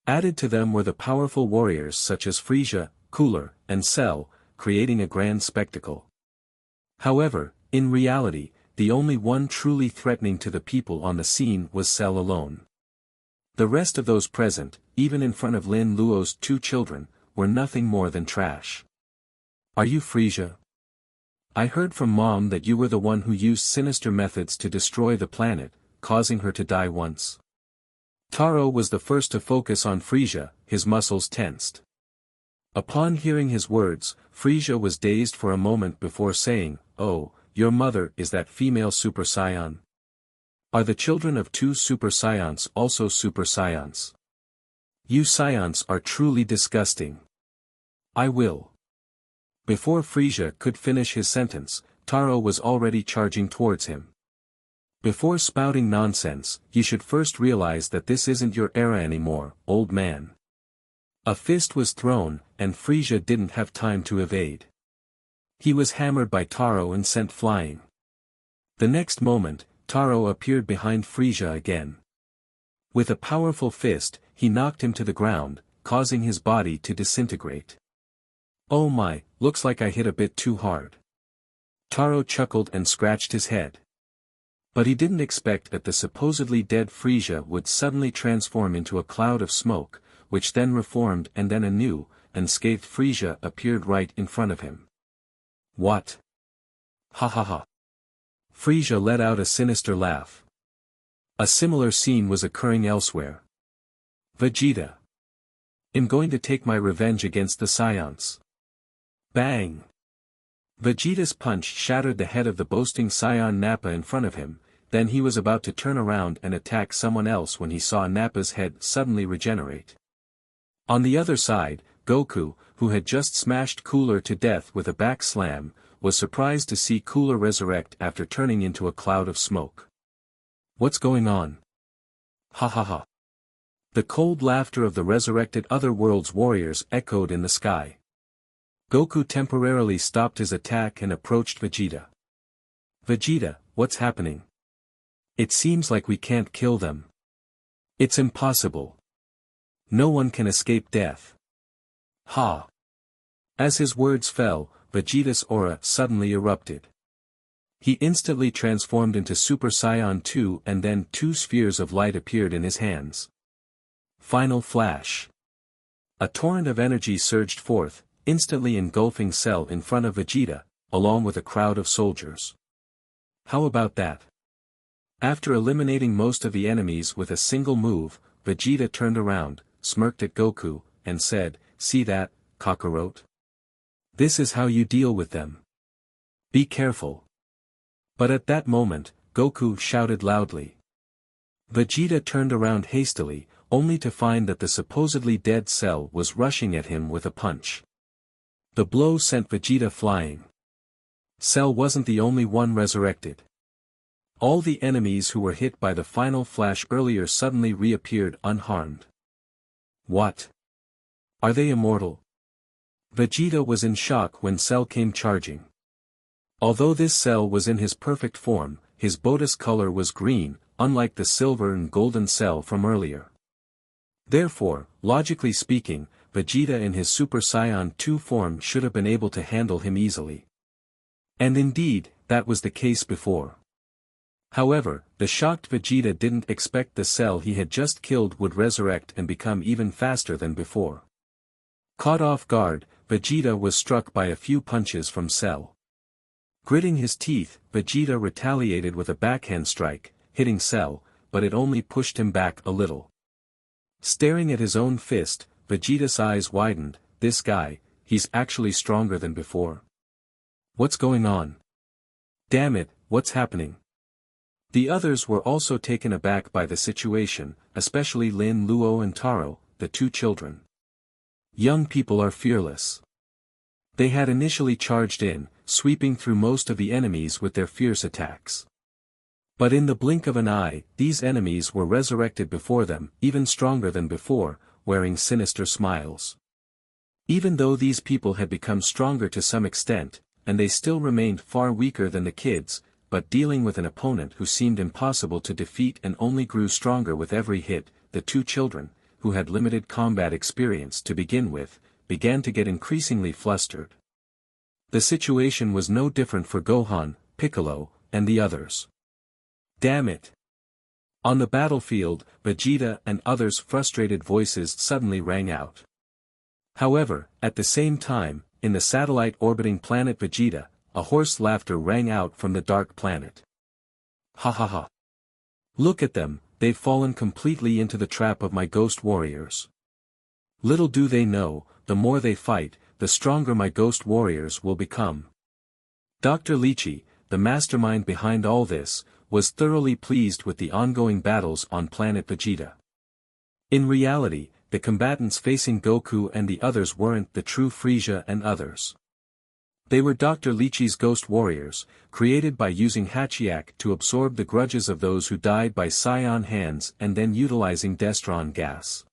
Added to them were the powerful warriors such as Frieza, Cooler, and Cell, creating a grand spectacle. However, in reality, the only one truly threatening to the people on the scene was Cell alone. The rest of those present, even in front of Lin Luo's two children, were nothing more than trash. Are you Frieza? I heard from Mom that you were the one who used sinister methods to destroy the planet, causing her to die once. Taro was the first to focus on Frieza, his muscles tensed. Upon hearing his words, Frieza was dazed for a moment before saying, "Oh, your mother is that female Super Saiyan? Are the children of two Super Saiyans also Super Saiyans? You Saiyans are truly disgusting. I will." Before Frieza could finish his sentence, Taro was already charging towards him. Before spouting nonsense, you should first realize that this isn't your era anymore, old man. A fist was thrown, and Frieza didn't have time to evade. He was hammered by Taro and sent flying. The next moment, Taro appeared behind Frieza again. With a powerful fist, he knocked him to the ground, causing his body to disintegrate. Oh my, looks like I hit a bit too hard. Taro chuckled and scratched his head. But he didn't expect that the supposedly dead Frieza would suddenly transform into a cloud of smoke, which then reformed and then a new, unscathed Frieza appeared right in front of him. What? Ha ha ha. Frieza let out a sinister laugh. A similar scene was occurring elsewhere. Vegeta. I'm going to take my revenge against the Saiyans. Bang! Vegeta's punch shattered the head of the boasting Saiyan Nappa in front of him, then he was about to turn around and attack someone else when he saw Nappa's head suddenly regenerate. On the other side, Goku, who had just smashed Cooler to death with a back slam, was surprised to see Cooler resurrect after turning into a cloud of smoke. What's going on? Ha ha ha. The cold laughter of the resurrected Other Worlds warriors echoed in the sky. Goku temporarily stopped his attack and approached Vegeta. Vegeta, what's happening? It seems like we can't kill them. It's impossible. No one can escape death. Ha! As his words fell, Vegeta's aura suddenly erupted. He instantly transformed into Super Saiyan 2 and then two spheres of light appeared in his hands. Final flash. A torrent of energy surged forth, instantly engulfing Cell in front of Vegeta, along with a crowd of soldiers. How about that? After eliminating most of the enemies with a single move, Vegeta turned around, smirked at Goku, and said, "See that, Kakarot? This is how you deal with them. Be careful." But at that moment, Goku shouted loudly. Vegeta turned around hastily, only to find that the supposedly dead Cell was rushing at him with a punch. The blow sent Vegeta flying. Cell wasn't the only one resurrected. All the enemies who were hit by the final flash earlier suddenly reappeared unharmed. What? Are they immortal? Vegeta was in shock when Cell came charging. Although this Cell was in his perfect form, his Botus color was green, unlike the silver and golden Cell from earlier. Therefore, logically speaking, Vegeta in his Super Saiyan 2 form should have been able to handle him easily. And indeed, that was the case before. However, the shocked Vegeta didn't expect the Cell he had just killed would resurrect and become even faster than before. Caught off guard, Vegeta was struck by a few punches from Cell. Gritting his teeth, Vegeta retaliated with a backhand strike, hitting Cell, but it only pushed him back a little. Staring at his own fist, Vegeta's eyes widened. This guy, he's actually stronger than before. What's going on? Damn it, what's happening? The others were also taken aback by the situation, especially Lin, Luo and Taro, the two children. Young people are fearless. They had initially charged in, sweeping through most of the enemies with their fierce attacks. But in the blink of an eye, these enemies were resurrected before them, even stronger than before, wearing sinister smiles. Even though these people had become stronger to some extent, and they still remained far weaker than the kids, but dealing with an opponent who seemed impossible to defeat and only grew stronger with every hit, the two children, who had limited combat experience to begin with, began to get increasingly flustered. The situation was no different for Gohan, Piccolo, and the others. Damn it! On the battlefield, Vegeta and others' frustrated voices suddenly rang out. However, at the same time, in the satellite orbiting planet Vegeta, a hoarse laughter rang out from the dark planet. Ha ha ha! Look at them, they've fallen completely into the trap of my ghost warriors. Little do they know, the more they fight, the stronger my ghost warriors will become. Dr. Lychee, the mastermind behind all this, was thoroughly pleased with the ongoing battles on planet Vegeta. In reality, the combatants facing Goku and the others weren't the true Frieza and others. They were Dr. Lychee's ghost warriors, created by using Hachiak to absorb the grudges of those who died by Saiyan hands and then utilizing Destron gas.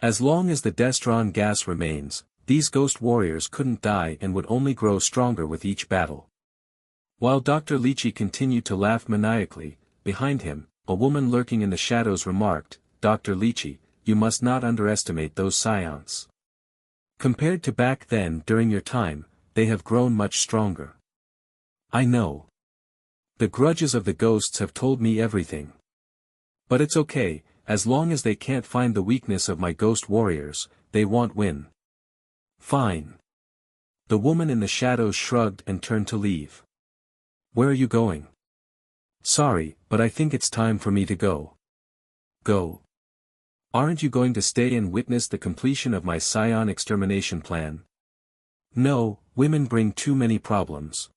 As long as the Destron gas remains, these ghost warriors couldn't die and would only grow stronger with each battle. While Dr. Lychee continued to laugh maniacally, behind him, a woman lurking in the shadows remarked, "Dr. Lychee, you must not underestimate those Saiyans. Compared to back then during your time, they have grown much stronger." I know. The grudges of the ghosts have told me everything. But it's okay, as long as they can't find the weakness of my ghost warriors, they won't win. Fine. The woman in the shadows shrugged and turned to leave. Where are you going? Sorry, but I think it's time for me to go. Go. Aren't you going to stay and witness the completion of my Saiyan extermination plan? No, women bring too many problems.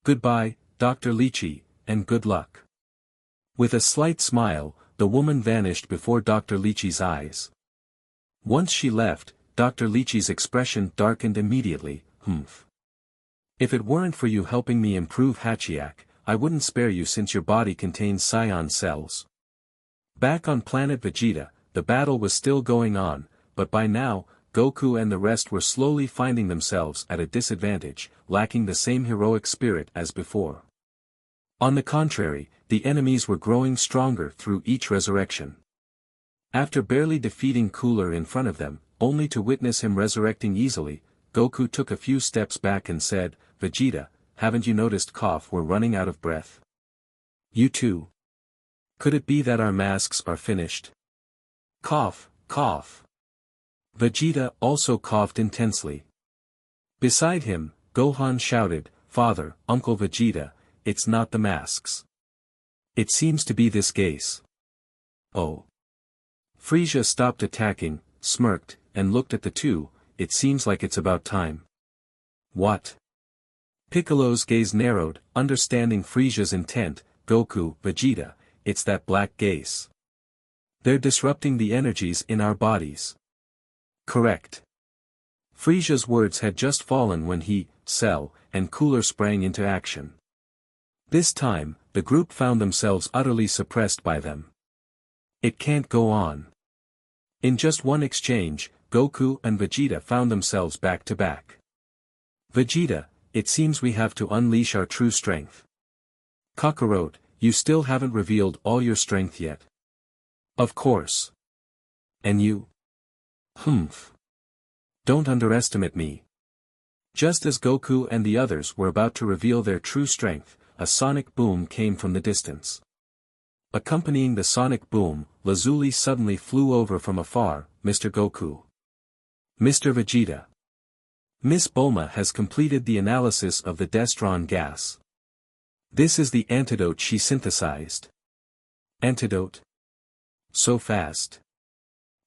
Goodbye, Dr. Lychee, and good luck. With a slight smile, the woman vanished before Dr. Lychee's eyes. Once she left, Dr. Lychee's expression darkened immediately. If it weren't for you helping me improve Hachiak, I wouldn't spare you since your body contains Saiyan cells. Back on planet Vegeta, the battle was still going on, but by now, Goku and the rest were slowly finding themselves at a disadvantage, lacking the same heroic spirit as before. On the contrary, the enemies were growing stronger through each resurrection. After barely defeating Cooler in front of them, only to witness him resurrecting easily, Goku took a few steps back and said, "Vegeta, haven't you noticed we're running out of breath? You too. Could it be that our masks are finished?" Cough, cough. Vegeta also coughed intensely. Beside him, Gohan shouted, "Father, Uncle Vegeta, it's not the masks. It seems to be this gas." Oh. Frieza stopped attacking, smirked, and looked at the two. "It seems like it's about time." What? Piccolo's gaze narrowed, understanding Frieza's intent. "Goku, Vegeta, it's that black gas. They're disrupting the energies in our bodies." Correct. Frieza's words had just fallen when he, Cell, and Cooler sprang into action. This time, the group found themselves utterly suppressed by them. It can't go on. In just one exchange, Goku and Vegeta found themselves back to back. "Vegeta, it seems we have to unleash our true strength. Kakarot, you still haven't revealed all your strength yet." "Of course. And you?" Don't underestimate me. Just as Goku and the others were about to reveal their true strength, a sonic boom came from the distance. Accompanying the sonic boom, Lazuli suddenly flew over from afar. Mr. Goku. Mr. Vegeta. Miss Bulma has completed the analysis of the Destron gas. This is the antidote she synthesized. Antidote? So fast.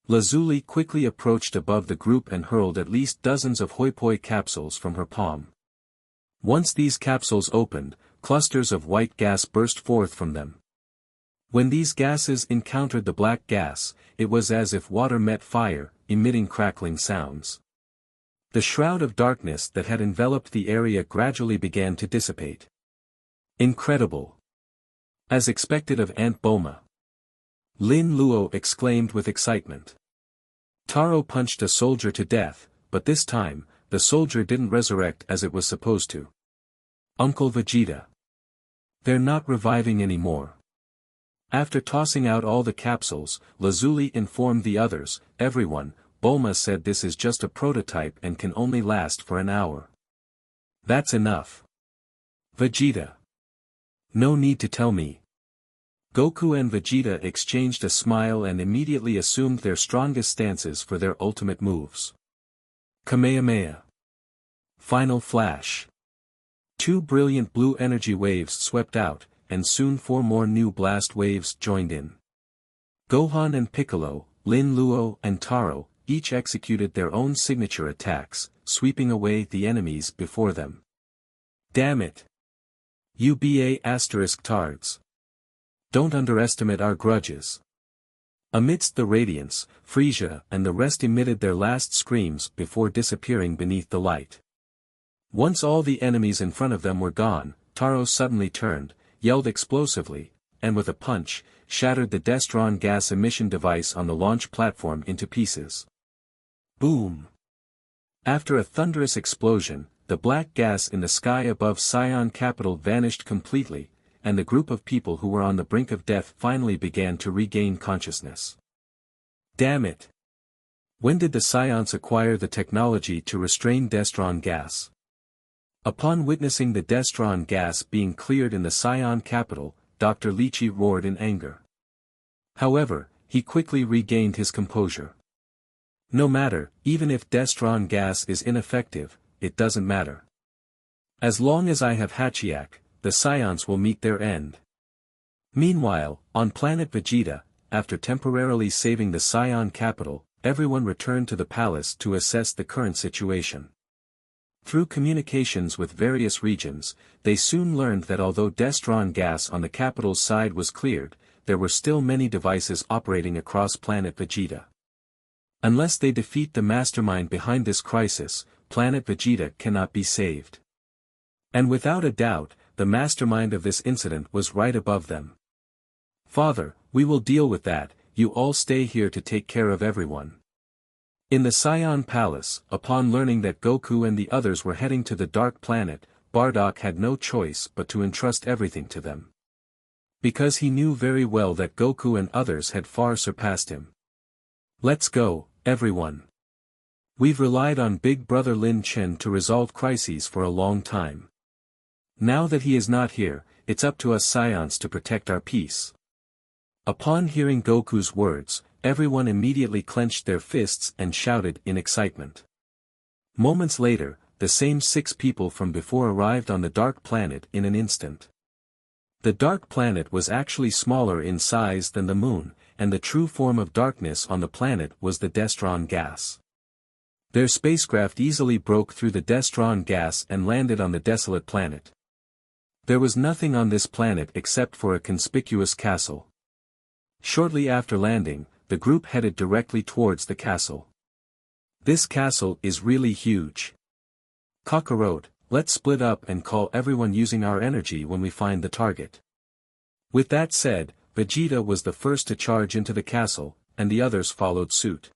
Lazuli quickly approached above the group and hurled at least dozens of hoi-poi capsules from her palm. Once these capsules opened, clusters of white gas burst forth from them. When these gases encountered the black gas, it was as if water met fire, emitting crackling sounds. The shroud of darkness that had enveloped the area gradually began to dissipate. Incredible! As expected of Aunt Bulma. Lin Luo exclaimed with excitement. Taro punched a soldier to death, but this time, the soldier didn't resurrect as it was supposed to. Uncle Vegeta. They're not reviving anymore. After tossing out all the capsules, Lazuli informed the others, everyone, Bulma said this is just a prototype and can only last for an hour. That's enough. Vegeta. No need to tell me. Goku and Vegeta exchanged a smile and immediately assumed their strongest stances for their ultimate moves. Kamehame-ha. Final flash. 2 brilliant blue energy waves swept out, and soon 4 more new blast waves joined in. Gohan and Piccolo, Lin Luo and Taro, each executed their own signature attacks, sweeping away the enemies before them. Damn it! UBA asterisk tards. Don't underestimate our grudges. Amidst the radiance, Frieza and the rest emitted their last screams before disappearing beneath the light. Once all the enemies in front of them were gone, Taro suddenly turned, yelled explosively, and with a punch, shattered the Destron gas emission device on the launch platform into pieces. Boom! After a thunderous explosion, the black gas in the sky above Saiyan capital vanished completely, and the group of people who were on the brink of death finally began to regain consciousness. Damn it! When did the Saiyans acquire the technology to restrain Destron gas? Upon witnessing the Destron gas being cleared in the Saiyan capital, Dr. Lychee roared in anger. However, he quickly regained his composure. No matter, even if Destron gas is ineffective, it doesn't matter. As long as I have Hachiak, the Saiyans will meet their end. Meanwhile, on Planet Vegeta, after temporarily saving the Saiyan capital, everyone returned to the palace to assess the current situation. Through communications with various regions, they soon learned that although Destron gas on the capital's side was cleared, there were still many devices operating across Planet Vegeta. Unless they defeat the mastermind behind this crisis, Planet Vegeta cannot be saved. And without a doubt, the mastermind of this incident was right above them. Father, we will deal with that, you all stay here to take care of everyone. In the Saiyan Palace, upon learning that Goku and the others were heading to the Dark Planet, Bardock had no choice but to entrust everything to them. Because he knew very well that Goku and others had far surpassed him. Let's go, everyone. We've relied on Big Brother Lin Chen to resolve crises for a long time. Now that he is not here, it's up to us Saiyans to protect our peace. Upon hearing Goku's words, everyone immediately clenched their fists and shouted in excitement. Moments later, the same 6 people from before arrived on the Dark Planet in an instant. The Dark Planet was actually smaller in size than the Moon, and the true form of darkness on the planet was the Destron gas. Their spacecraft easily broke through the Destron gas and landed on the desolate planet. There was nothing on this planet except for a conspicuous castle. Shortly after landing, the group headed directly towards the castle. This castle is really huge. Kakarot, let's split up and call everyone using our energy when we find the target. With that said, Vegeta was the first to charge into the castle, and the others followed suit.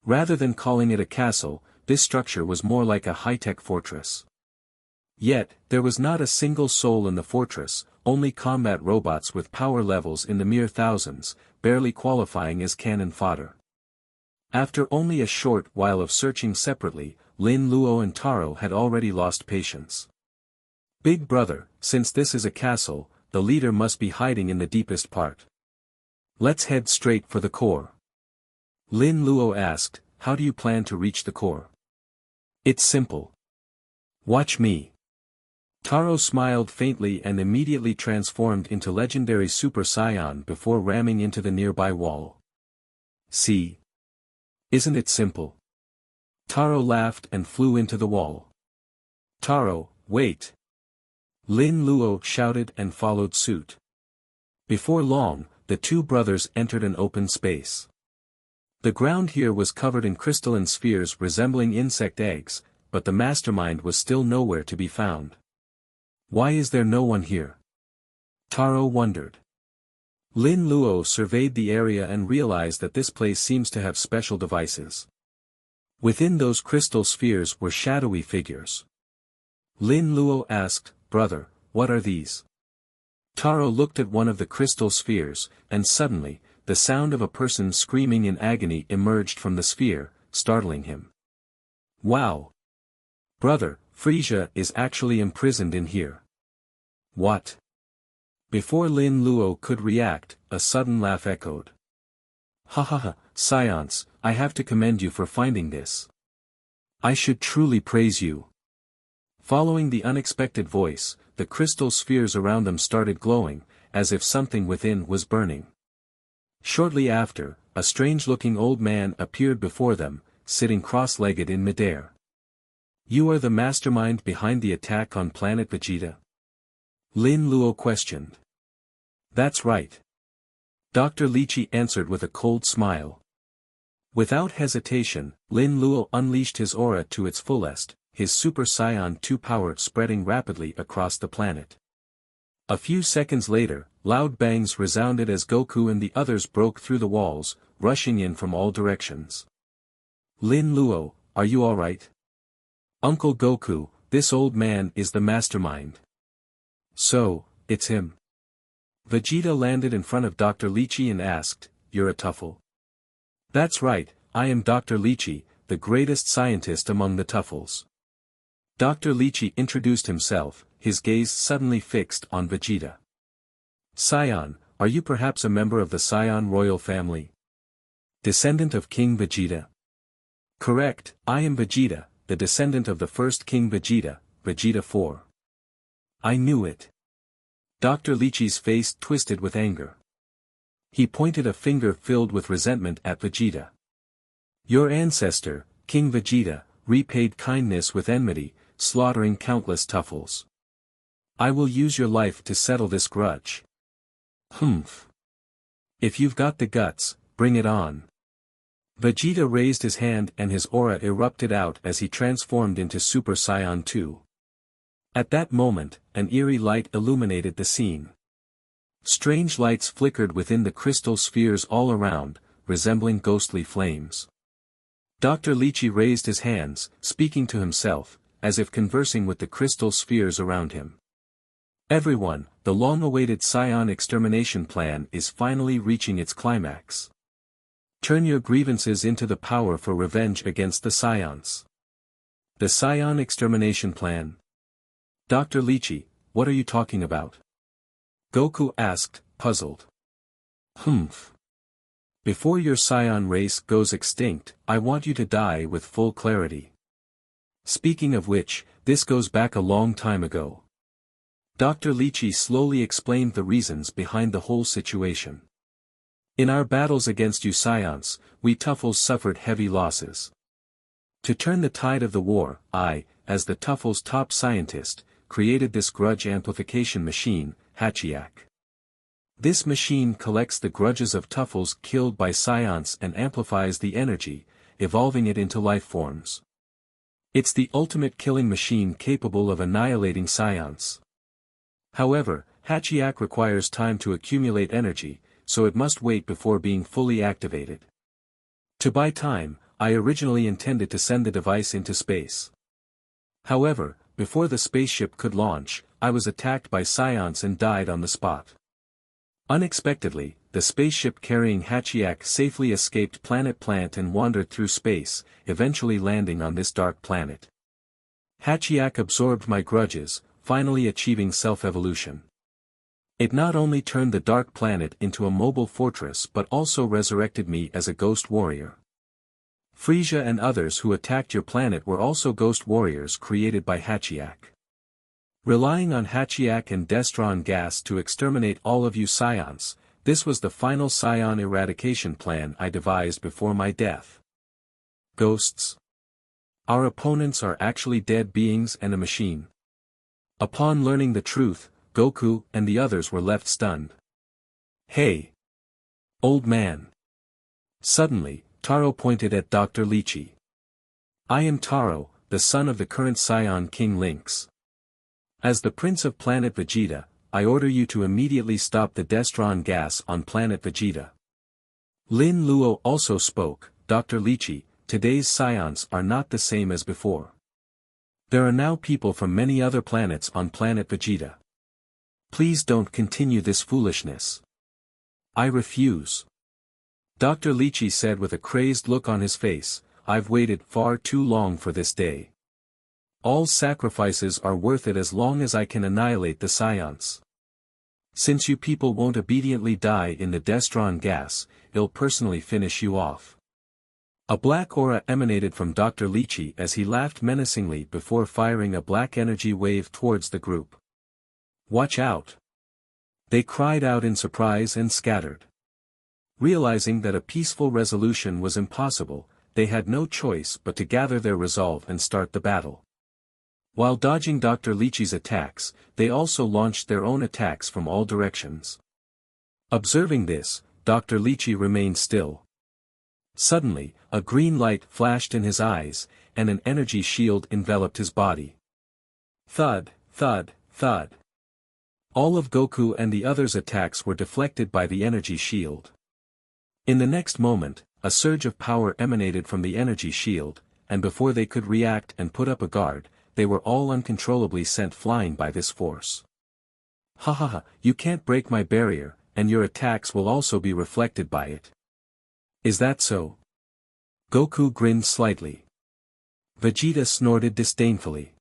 Rather than calling it a castle, this structure was more like a high-tech fortress. Yet, there was not a single soul in the fortress, only combat robots with power levels in the mere thousands, barely qualifying as cannon fodder. After only a short while of searching separately, Lin Luo and Taro had already lost patience. Big brother, since this is a castle, the leader must be hiding in the deepest part. Let's head straight for the core. Lin Luo asked, how do you plan to reach the core? It's simple. Watch me. Taro smiled faintly and immediately transformed into legendary Super Saiyan before ramming into the nearby wall. See? Isn't it simple? Taro laughed and flew into the wall. Taro, wait! Lin Luo shouted and followed suit. Before long, the two brothers entered an open space. The ground here was covered in crystalline spheres resembling insect eggs, but the mastermind was still nowhere to be found. Why is there no one here? Taro wondered. Lin Luo surveyed the area and realized that this place seems to have special devices. Within those crystal spheres were shadowy figures. Lin Luo asked, brother, what are these? Taro looked at one of the crystal spheres, and suddenly, the sound of a person screaming in agony emerged from the sphere, startling him. Wow! Brother, Frieza is actually imprisoned in here. What? Before Lin Luo could react, a sudden laugh echoed. Ha ha ha, Saiyans, I have to commend you for finding this. I should truly praise you. Following the unexpected voice, the crystal spheres around them started glowing, as if something within was burning. Shortly after, a strange-looking old man appeared before them, sitting cross-legged in midair. You are the mastermind behind the attack on Planet Vegeta? Lin Luo questioned. That's right. Dr. Lychee answered with a cold smile. Without hesitation, Lin Luo unleashed his aura to its fullest, his Super Saiyan 2 power spreading rapidly across the planet. A few seconds later, loud bangs resounded as Goku and the others broke through the walls, rushing in from all directions. Lin Luo, are you alright? Uncle Goku, this old man is the mastermind. So, it's him. Vegeta landed in front of Dr. Lychee and asked, you're a Tuffle? That's right, I am Dr. Lychee, the greatest scientist among the Tuffles. Dr. Lychee introduced himself, his gaze suddenly fixed on Vegeta. Saiyan, are you perhaps a member of the Saiyan royal family? Descendant of King Vegeta? Correct, I am Vegeta, the descendant of the first King Vegeta, Vegeta 4. I knew it. Dr. Lychee's face twisted with anger. He pointed a finger filled with resentment at Vegeta. Your ancestor, King Vegeta, repaid kindness with enmity, slaughtering countless Tuffles. I will use your life to settle this grudge. Humph. If you've got the guts, bring it on. Vegeta raised his hand and his aura erupted out as he transformed into Super Saiyan 2. At that moment, an eerie light illuminated the scene. Strange lights flickered within the crystal spheres all around, resembling ghostly flames. Dr. Lychee raised his hands, speaking to himself, as if conversing with the crystal spheres around him. Everyone, the long-awaited Saiyan extermination plan is finally reaching its climax. Turn your grievances into the power for revenge against the Saiyans. The Saiyan extermination plan? Dr. Lychee, what are you talking about? Goku asked, puzzled. Humph. Before your Saiyan race goes extinct, I want you to die with full clarity. Speaking of which, this goes back a long time ago. Dr. Lychee slowly explained the reasons behind the whole situation. In our battles against you Saiyans, we Tuffles suffered heavy losses. To turn the tide of the war, I, as the Tuffles' top scientist, created this grudge amplification machine, Hachiak. This machine collects the grudges of Tuffles killed by Saiyans and amplifies the energy, evolving it into life forms. It's the ultimate killing machine capable of annihilating Saiyans. However, Hachiak requires time to accumulate energy, so it must wait before being fully activated. To buy time, I originally intended to send the device into space. However, before the spaceship could launch, I was attacked by Saiyans and died on the spot. Unexpectedly, the spaceship carrying Hachiak safely escaped Planet Plant and wandered through space, eventually landing on this dark planet. Hachiak absorbed my grudges, finally achieving self-evolution. It not only turned the dark planet into a mobile fortress but also resurrected me as a ghost warrior. Frieza and others who attacked your planet were also ghost warriors created by Hachiak. Relying on Hachiak and Destron gas to exterminate all of you Saiyans, this was the final Saiyan eradication plan I devised before my death. Ghosts. Our opponents are actually dead beings and a machine. Upon learning the truth, Goku and the others were left stunned. Hey! Old man! Suddenly, Taro pointed at Dr. Lychee. I am Taro, the son of the current Saiyan King Lynx. As the Prince of Planet Vegeta, I order you to immediately stop the Destron gas on Planet Vegeta. Lin Luo also spoke, Dr. Lychee, today's Saiyans are not the same as before. There are now people from many other planets on Planet Vegeta. Please don't continue this foolishness. I refuse. Dr. Lychee said with a crazed look on his face, I've waited far too long for this day. All sacrifices are worth it as long as I can annihilate the Saiyans. Since you people won't obediently die in the Destron gas, I'll personally finish you off. A black aura emanated from Dr. Lychee as he laughed menacingly before firing a black energy wave towards the group. Watch out! They cried out in surprise and scattered. Realizing that a peaceful resolution was impossible, they had no choice but to gather their resolve and start the battle. While dodging Dr. Lychee's attacks, they also launched their own attacks from all directions. Observing this, Dr. Lychee remained still. Suddenly, a green light flashed in his eyes, and an energy shield enveloped his body. Thud, thud, thud. All of Goku and the others' attacks were deflected by the energy shield. In the next moment, a surge of power emanated from the energy shield, and before they could react and put up a guard, they were all uncontrollably sent flying by this force. Ha ha ha, you can't break my barrier, and your attacks will also be reflected by it. Is that so? Goku grinned slightly. Vegeta snorted disdainfully.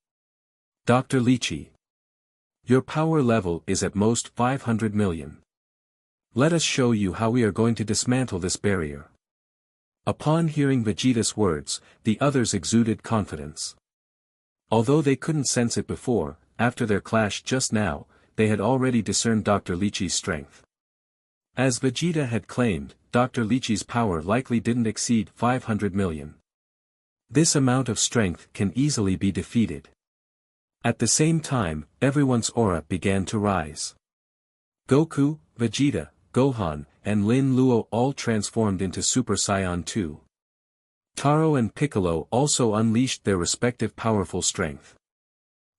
Dr. Lychee. Your power level is at most 500 million. Let us show you how we are going to dismantle this barrier. Upon hearing Vegeta's words, the others exuded confidence. Although they couldn't sense it before, after their clash just now, they had already discerned Dr. Lychee's strength. As Vegeta had claimed, Dr. Lychee's power likely didn't exceed 500 million. This amount of strength can easily be defeated. At the same time, everyone's aura began to rise. Goku, Vegeta, Gohan, and Lin Luo all transformed into Super Saiyan 2. Taro and Piccolo also unleashed their respective powerful strength.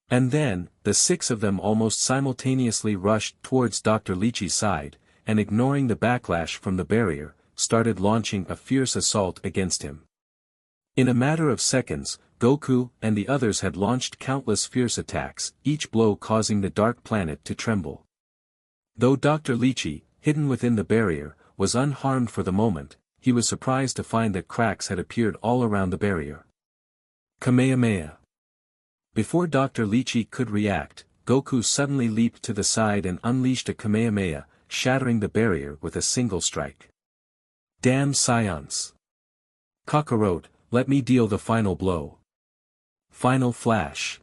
And then, the six of them almost simultaneously rushed towards Dr. Lychee's side, and ignoring the backlash from the barrier, started launching a fierce assault against him. In a matter of seconds, Goku and the others had launched countless fierce attacks, each blow causing the dark planet to tremble. Though Dr. Lychee, hidden within the barrier, was unharmed for the moment, he was surprised to find that cracks had appeared all around the barrier. Kamehame-ha. Before Dr. Lychee could react, Goku suddenly leaped to the side and unleashed a Kamehame-ha, shattering the barrier with a single strike. Damn Saiyans! Kakarot, let me deal the final blow. Final flash.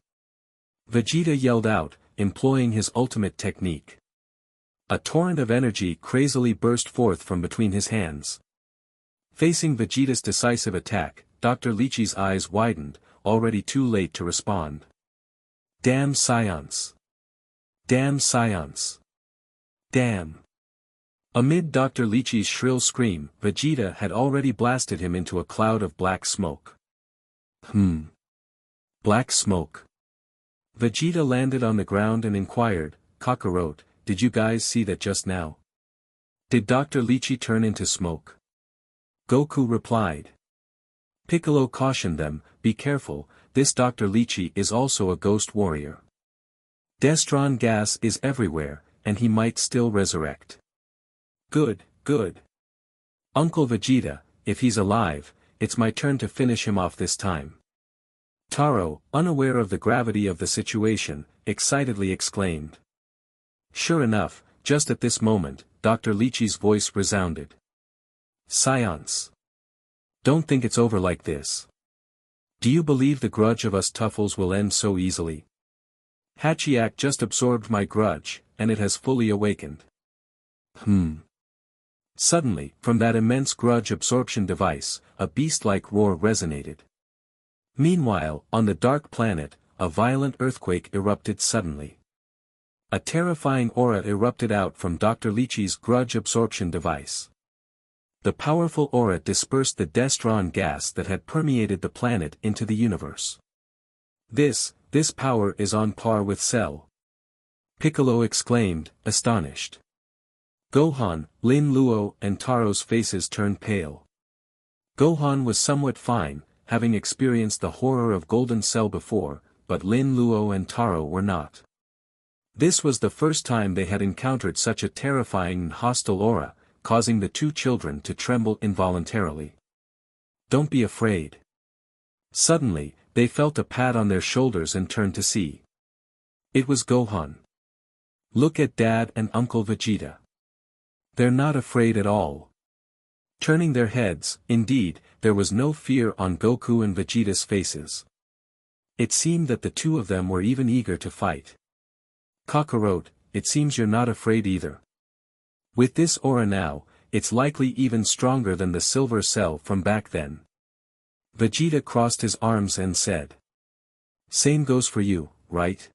Vegeta yelled out, employing his ultimate technique. A torrent of energy crazily burst forth from between his hands. Facing Vegeta's decisive attack, Dr. Lychee's eyes widened, already too late to respond. Damn Saiyans! Damn Saiyans! Damn! Amid Dr. Lychee's shrill scream, Vegeta had already blasted him into a cloud of black smoke. Black smoke. Vegeta landed on the ground and inquired, Kakarot, did you guys see that just now? Did Dr. Lychee turn into smoke? Goku replied. Piccolo cautioned them, be careful, this Dr. Lychee is also a ghost warrior. Destron gas is everywhere, and he might still resurrect. Good, good. Uncle Vegeta, if he's alive, it's my turn to finish him off this time. Taro, unaware of the gravity of the situation, excitedly exclaimed. Sure enough, just at this moment, Dr. Lychee's voice resounded. Saiyans. Don't think it's over like this. Do you believe the grudge of us Tuffles will end so easily? Hachiak just absorbed my grudge, and it has fully awakened. Suddenly, from that immense grudge absorption device, a beast-like roar resonated. Meanwhile, on the dark planet, a violent earthquake erupted suddenly. A terrifying aura erupted out from Dr. Lychee's grudge absorption device. The powerful aura dispersed the Destron gas that had permeated the planet into the universe. This power is on par with Cell. Piccolo exclaimed, astonished. Gohan, Lin Luo and Taro's faces turned pale. Gohan was somewhat fine, having experienced the horror of Golden Cell before, but Lin Luo and Taro were not. This was the first time they had encountered such a terrifying and hostile aura, causing the two children to tremble involuntarily. Don't be afraid. Suddenly, they felt a pat on their shoulders and turned to see. It was Gohan. Look at Dad and Uncle Vegeta. They're not afraid at all. Turning their heads, indeed, there was no fear on Goku and Vegeta's faces. It seemed that the two of them were even eager to fight. Kakarot, it seems you're not afraid either. With this aura now, it's likely even stronger than the Silver Cell from back then. Vegeta crossed his arms and said. Same goes for you, right?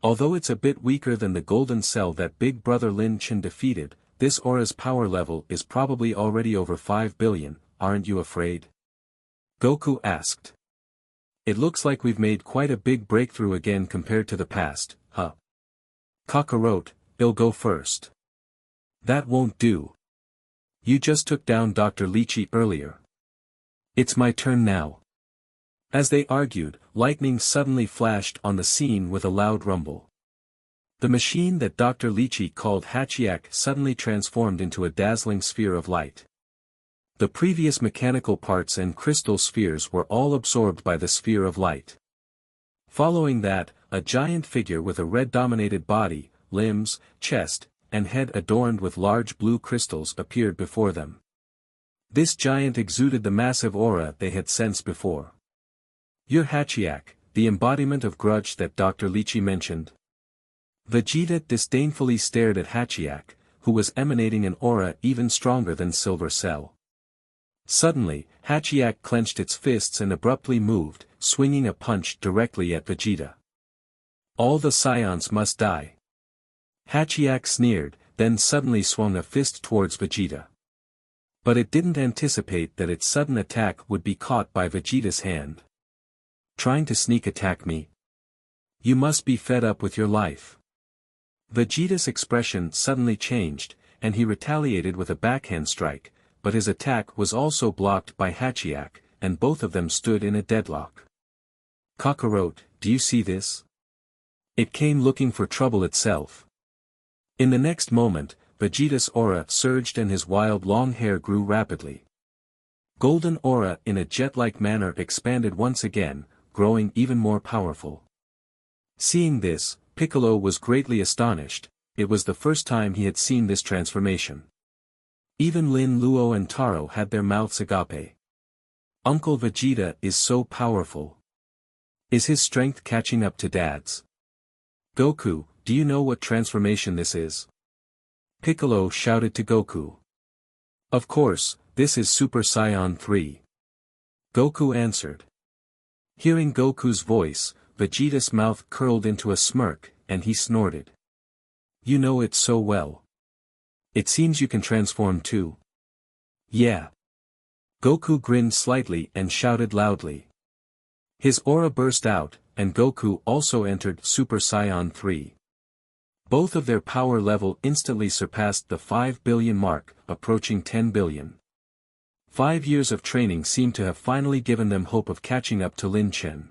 Although it's a bit weaker than the Golden Cell that Big Brother Lin Chen defeated, this aura's power level is probably already over 5 billion, aren't you afraid? Goku asked. It looks like we've made quite a big breakthrough again compared to the past, huh? Kakarot, I'll go first. That won't do. You just took down Dr. Lychee earlier. It's my turn now. As they argued, lightning suddenly flashed on the scene with a loud rumble. The machine that Dr. Lychee called Hachiak suddenly transformed into a dazzling sphere of light. The previous mechanical parts and crystal spheres were all absorbed by the sphere of light. Following that, a giant figure with a red-dominated body, limbs, chest, and head adorned with large blue crystals appeared before them. This giant exuded the massive aura they had sensed before. You're Hachiak, the embodiment of grudge that Dr. Lychee mentioned. Vegeta disdainfully stared at Hachiak, who was emanating an aura even stronger than Silver Cell. Suddenly, Hachiak clenched its fists and abruptly moved, swinging a punch directly at Vegeta. All the Saiyans must die. Hachiak sneered, then suddenly swung a fist towards Vegeta. But it didn't anticipate that its sudden attack would be caught by Vegeta's hand. Trying to sneak attack me? You must be fed up with your life. Vegeta's expression suddenly changed, and he retaliated with a backhand strike, but his attack was also blocked by Hachiak, and both of them stood in a deadlock. Kakarot, do you see this? It came looking for trouble itself. In the next moment, Vegeta's aura surged and his wild long hair grew rapidly. Golden aura in a jet-like manner expanded once again, growing even more powerful. Seeing this, Piccolo was greatly astonished. It was the first time he had seen this transformation. Even Lin Luo and Taro had their mouths agape. Uncle Vegeta is so powerful. Is his strength catching up to Dad's? Goku, do you know what transformation this is? Piccolo shouted to Goku. Of course, this is Super Saiyan 3. Goku answered. Hearing Goku's voice, Vegeta's mouth curled into a smirk, and he snorted. You know it so well. It seems you can transform too. Yeah. Goku grinned slightly and shouted loudly. His aura burst out, and Goku also entered Super Saiyan 3. Both of their power level instantly surpassed the 5 billion mark, approaching 10 billion. 5 years of training seemed to have finally given them hope of catching up to Lin Chen.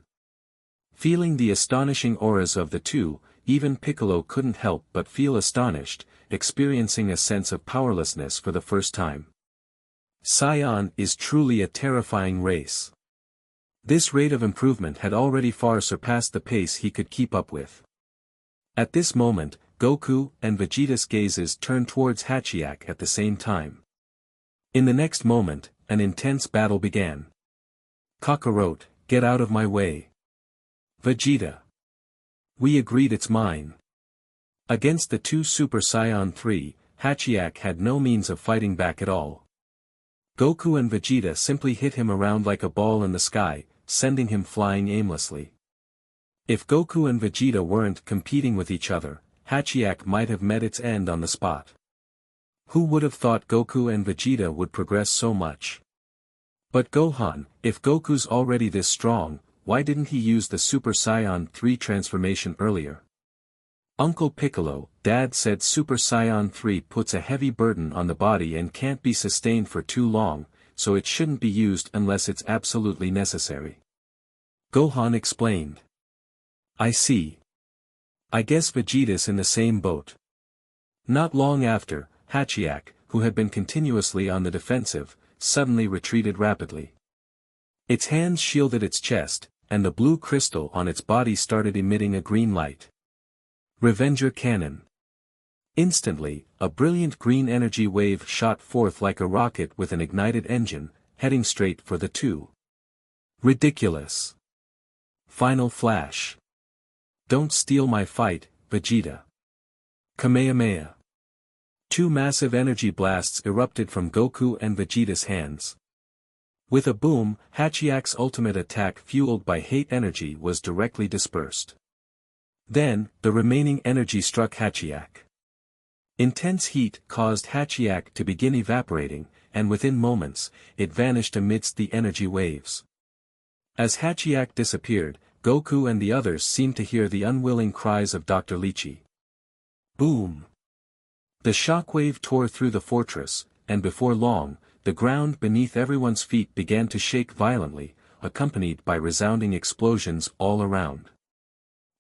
Feeling the astonishing auras of the two, even Piccolo couldn't help but feel astonished, experiencing a sense of powerlessness for the first time. Saiyan is truly a terrifying race. This rate of improvement had already far surpassed the pace he could keep up with. At this moment, Goku and Vegeta's gazes turned towards Hachiak at the same time. In the next moment, an intense battle began. Kakarot, get out of my way. Vegeta. We agreed it's mine. Against the two Super Saiyan 3, Hachiak had no means of fighting back at all. Goku and Vegeta simply hit him around like a ball in the sky, sending him flying aimlessly. If Goku and Vegeta weren't competing with each other, Hachiak might have met its end on the spot. Who would have thought Goku and Vegeta would progress so much? But Gohan, if Goku's already this strong, why didn't he use the Super Saiyan 3 transformation earlier? Uncle Piccolo, Dad said Super Saiyan 3 puts a heavy burden on the body and can't be sustained for too long, so it shouldn't be used unless it's absolutely necessary. Gohan explained. I see. I guess Vegeta's in the same boat. Not long after, Hachiak, who had been continuously on the defensive, suddenly retreated rapidly. Its hands shielded its chest, and the blue crystal on its body started emitting a green light. Revenger Cannon. Instantly, a brilliant green energy wave shot forth like a rocket with an ignited engine, heading straight for the two. Ridiculous. Final flash. Don't steal my fight, Vegeta. Kamehame-ha. Two massive energy blasts erupted from Goku and Vegeta's hands. With a boom, Hachiak's ultimate attack fueled by hate energy was directly dispersed. Then, the remaining energy struck Hachiak. Intense heat caused Hachiak to begin evaporating, and within moments, it vanished amidst the energy waves. As Hachiak disappeared, Goku and the others seemed to hear the unwilling cries of Dr. Lychee. Boom! The shockwave tore through the fortress, and before long, the ground beneath everyone's feet began to shake violently, accompanied by resounding explosions all around.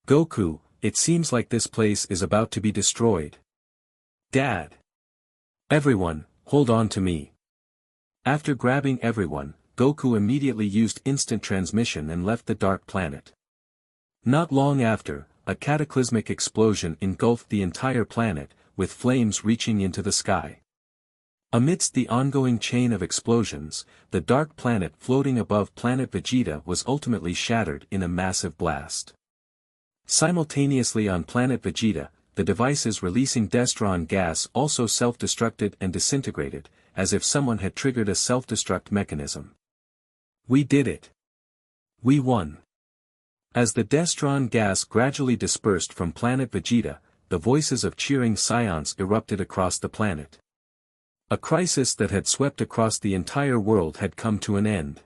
Goku, it seems like this place is about to be destroyed. Dad! Everyone, hold on to me. After grabbing everyone, Goku immediately used instant transmission and left the dark planet. Not long after, a cataclysmic explosion engulfed the entire planet, with flames reaching into the sky. Amidst the ongoing chain of explosions, the dark planet floating above Planet Vegeta was ultimately shattered in a massive blast. Simultaneously on Planet Vegeta, the devices releasing Destron gas also self-destructed and disintegrated, as if someone had triggered a self-destruct mechanism. We did it. We won. As the Destron gas gradually dispersed from Planet Vegeta, the voices of cheering Saiyans erupted across the planet. A crisis that had swept across the entire world had come to an end.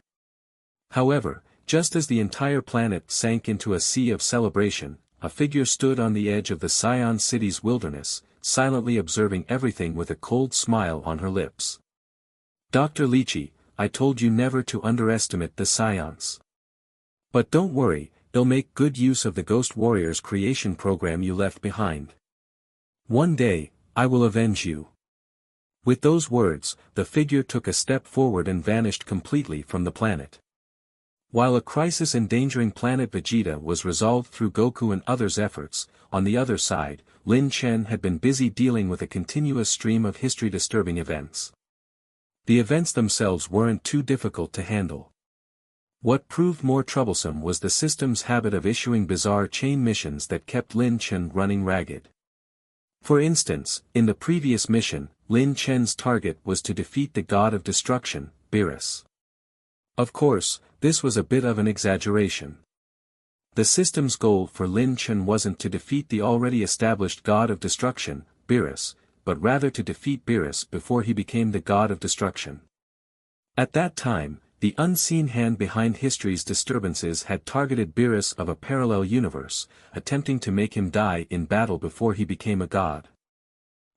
However, just as the entire planet sank into a sea of celebration, a figure stood on the edge of the Saiyan city's wilderness, silently observing everything with a cold smile on her lips. Dr. Lychee, I told you never to underestimate the Saiyans. But don't worry, they'll make good use of the Ghost Warriors creation program you left behind. One day, I will avenge you. With those words, the figure took a step forward and vanished completely from the planet. While a crisis endangering Planet Vegeta was resolved through Goku and others' efforts, on the other side, Lin Chen had been busy dealing with a continuous stream of history-disturbing events. The events themselves weren't too difficult to handle. What proved more troublesome was the system's habit of issuing bizarre chain missions that kept Lin Chen running ragged. For instance, in the previous mission, Lin Chen's target was to defeat the god of destruction, Beerus. Of course, this was a bit of an exaggeration. The system's goal for Lin Chen wasn't to defeat the already established god of destruction, Beerus, but rather to defeat Beerus before he became the god of destruction. At that time, the unseen hand behind history's disturbances had targeted Beerus of a parallel universe, attempting to make him die in battle before he became a god.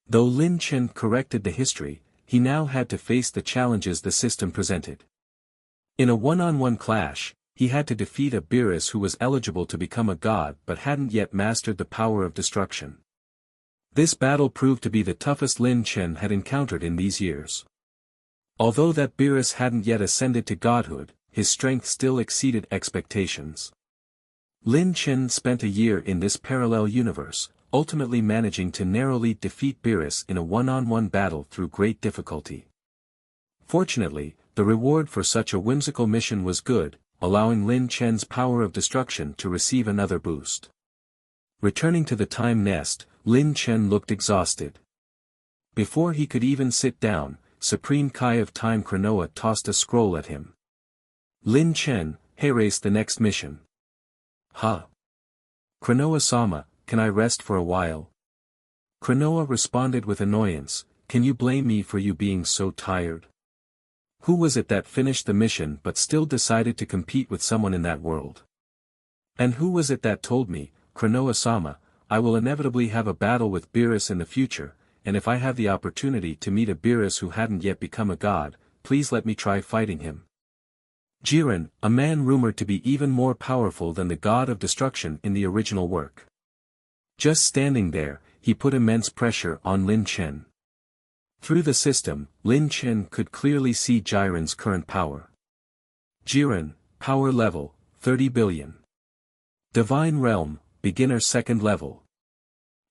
Though Lin Chen corrected the history, he now had to face the challenges the system presented. In a one-on-one clash, he had to defeat a Beerus who was eligible to become a god but hadn't yet mastered the power of destruction. This battle proved to be the toughest Lin Chen had encountered in these years. Although that Beerus hadn't yet ascended to godhood, his strength still exceeded expectations. Lin Chen spent a year in this parallel universe, ultimately managing to narrowly defeat Beerus in a one-on-one battle through great difficulty. Fortunately, the reward for such a whimsical mission was good, allowing Lin Chen's power of destruction to receive another boost. Returning to the time nest, Lin Chen looked exhausted. Before he could even sit down, Supreme Kai of Time Kranoa tossed a scroll at him. Lin Chen, haste the next mission. Huh? Kranoa-sama, can I rest for a while? Kranoa responded with annoyance, can you blame me for you being so tired? Who was it that finished the mission but still decided to compete with someone in that world? And who was it that told me, Kranoa-sama, I will inevitably have a battle with Beerus in the future, and if I have the opportunity to meet a Beerus who hadn't yet become a god, please let me try fighting him. Jiren, a man rumored to be even more powerful than the god of destruction in the original work. Just standing there, he put immense pressure on Lin Chen. Through the system, Lin Chen could clearly see Jiren's current power. Jiren, power level, 30 billion. Divine Realm, beginner second level.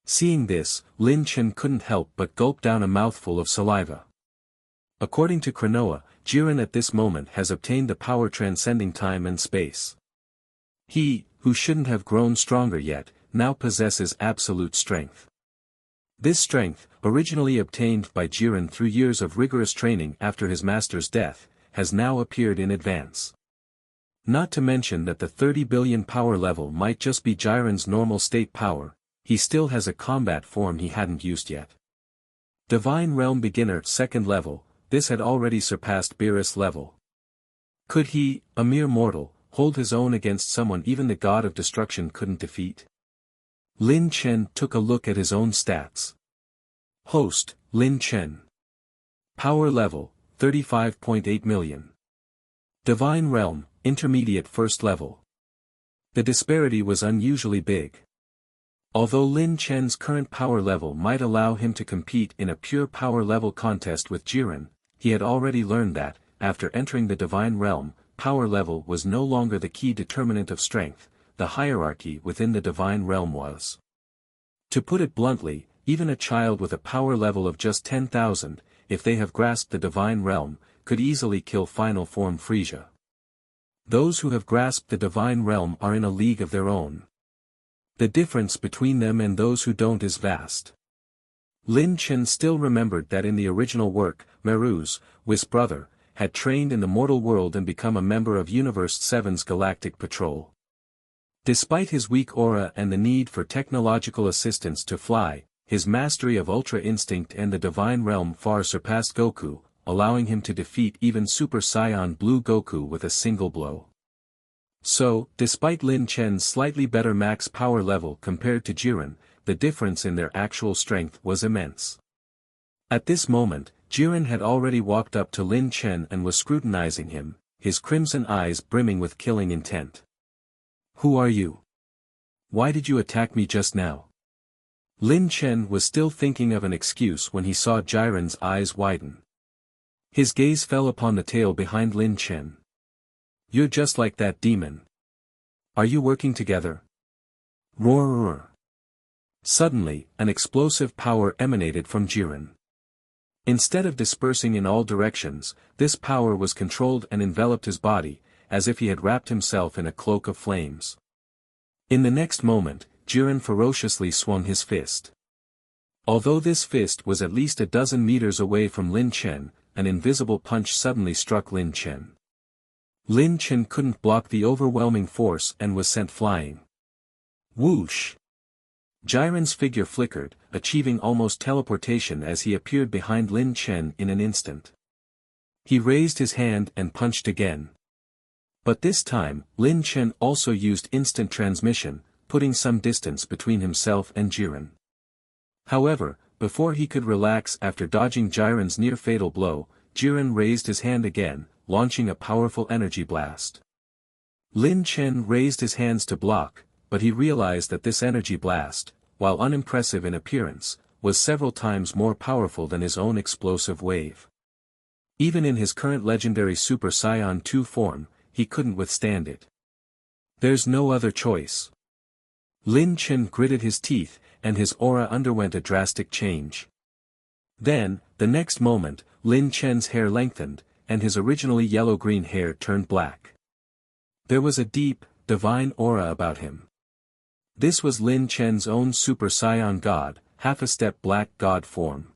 Seeing this, Lin Chen couldn't help but gulp down a mouthful of saliva. According to Kranoa, Jiren at this moment has obtained the power transcending time and space. He, who shouldn't have grown stronger yet, now possesses absolute strength. This strength, originally obtained by Jiren through years of rigorous training after his master's death, has now appeared in advance. Not to mention that the 30 billion power level might just be Jiren's normal state power, he still has a combat form he hadn't used yet. Divine Realm beginner second level, this had already surpassed Beerus level. Could he, a mere mortal, hold his own against someone even the god of destruction couldn't defeat? Lin Chen took a look at his own stats. Host, Lin Chen. Power level, 35.8 million. Divine Realm, intermediate first level. The disparity was unusually big. Although Lin Chen's current power level might allow him to compete in a pure power level contest with Jiren, he had already learned that, after entering the Divine Realm, power level was no longer the key determinant of strength, the hierarchy within the Divine Realm was. To put it bluntly, even a child with a power level of just 10,000, if they have grasped the Divine Realm, could easily kill final form Frieza. Those who have grasped the Divine Realm are in a league of their own. The difference between them and those who don't is vast. Lin Chen still remembered that in the original work, Meru's, Whis brother, had trained in the mortal world and become a member of Universe 7's Galactic Patrol. Despite his weak aura and the need for technological assistance to fly, his mastery of Ultra Instinct and the Divine Realm far surpassed Goku, allowing him to defeat even Super Saiyan Blue Goku with a single blow. So, despite Lin Chen's slightly better max power level compared to Jiren, the difference in their actual strength was immense. At this moment, Jiren had already walked up to Lin Chen and was scrutinizing him, his crimson eyes brimming with killing intent. Who are you? Why did you attack me just now? Lin Chen was still thinking of an excuse when he saw Jiren's eyes widen. His gaze fell upon the tail behind Lin Chen. You're just like that demon. Are you working together? Roar roar. Suddenly, an explosive power emanated from Jiren. Instead of dispersing in all directions, this power was controlled and enveloped his body, as if he had wrapped himself in a cloak of flames. In the next moment, Jiren ferociously swung his fist. Although this fist was at least a dozen meters away from Lin Chen, an invisible punch suddenly struck Lin Chen. Lin Chen couldn't block the overwhelming force and was sent flying. Whoosh! Jiren's figure flickered, achieving almost teleportation as he appeared behind Lin Chen in an instant. He raised his hand and punched again. But this time, Lin Chen also used instant transmission, putting some distance between himself and Jiren. However, before he could relax after dodging Jiren's near-fatal blow, Jiren raised his hand again, launching a powerful energy blast. Lin Chen raised his hands to block, but he realized that this energy blast, while unimpressive in appearance, was several times more powerful than his own explosive wave. Even in his current legendary Super Saiyan 2 form, he couldn't withstand it. There's no other choice. Lin Chen gritted his teeth, and his aura underwent a drastic change. Then, the next moment, Lin Chen's hair lengthened, and his originally yellow-green hair turned black. There was a deep, divine aura about him. This was Lin Chen's own Super Saiyan God, half-a-step black god form.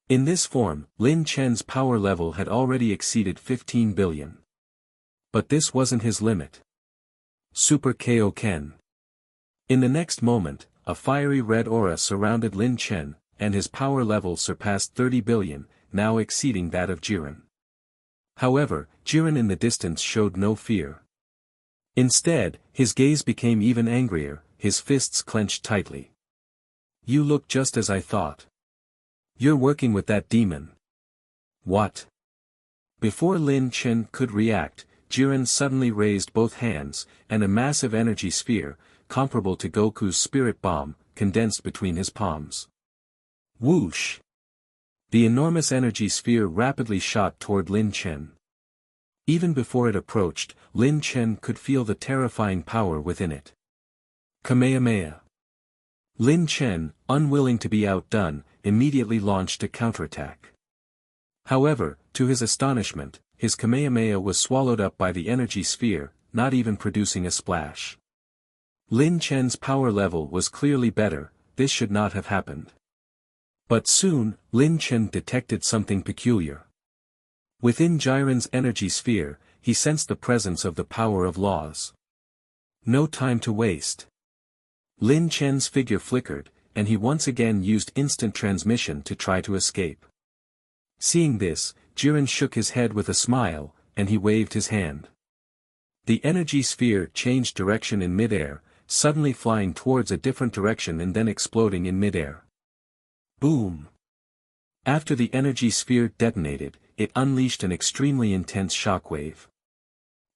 In this form, Lin Chen's power level had already exceeded 15 billion. But this wasn't his limit. Super Kaioken. In the next moment, a fiery red aura surrounded Lin Chen, and his power level surpassed 30 billion, now exceeding that of Jiren. However, Jiren in the distance showed no fear. Instead, his gaze became even angrier, his fists clenched tightly. You look just as I thought. You're working with that demon. What? Before Lin Chen could react, Jiren suddenly raised both hands, and a massive energy sphere, comparable to Goku's spirit bomb, condensed between his palms. Whoosh! The enormous energy sphere rapidly shot toward Lin Chen. Even before it approached, Lin Chen could feel the terrifying power within it. Kamehame-ha. Lin Chen, unwilling to be outdone, immediately launched a counterattack. However, to his astonishment, his Kamehame-ha was swallowed up by the energy sphere, not even producing a splash. Lin Chen's power level was clearly better, this should not have happened. But soon, Lin Chen detected something peculiar. Within Jiren's energy sphere, he sensed the presence of the power of laws. No time to waste. Lin Chen's figure flickered, and he once again used instant transmission to try to escape. Seeing this, Jiren shook his head with a smile, and he waved his hand. The energy sphere changed direction in midair, suddenly flying towards a different direction and then exploding in midair. Boom! After the energy sphere detonated, it unleashed an extremely intense shockwave.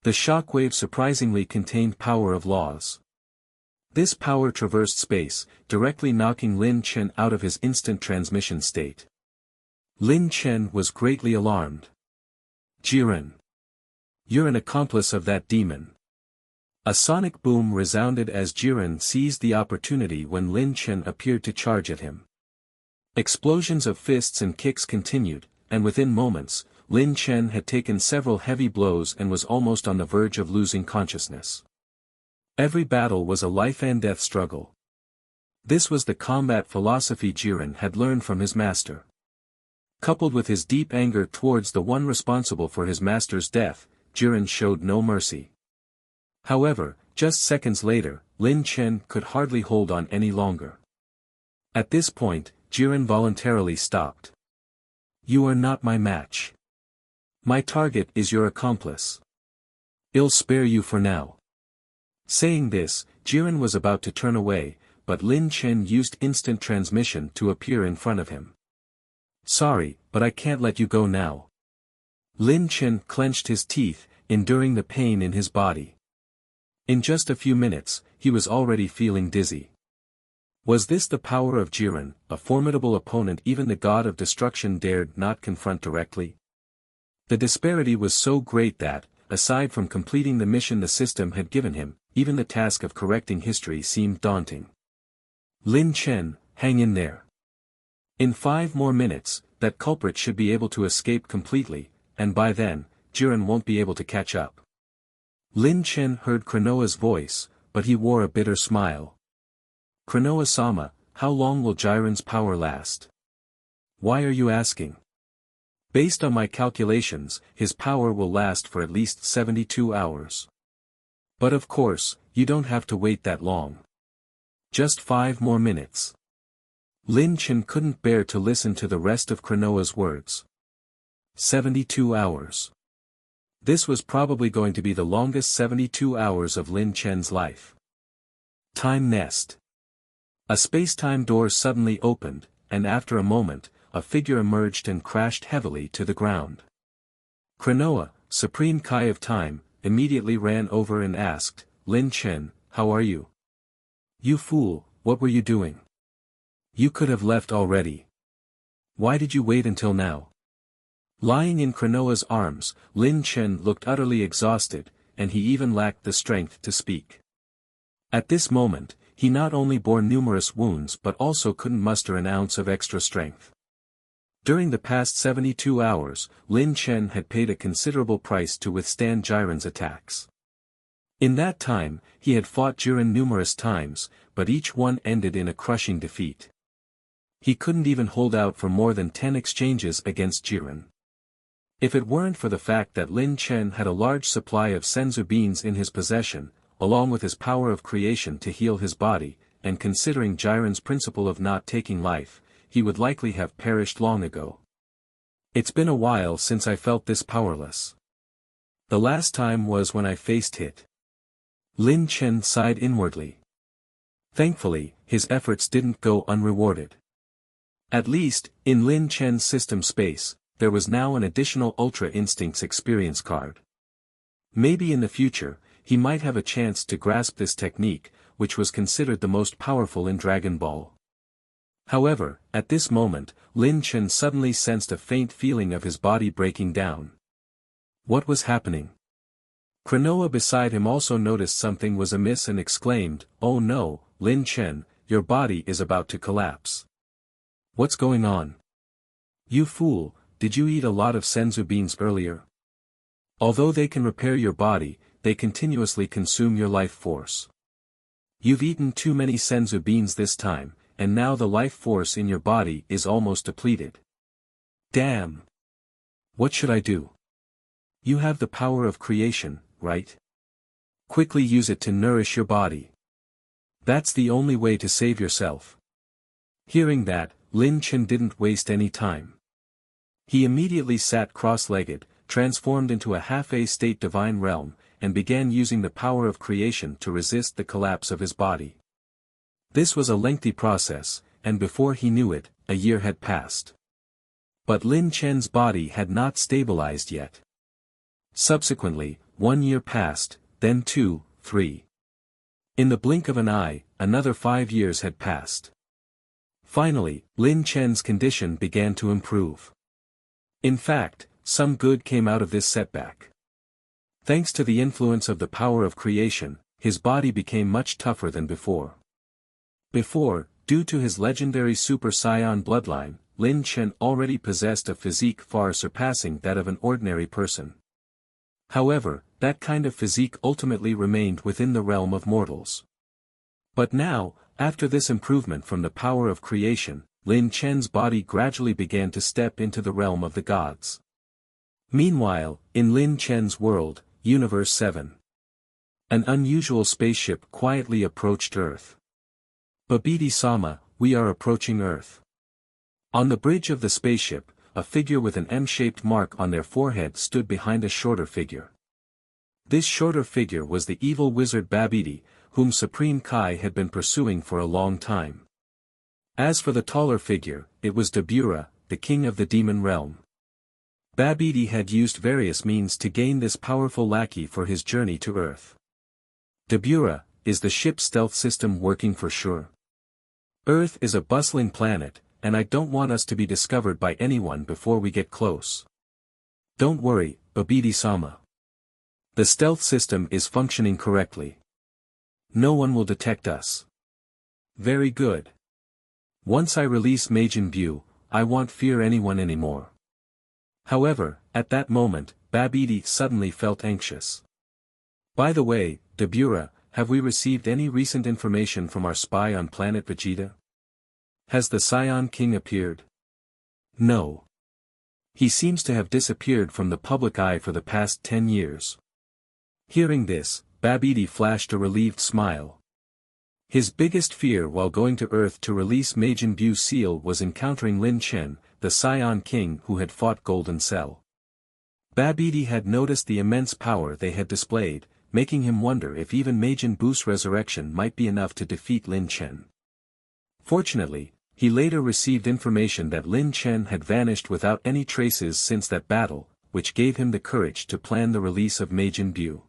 The shockwave surprisingly contained power of laws. This power traversed space, directly knocking Lin Chen out of his instant transmission state. Lin Chen was greatly alarmed. Jiren! You're an accomplice of that demon. A sonic boom resounded as Jiren seized the opportunity when Lin Chen appeared to charge at him. Explosions of fists and kicks continued, and within moments, Lin Chen had taken several heavy blows and was almost on the verge of losing consciousness. Every battle was a life-and-death struggle. This was the combat philosophy Jiren had learned from his master. Coupled with his deep anger towards the one responsible for his master's death, Jiren showed no mercy. However, just seconds later, Lin Chen could hardly hold on any longer. At this point, Jiren voluntarily stopped. You are not my match. My target is your accomplice. I'll spare you for now. Saying this, Jiren was about to turn away, but Lin Chen used instant transmission to appear in front of him. Sorry, but I can't let you go now. Lin Chen clenched his teeth, enduring the pain in his body. In just a few minutes, he was already feeling dizzy. Was this the power of Jiren, a formidable opponent even the god of destruction dared not confront directly? The disparity was so great that, aside from completing the mission the system had given him, even the task of correcting history seemed daunting. Lin Chen, hang in there. In 5 more minutes, that culprit should be able to escape completely, and by then, Jiren won't be able to catch up. Lin Chen heard Kranoa's voice, but he wore a bitter smile. Kranoa-sama, how long will Jiren's power last? Why are you asking? Based on my calculations, his power will last for at least 72 hours. But of course, you don't have to wait that long. Just 5 more minutes. Lin Chen couldn't bear to listen to the rest of Kranoa's words. 72 hours. This was probably going to be the longest 72 hours of Lin Chen's life. Time nest. A space-time door suddenly opened, and after a moment, a figure emerged and crashed heavily to the ground. Kranoa, Supreme Kai of Time, immediately ran over and asked, "Lin Chen, how are you?" "You fool, what were you doing? You could have left already. Why did you wait until now?" Lying in Kranoa's arms, Lin Chen looked utterly exhausted, and he even lacked the strength to speak. At this moment, he not only bore numerous wounds but also couldn't muster an ounce of extra strength. During the past 72 hours, Lin Chen had paid a considerable price to withstand Jiren's attacks. In that time, he had fought Jiren numerous times, but each one ended in a crushing defeat. He couldn't even hold out for more than 10 exchanges against Jiren. If it weren't for the fact that Lin Chen had a large supply of senzu beans in his possession, along with his power of creation to heal his body, and considering Jiren's principle of not taking life, he would likely have perished long ago. "It's been a while since I felt this powerless. The last time was when I faced Hit." Lin Chen sighed inwardly. Thankfully, his efforts didn't go unrewarded. At least, in Lin Chen's system space, there was now an additional Ultra Instincts experience card. Maybe in the future, he might have a chance to grasp this technique, which was considered the most powerful in Dragon Ball. However, at this moment, Lin Chen suddenly sensed a faint feeling of his body breaking down. What was happening? Kranoa beside him also noticed something was amiss and exclaimed, "Oh no, Lin Chen, your body is about to collapse. What's going on? You fool, did you eat a lot of senzu beans earlier? Although they can repair your body, they continuously consume your life force. You've eaten too many senzu beans this time, and now the life force in your body is almost depleted. Damn! What should I do? You have the power of creation, right? Quickly use it to nourish your body. That's the only way to save yourself." Hearing that, Lin Chen didn't waste any time. He immediately sat cross-legged, transformed into a half-A-state divine realm, and began using the power of creation to resist the collapse of his body. This was a lengthy process, and before he knew it, a year had passed. But Lin Chen's body had not stabilized yet. Subsequently, 1 year passed, then 2, 3. In the blink of an eye, another 5 years had passed. Finally, Lin Chen's condition began to improve. In fact, some good came out of this setback. Thanks to the influence of the power of creation, his body became much tougher than before. Before, due to his legendary Super Saiyan bloodline, Lin Chen already possessed a physique far surpassing that of an ordinary person. However, that kind of physique ultimately remained within the realm of mortals. But now, after this improvement from the power of creation, Lin Chen's body gradually began to step into the realm of the gods. Meanwhile, in Lin Chen's world, Universe 7. An unusual spaceship quietly approached Earth. "Babidi-sama, we are approaching Earth." On the bridge of the spaceship, a figure with an M-shaped mark on their forehead stood behind a shorter figure. This shorter figure was the evil wizard Babidi, whom Supreme Kai had been pursuing for a long time. As for the taller figure, it was Dabura, the king of the demon realm. Babidi had used various means to gain this powerful lackey for his journey to Earth. Dabura, is the ship's stealth system working for sure? Earth is a bustling planet, and I don't want us to be discovered by anyone before we get close. Don't worry, Babidi-sama. The stealth system is functioning correctly. No one will detect us. Very good. Once I release Majin Buu, I won't fear anyone anymore. However, at that moment, Babidi suddenly felt anxious. By the way, Dabura, have we received any recent information from our spy on Planet Vegeta? Has the Saiyan King appeared? No. He seems to have disappeared from the public eye for the past 10 years. Hearing this, Babidi flashed a relieved smile. His biggest fear while going to Earth to release Majin Buu's seal was encountering Lin Chen, the Saiyan King who had fought Golden Cell. Babidi had noticed the immense power they had displayed, making him wonder if even Majin Buu's resurrection might be enough to defeat Lin Chen. Fortunately, he later received information that Lin Chen had vanished without any traces since that battle, which gave him the courage to plan the release of Majin Buu.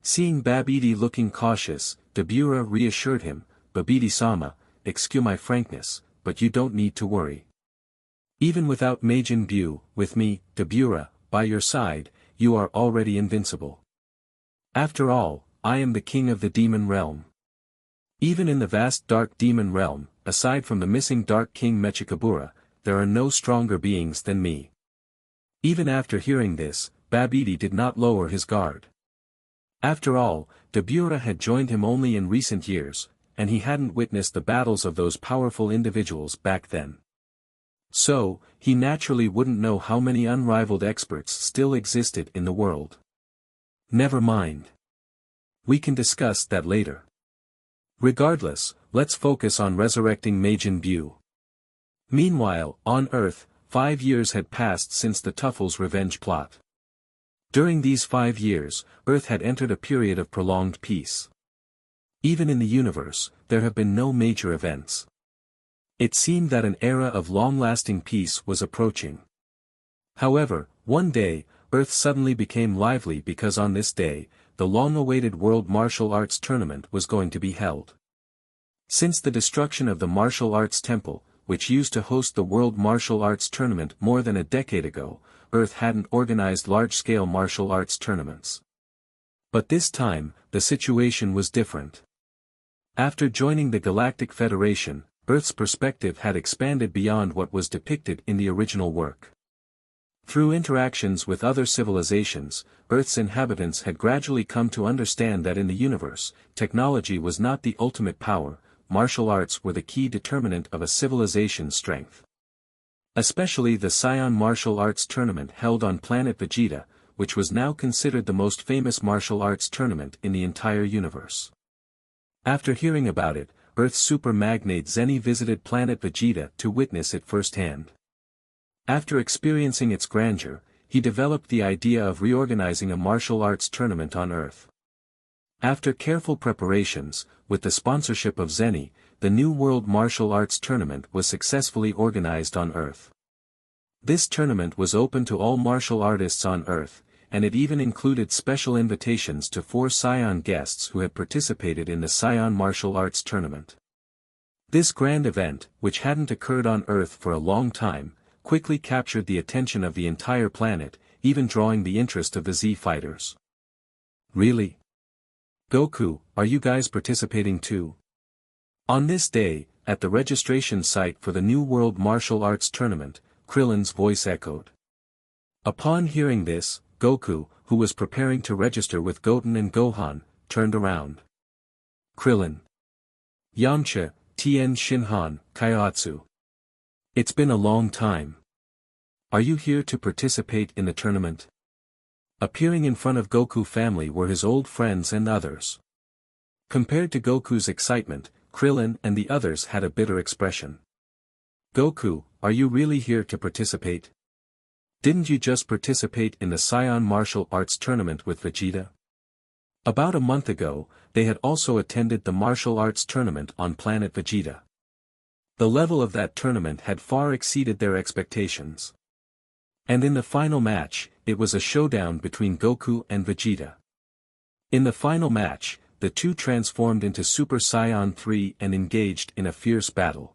Seeing Babidi looking cautious, Dabura reassured him, "Babidi-sama, excuse my frankness, but you don't need to worry. Even without Majin Buu, with me, Dabura, by your side, you are already invincible. After all, I am the king of the demon realm. Even in the vast dark demon realm, aside from the missing Dark King Mechikabura, there are no stronger beings than me." Even after hearing this, Babidi did not lower his guard. After all, Dabura had joined him only in recent years, and he hadn't witnessed the battles of those powerful individuals back then. So, he naturally wouldn't know how many unrivaled experts still existed in the world. Never mind. We can discuss that later. Regardless, let's focus on resurrecting Majin Buu. Meanwhile, on Earth, 5 years had passed since the Tuffles revenge plot. During these 5 years, Earth had entered a period of prolonged peace. Even in the universe, there have been no major events. It seemed that an era of long-lasting peace was approaching. However, one day, Earth suddenly became lively because on this day, the long-awaited World Martial Arts Tournament was going to be held. Since the destruction of the Martial Arts Temple, which used to host the World Martial Arts Tournament more than a decade ago, Earth hadn't organized large-scale martial arts tournaments. But this time, the situation was different. After joining the Galactic Federation, Earth's perspective had expanded beyond what was depicted in the original work. Through interactions with other civilizations, Earth's inhabitants had gradually come to understand that in the universe, technology was not the ultimate power, martial arts were the key determinant of a civilization's strength. Especially the Saiyan martial arts tournament held on Planet Vegeta, which was now considered the most famous martial arts tournament in the entire universe. After hearing about it, Earth's super magnate Zeni visited Planet Vegeta to witness it firsthand. After experiencing its grandeur, he developed the idea of reorganizing a martial arts tournament on Earth. After careful preparations, with the sponsorship of Zeni, the new World Martial Arts Tournament was successfully organized on Earth. This tournament was open to all martial artists on Earth, and it even included special invitations to 4 Saiyan guests who had participated in the Saiyan Martial Arts Tournament. This grand event, which hadn't occurred on Earth for a long time, quickly captured the attention of the entire planet, even drawing the interest of the Z fighters. Really? Goku, are you guys participating too? On this day, at the registration site for the new World Martial Arts Tournament, Krillin's voice echoed. Upon hearing this, Goku, who was preparing to register with Goten and Gohan, turned around. Krillin. Yamcha, Tien Shinhan, Kaiotsu. It's been a long time. Are you here to participate in the tournament? Appearing in front of Goku family were his old friends and others. Compared to Goku's excitement, Krillin and the others had a bitter expression. Goku, are you really here to participate? Didn't you just participate in the Saiyan Martial Arts Tournament with Vegeta? About a month ago, they had also attended the Martial Arts Tournament on Planet Vegeta. The level of that tournament had far exceeded their expectations. And in the final match, it was a showdown between Goku and Vegeta. In the final match, the two transformed into Super Saiyan 3 and engaged in a fierce battle.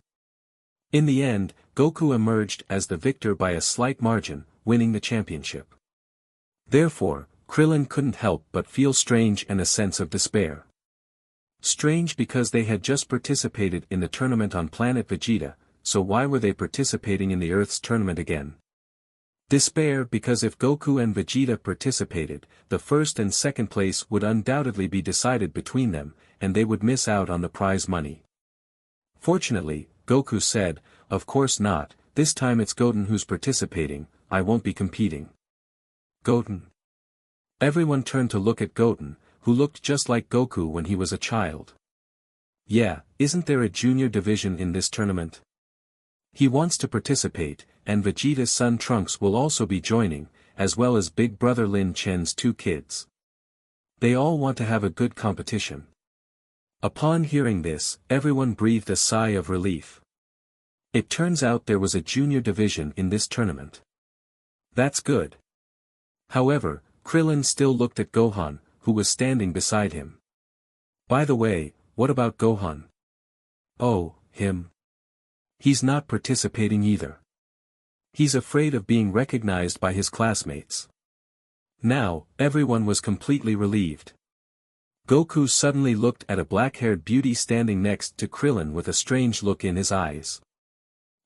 In the end, Goku emerged as the victor by a slight margin, winning the championship. Therefore, Krillin couldn't help but feel strange and a sense of despair. Strange because they had just participated in the tournament on Planet Vegeta, so why were they participating in the Earth's tournament again? Despair because if Goku and Vegeta participated, the first and second place would undoubtedly be decided between them, and they would miss out on the prize money. Fortunately, Goku said, "Of course not, this time it's Goten who's participating, I won't be competing." Goten. Everyone turned to look at Goten, who looked just like Goku when he was a child. Yeah, isn't there a junior division in this tournament? He wants to participate, and Vegeta's son Trunks will also be joining, as well as big brother Lin Chen's 2 kids. They all want to have a good competition. Upon hearing this, everyone breathed a sigh of relief. It turns out there was a junior division in this tournament. That's good. However, Krillin still looked at Gohan, who was standing beside him. By the way, what about Gohan? Oh, him. He's not participating either. He's afraid of being recognized by his classmates. Now, everyone was completely relieved. Goku suddenly looked at a black-haired beauty standing next to Krillin with a strange look in his eyes.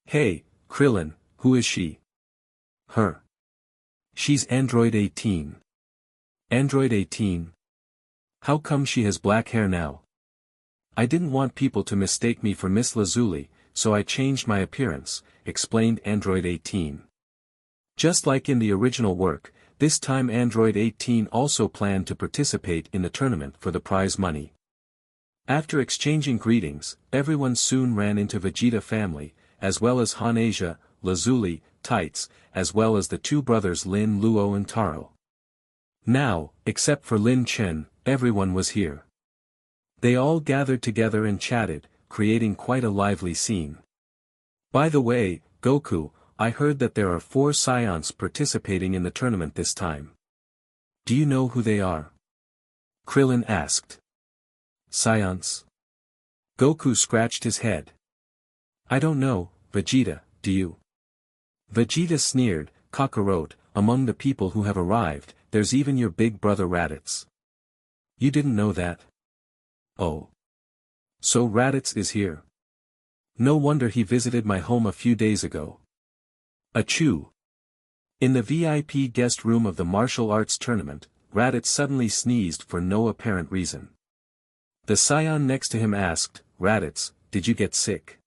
Hey, Krillin, who is she? Her. She's Android 18. Android 18? How come she has black hair now? I didn't want people to mistake me for Miss Lazuli, so I changed my appearance, explained Android 18. Just like in the original work, this time Android 18 also planned to participate in the tournament for the prize money. After exchanging greetings, everyone soon ran into Vegeta family, as well as Han Asia, Lazuli, Tights, as well as the two brothers Lin Luo and Taro. Now, except for Lin Chen, everyone was here. They all gathered together and chatted, creating quite a lively scene. By the way, Goku, I heard that there are 4 Saiyans participating in the tournament this time. Do you know who they are? Krillin asked. Saiyans? Goku scratched his head. I don't know, Vegeta, do you? Vegeta sneered, Kakarot, among the people who have arrived, there's even your big brother Raditz. You didn't know that? Oh. So Raditz is here. No wonder he visited my home a few days ago. Achoo. In the VIP guest room of the martial arts tournament, Raditz suddenly sneezed for no apparent reason. The Saiyan next to him asked, Raditz, did you get sick?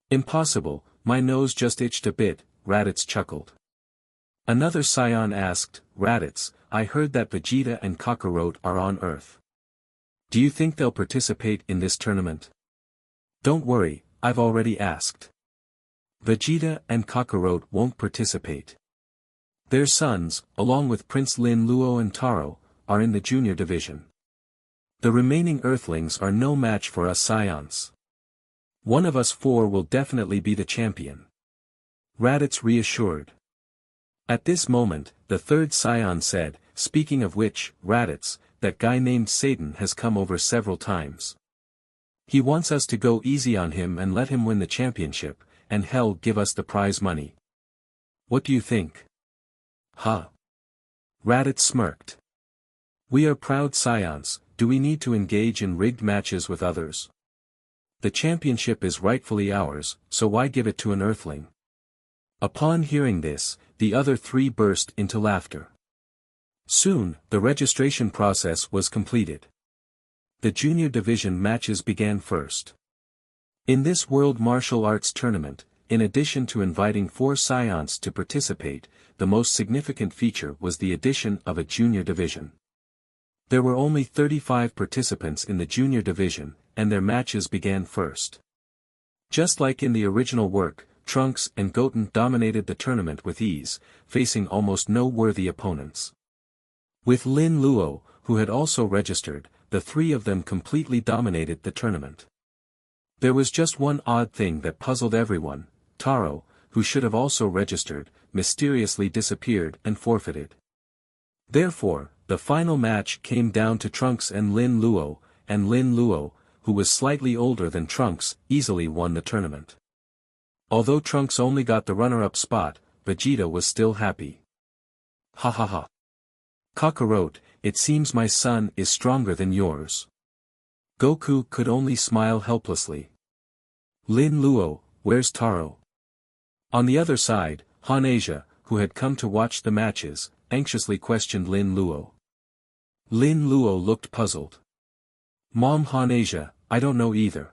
Impossible, my nose just itched a bit, Raditz chuckled. Another Saiyan asked, Raditz, I heard that Vegeta and Kakarot are on Earth. Do you think they'll participate in this tournament? Don't worry, I've already asked. Vegeta and Kakarot won't participate. Their sons, along with Prince Lin Luo and Taro, are in the junior division. The remaining Earthlings are no match for us Saiyans. One of us 4 will definitely be the champion. Raditz reassured. At this moment, the third Saiyan said, speaking of which, Raditz, that guy named Satan has come over several times. He wants us to go easy on him and let him win the championship, and hell give us the prize money. What do you think? Huh? Raditz smirked. We are proud Saiyans, do we need to engage in rigged matches with others? The championship is rightfully ours, so why give it to an Earthling? Upon hearing this, the other 3 burst into laughter. Soon, the registration process was completed. The junior division matches began first. In this World Martial Arts Tournament, in addition to inviting 4 Saiyans to participate, the most significant feature was the addition of a junior division. There were only 35 participants in the junior division, and their matches began first. Just like in the original work, Trunks and Goten dominated the tournament with ease, facing almost no worthy opponents. With Lin Luo, who had also registered, the 3 of them completely dominated the tournament. There was just one odd thing that puzzled everyone. Taro, who should have also registered, mysteriously disappeared and forfeited. Therefore, the final match came down to Trunks and Lin Luo, who was slightly older than Trunks, easily won the tournament. Although Trunks only got the runner-up spot, Vegeta was still happy. Ha ha ha. Kakarot, it seems my son is stronger than yours. Goku could only smile helplessly. Lin Luo, where's Taro? On the other side, Han Asia, who had come to watch the matches, anxiously questioned Lin Luo. Lin Luo looked puzzled. Mom, Han Asia, I don't know either.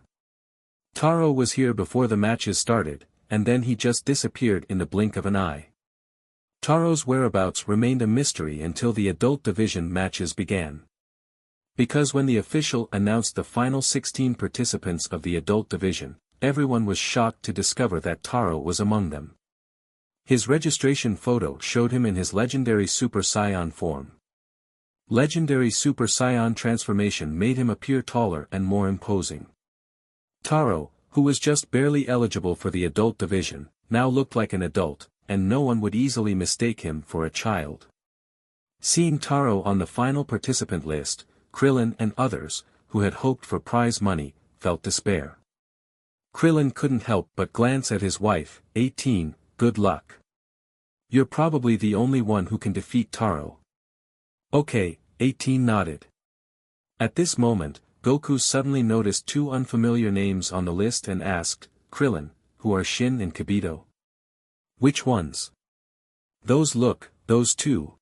Taro was here before the matches started, and then he just disappeared in the blink of an eye. Taro's whereabouts remained a mystery until the adult division matches began. Because when the official announced the final 16 participants of the adult division, everyone was shocked to discover that Taro was among them. His registration photo showed him in his legendary Super Saiyan form. Legendary Super Saiyan transformation made him appear taller and more imposing. Taro, who was just barely eligible for the adult division, now looked like an adult, and no one would easily mistake him for a child. Seeing Taro on the final participant list, Krillin and others, who had hoped for prize money, felt despair. Krillin couldn't help but glance at his wife, 18, good luck. You're probably the only one who can defeat Taro. Okay, 18 nodded. At this moment, Goku suddenly noticed two unfamiliar names on the list and asked, Krillin, who are Shin and Kibito? Which ones? Those two.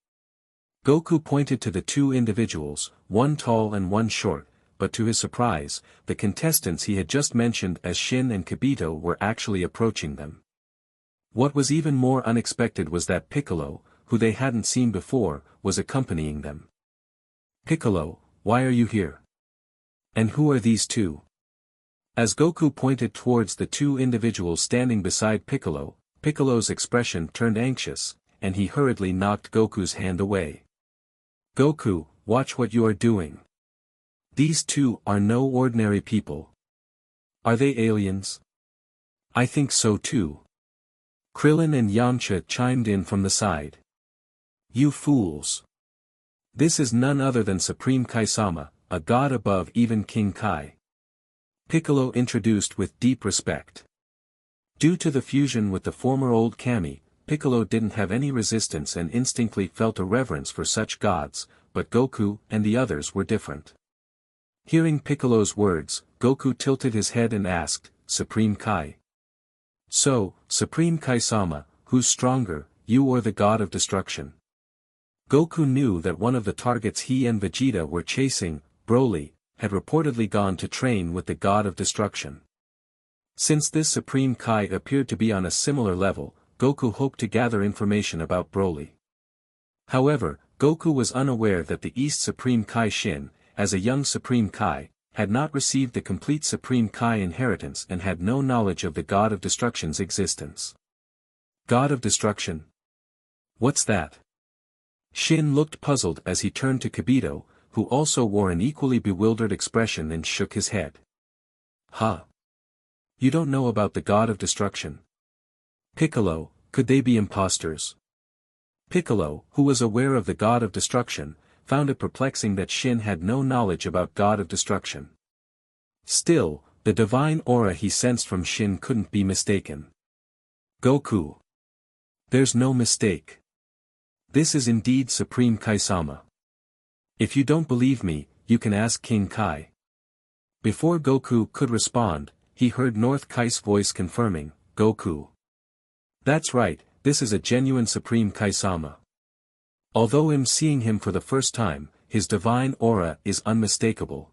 Goku pointed to the two individuals, one tall and one short, but to his surprise, the contestants he had just mentioned as Shin and Kibito were actually approaching them. What was even more unexpected was that Piccolo, who they hadn't seen before, was accompanying them. Piccolo, why are you here? And who are these two? As Goku pointed towards the two individuals standing beside Piccolo, Piccolo's expression turned anxious, and he hurriedly knocked Goku's hand away. Goku, watch what you are doing. These two are no ordinary people. Are they aliens? I think so too. Krillin and Yamcha chimed in from the side. You fools. This is none other than Supreme Kai-sama, a god above even King Kai. Piccolo introduced with deep respect. Due to the fusion with the former old Kami, Piccolo didn't have any resistance and instinctively felt a reverence for such gods, but Goku and the others were different. Hearing Piccolo's words, Goku tilted his head and asked, Supreme Kai? So, Supreme Kai-sama, who's stronger, you or the god of destruction? Goku knew that one of the targets he and Vegeta were chasing, Broly, had reportedly gone to train with the god of destruction. Since this Supreme Kai appeared to be on a similar level, Goku hoped to gather information about Broly. However, Goku was unaware that the East Supreme Kai Shin, as a young Supreme Kai, had not received the complete Supreme Kai inheritance and had no knowledge of the God of Destruction's existence. God of Destruction? What's that? Shin looked puzzled as he turned to Kibito, who also wore an equally bewildered expression and shook his head. Huh? You don't know about the God of Destruction? Piccolo, could they be imposters? Piccolo, who was aware of the God of Destruction, found it perplexing that Shin had no knowledge about God of Destruction. Still, the divine aura he sensed from Shin couldn't be mistaken. Goku. There's no mistake. This is indeed Supreme Kai-sama. If you don't believe me, you can ask King Kai. Before Goku could respond, he heard North Kai's voice confirming, Goku. That's right, this is a genuine Supreme Kai-sama. Although I'm seeing him for the first time, his divine aura is unmistakable.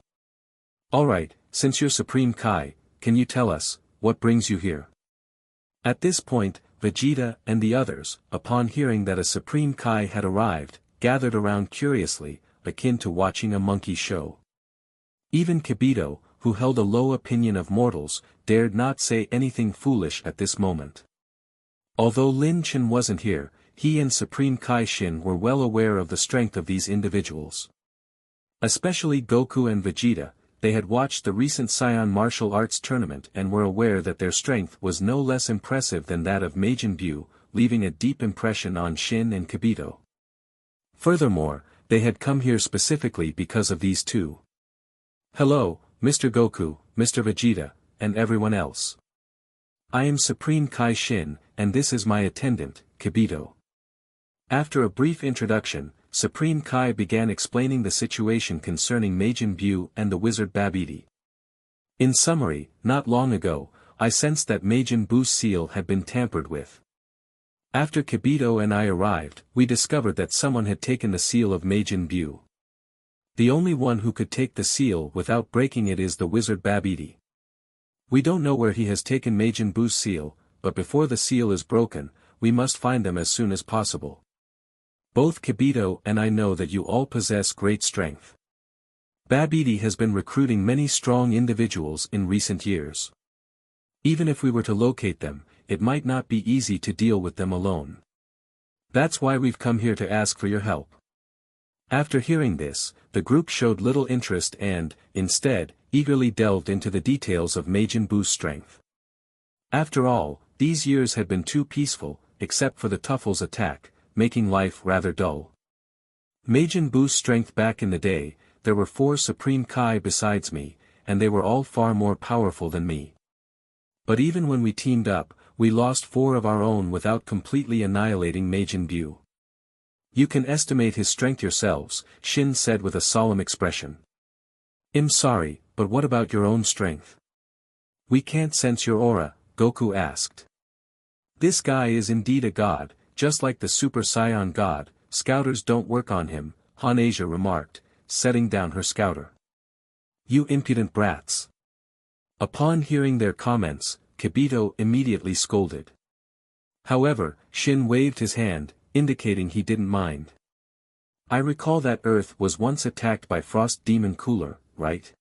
Alright, since you're Supreme Kai, can you tell us, what brings you here? At this point, Vegeta and the others, upon hearing that a Supreme Kai had arrived, gathered around curiously, akin to watching a monkey show. Even Kibito, who held a low opinion of mortals, dared not say anything foolish at this moment. Although Lin Chen wasn't here, he and Supreme Kai Shin were well aware of the strength of these individuals. Especially Goku and Vegeta, they had watched the recent Saiyan martial arts tournament and were aware that their strength was no less impressive than that of Majin Buu, leaving a deep impression on Shin and Kibito. Furthermore, they had come here specifically because of these two. Hello, Mr. Goku, Mr. Vegeta, and everyone else. I am Supreme Kai Shin, and this is my attendant, Kibito. After a brief introduction, Supreme Kai began explaining the situation concerning Majin Buu and the wizard Babidi. In summary, not long ago, I sensed that Majin Buu's seal had been tampered with. After Kibito and I arrived, we discovered that someone had taken the seal of Majin Buu. The only one who could take the seal without breaking it is the wizard Babidi. We don't know where he has taken Majin Buu's seal, but before the seal is broken, we must find them as soon as possible. Both Kibito and I know that you all possess great strength. Babidi has been recruiting many strong individuals in recent years. Even if we were to locate them, it might not be easy to deal with them alone. That's why we've come here to ask for your help. After hearing this, the group showed little interest and, instead, eagerly delved into the details of Majin Buu's strength. After all, these years had been too peaceful, except for the Tuffles attack, making life rather dull. Majin Buu's strength back in the day, there were 4 Supreme Kai besides me, and they were all far more powerful than me. But even when we teamed up, we lost 4 of our own without completely annihilating Majin Buu. You can estimate his strength yourselves, Shin said with a solemn expression. I'm sorry, but what about your own strength? We can't sense your aura, Goku asked. This guy is indeed a god, just like the Super Saiyan god, scouters don't work on him, Han-Asia remarked, setting down her scouter. You impudent brats. Upon hearing their comments, Kibito immediately scolded. However, Shin waved his hand, indicating he didn't mind. I recall that Earth was once attacked by Frost Demon Cooler, right?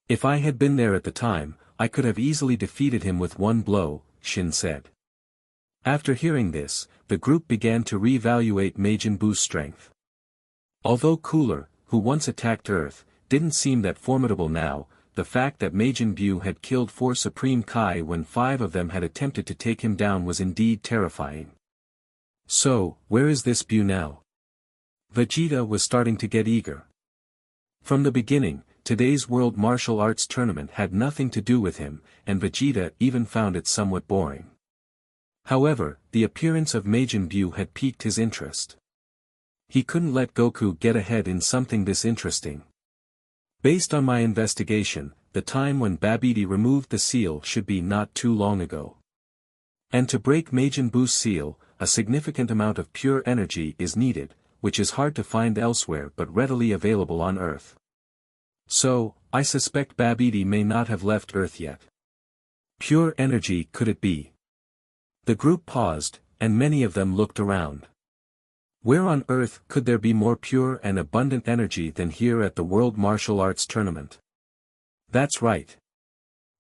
If I had been there at the time, I could have easily defeated him with one blow, Shin said. After hearing this, the group began to re-evaluate Majin Buu's strength. Although Cooler, who once attacked Earth, didn't seem that formidable now, the fact that Majin Buu had killed 4 Supreme Kai when 5 of them had attempted to take him down was indeed terrifying. So, where is this Buu now? Vegeta was starting to get eager. From the beginning, today's World Martial Arts Tournament had nothing to do with him, and Vegeta even found it somewhat boring. However, the appearance of Majin Buu had piqued his interest. He couldn't let Goku get ahead in something this interesting. Based on my investigation, the time when Babidi removed the seal should be not too long ago. And to break Majin Buu's seal, a significant amount of pure energy is needed, which is hard to find elsewhere but readily available on Earth. So, I suspect Babidi may not have left Earth yet. Pure energy could it be? The group paused, and many of them looked around. Where on Earth could there be more pure and abundant energy than here at the World Martial Arts Tournament? That's right.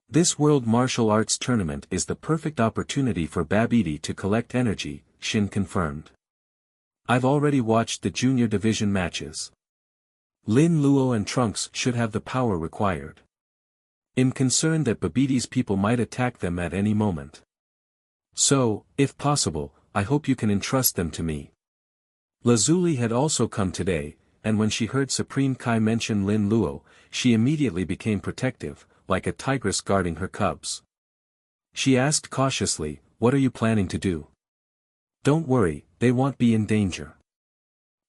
This World Martial Arts Tournament is the perfect opportunity for Babidi to collect energy, Shin confirmed. I've already watched the junior division matches. Lin Luo and Trunks should have the power required. I'm concerned that Babidi's people might attack them at any moment. So, if possible, I hope you can entrust them to me. Lazuli had also come today, and when she heard Supreme Kai mention Lin Luo, she immediately became protective, like a tigress guarding her cubs. She asked cautiously, what are you planning to do? Don't worry, they won't be in danger.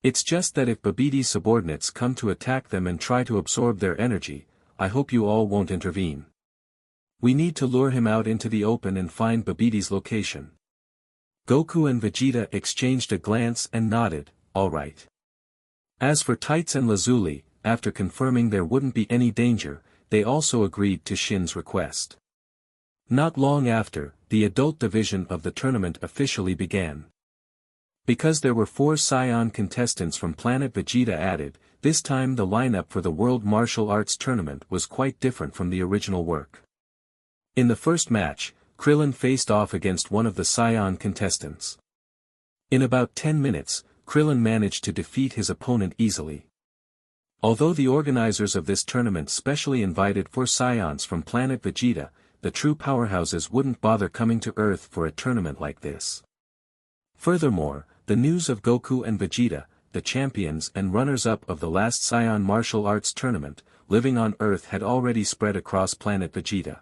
It's just that if Babidi's subordinates come to attack them and try to absorb their energy, I hope you all won't intervene. We need to lure him out into the open and find Babidi's location. Goku and Vegeta exchanged a glance and nodded, all right. As for Tights and Lazuli, after confirming there wouldn't be any danger, they also agreed to Shin's request. Not long after, the adult division of the tournament officially began. Because there were 4 Saiyan contestants from Planet Vegeta added, this time the lineup for the World Martial Arts Tournament was quite different from the original work. In the first match, Krillin faced off against one of the Saiyan contestants. In about 10 minutes, Krillin managed to defeat his opponent easily. Although the organizers of this tournament specially invited 4 Saiyans from Planet Vegeta, the true powerhouses wouldn't bother coming to Earth for a tournament like this. Furthermore, the news of Goku and Vegeta, the champions and runners-up of the last Saiyan martial arts tournament, living on Earth had already spread across Planet Vegeta.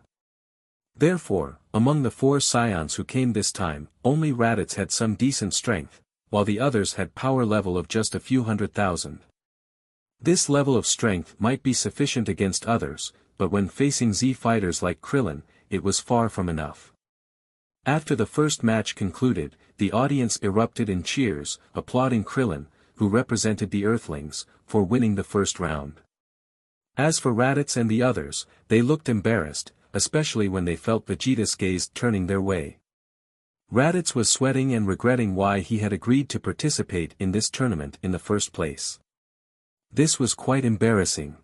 Therefore, among the 4 Saiyans who came this time, only Raditz had some decent strength, while the others had power level of just a few 100,000. This level of strength might be sufficient against others, but when facing Z fighters like Krillin, it was far from enough. After the first match concluded, the audience erupted in cheers, applauding Krillin, who represented the Earthlings, for winning the first round. As for Raditz and the others, they looked embarrassed, especially when they felt Vegeta's gaze turning their way. Raditz was sweating and regretting why he had agreed to participate in this tournament in the first place. This was quite embarrassing.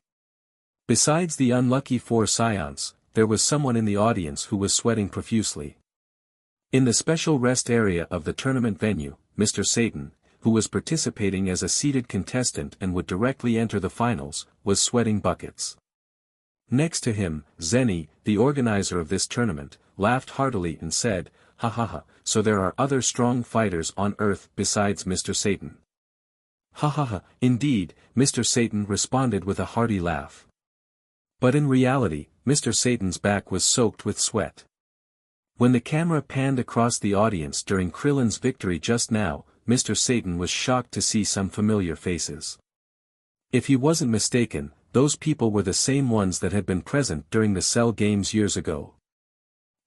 Besides the unlucky 4 Saiyans, there was someone in the audience who was sweating profusely. In the special rest area of the tournament venue, Mr. Satan, who was participating as a seeded contestant and would directly enter the finals, was sweating buckets. Next to him, Zenny, the organizer of this tournament, laughed heartily and said, "Ha ha ha, so there are other strong fighters on Earth besides Mr. Satan." Ha ha ha, indeed, Mr. Satan responded with a hearty laugh. But in reality, Mr. Satan's back was soaked with sweat. When the camera panned across the audience during Krillin's victory just now, Mr. Satan was shocked to see some familiar faces. If he wasn't mistaken, those people were the same ones that had been present during the Cell games years ago.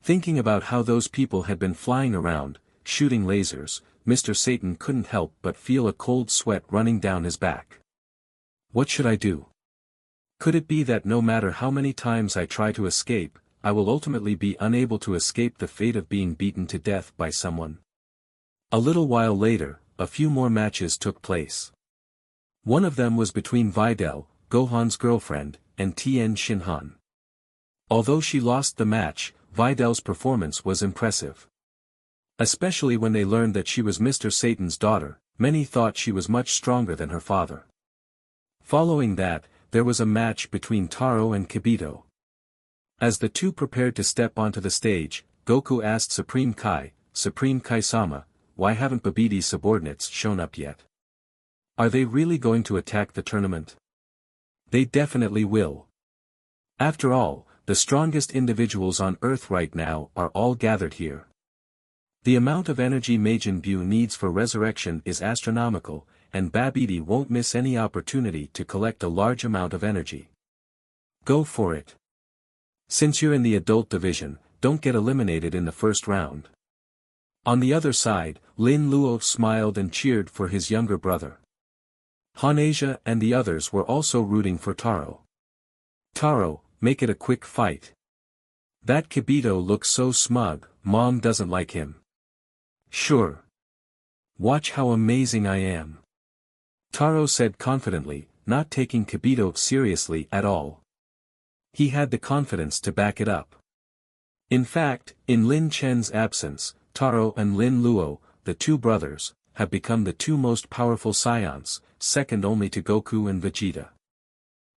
Thinking about how those people had been flying around, shooting lasers, Mr. Satan couldn't help but feel a cold sweat running down his back. What should I do? Could it be that no matter how many times I try to escape, I will ultimately be unable to escape the fate of being beaten to death by someone? A little while later, a few more matches took place. One of them was between Videl, Gohan's girlfriend, and Tien Shinhan. Although she lost the match, Videl's performance was impressive. Especially when they learned that she was Mr. Satan's daughter, many thought she was much stronger than her father. Following that, there was a match between Taro and Kibito. As the two prepared to step onto the stage, Goku asked Supreme Kai-sama, why haven't Babidi subordinates shown up yet? Are they really going to attack the tournament? They definitely will. After all, the strongest individuals on Earth right now are all gathered here. The amount of energy Majin Buu needs for resurrection is astronomical, and Babidi won't miss any opportunity to collect a large amount of energy. Go for it. Since you're in the adult division, don't get eliminated in the first round. On the other side, Lin Luo smiled and cheered for his younger brother. Hanasia and the others were also rooting for Taro. Taro, make it a quick fight. That Kibito looks so smug, Mom doesn't like him. Sure. Watch how amazing I am. Taro said confidently, not taking Kibito seriously at all. He had the confidence to back it up. In fact, in Lin Chen's absence, Taro and Lin Luo, the two brothers, have become the two most powerful Saiyans, second only to Goku and Vegeta.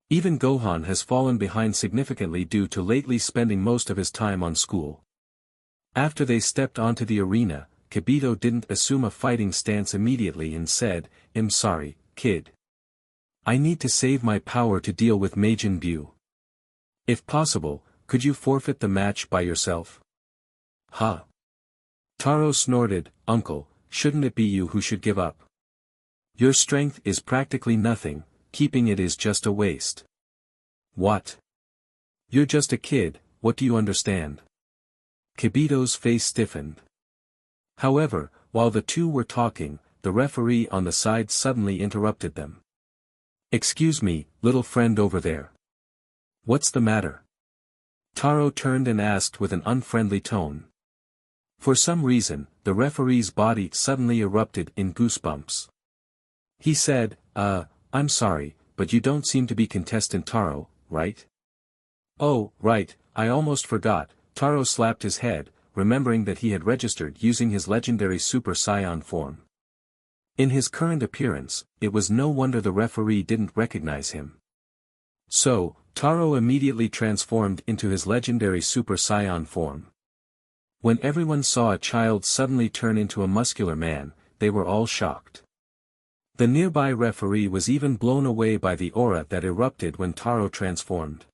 Even Gohan has fallen behind significantly due to lately spending most of his time on school. After they stepped onto the arena, Kibito didn't assume a fighting stance immediately and said, "I'm sorry, kid. I need to save my power to deal with Majin Buu. If possible, could you forfeit the match by yourself?" "Huh?" Taro snorted, "Uncle, shouldn't it be you who should give up? Your strength is practically nothing, keeping it is just a waste." "What? You're just a kid, what do you understand?" Kibito's face stiffened. However, while the two were talking, the referee on the side suddenly interrupted them. "Excuse me, little friend over there. What's the matter?" Taro turned and asked with an unfriendly tone. For some reason, the referee's body suddenly erupted in goosebumps. He said, I'm sorry, but you don't seem to be contestant Taro, right?" "Oh, right, I almost forgot." Taro slapped his head, remembering that he had registered using his legendary Super Saiyan form. In his current appearance, it was no wonder the referee didn't recognize him. So, Taro immediately transformed into his legendary Super Saiyan form. When everyone saw a child suddenly turn into a muscular man, they were all shocked. The nearby referee was even blown away by the aura that erupted when Taro transformed.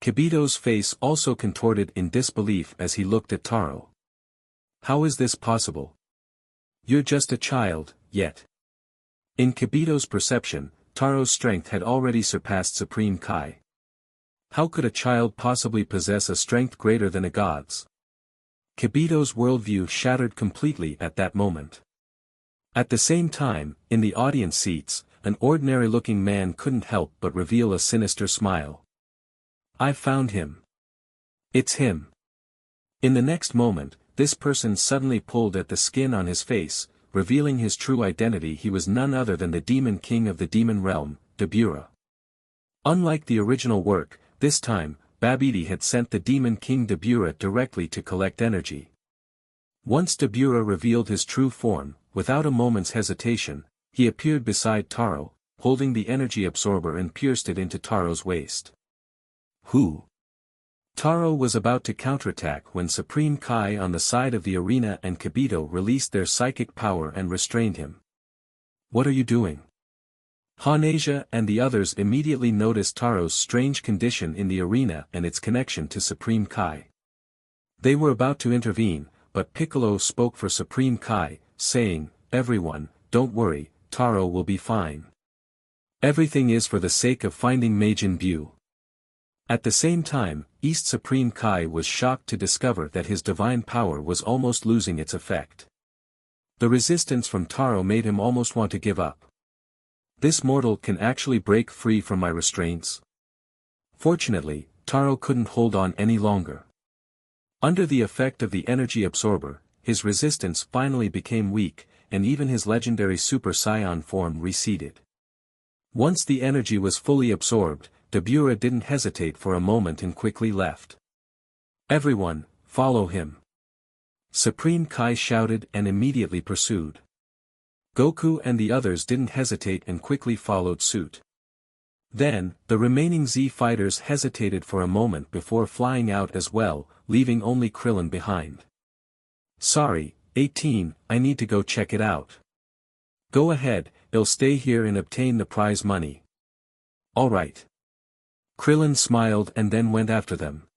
Kibito's face also contorted in disbelief as he looked at Taro. "How is this possible? You're just a child, yet." In Kibito's perception, Taro's strength had already surpassed Supreme Kai. How could a child possibly possess a strength greater than a god's? Kibito's worldview shattered completely at that moment. At the same time, in the audience seats, an ordinary-looking man couldn't help but reveal a sinister smile. "I've found him. It's him." In the next moment, this person suddenly pulled at the skin on his face, revealing his true identity. He was none other than the Demon King of the Demon Realm, Dabura. Unlike the original work, this time, Babidi had sent the Demon King Dabura directly to collect energy. Once Dabura revealed his true form, without a moment's hesitation, he appeared beside Taro, holding the energy absorber and pierced it into Taro's waist. "Who?" Taro was about to counterattack when Supreme Kai on the side of the arena and Kibito released their psychic power and restrained him. "What are you doing?" Hanasia and the others immediately noticed Taro's strange condition in the arena and its connection to Supreme Kai. They were about to intervene, but Piccolo spoke for Supreme Kai, saying, "Everyone, don't worry, Taro will be fine. Everything is for the sake of finding Majin Buu." At the same time, East Supreme Kai was shocked to discover that his divine power was almost losing its effect. The resistance from Taro made him almost want to give up. This mortal can actually break free from my restraints. Fortunately, Taro couldn't hold on any longer. Under the effect of the energy absorber, his resistance finally became weak, and even his legendary Super Saiyan form receded. Once the energy was fully absorbed, Dabura didn't hesitate for a moment and quickly left. "Everyone, follow him!" Supreme Kai shouted and immediately pursued. Goku and the others didn't hesitate and quickly followed suit. Then, the remaining Z fighters hesitated for a moment before flying out as well, leaving only Krillin behind. "Sorry, 18, I need to go check it out." "Go ahead, I'll stay here and obtain the prize money." "Alright." Krillin smiled and then went after them.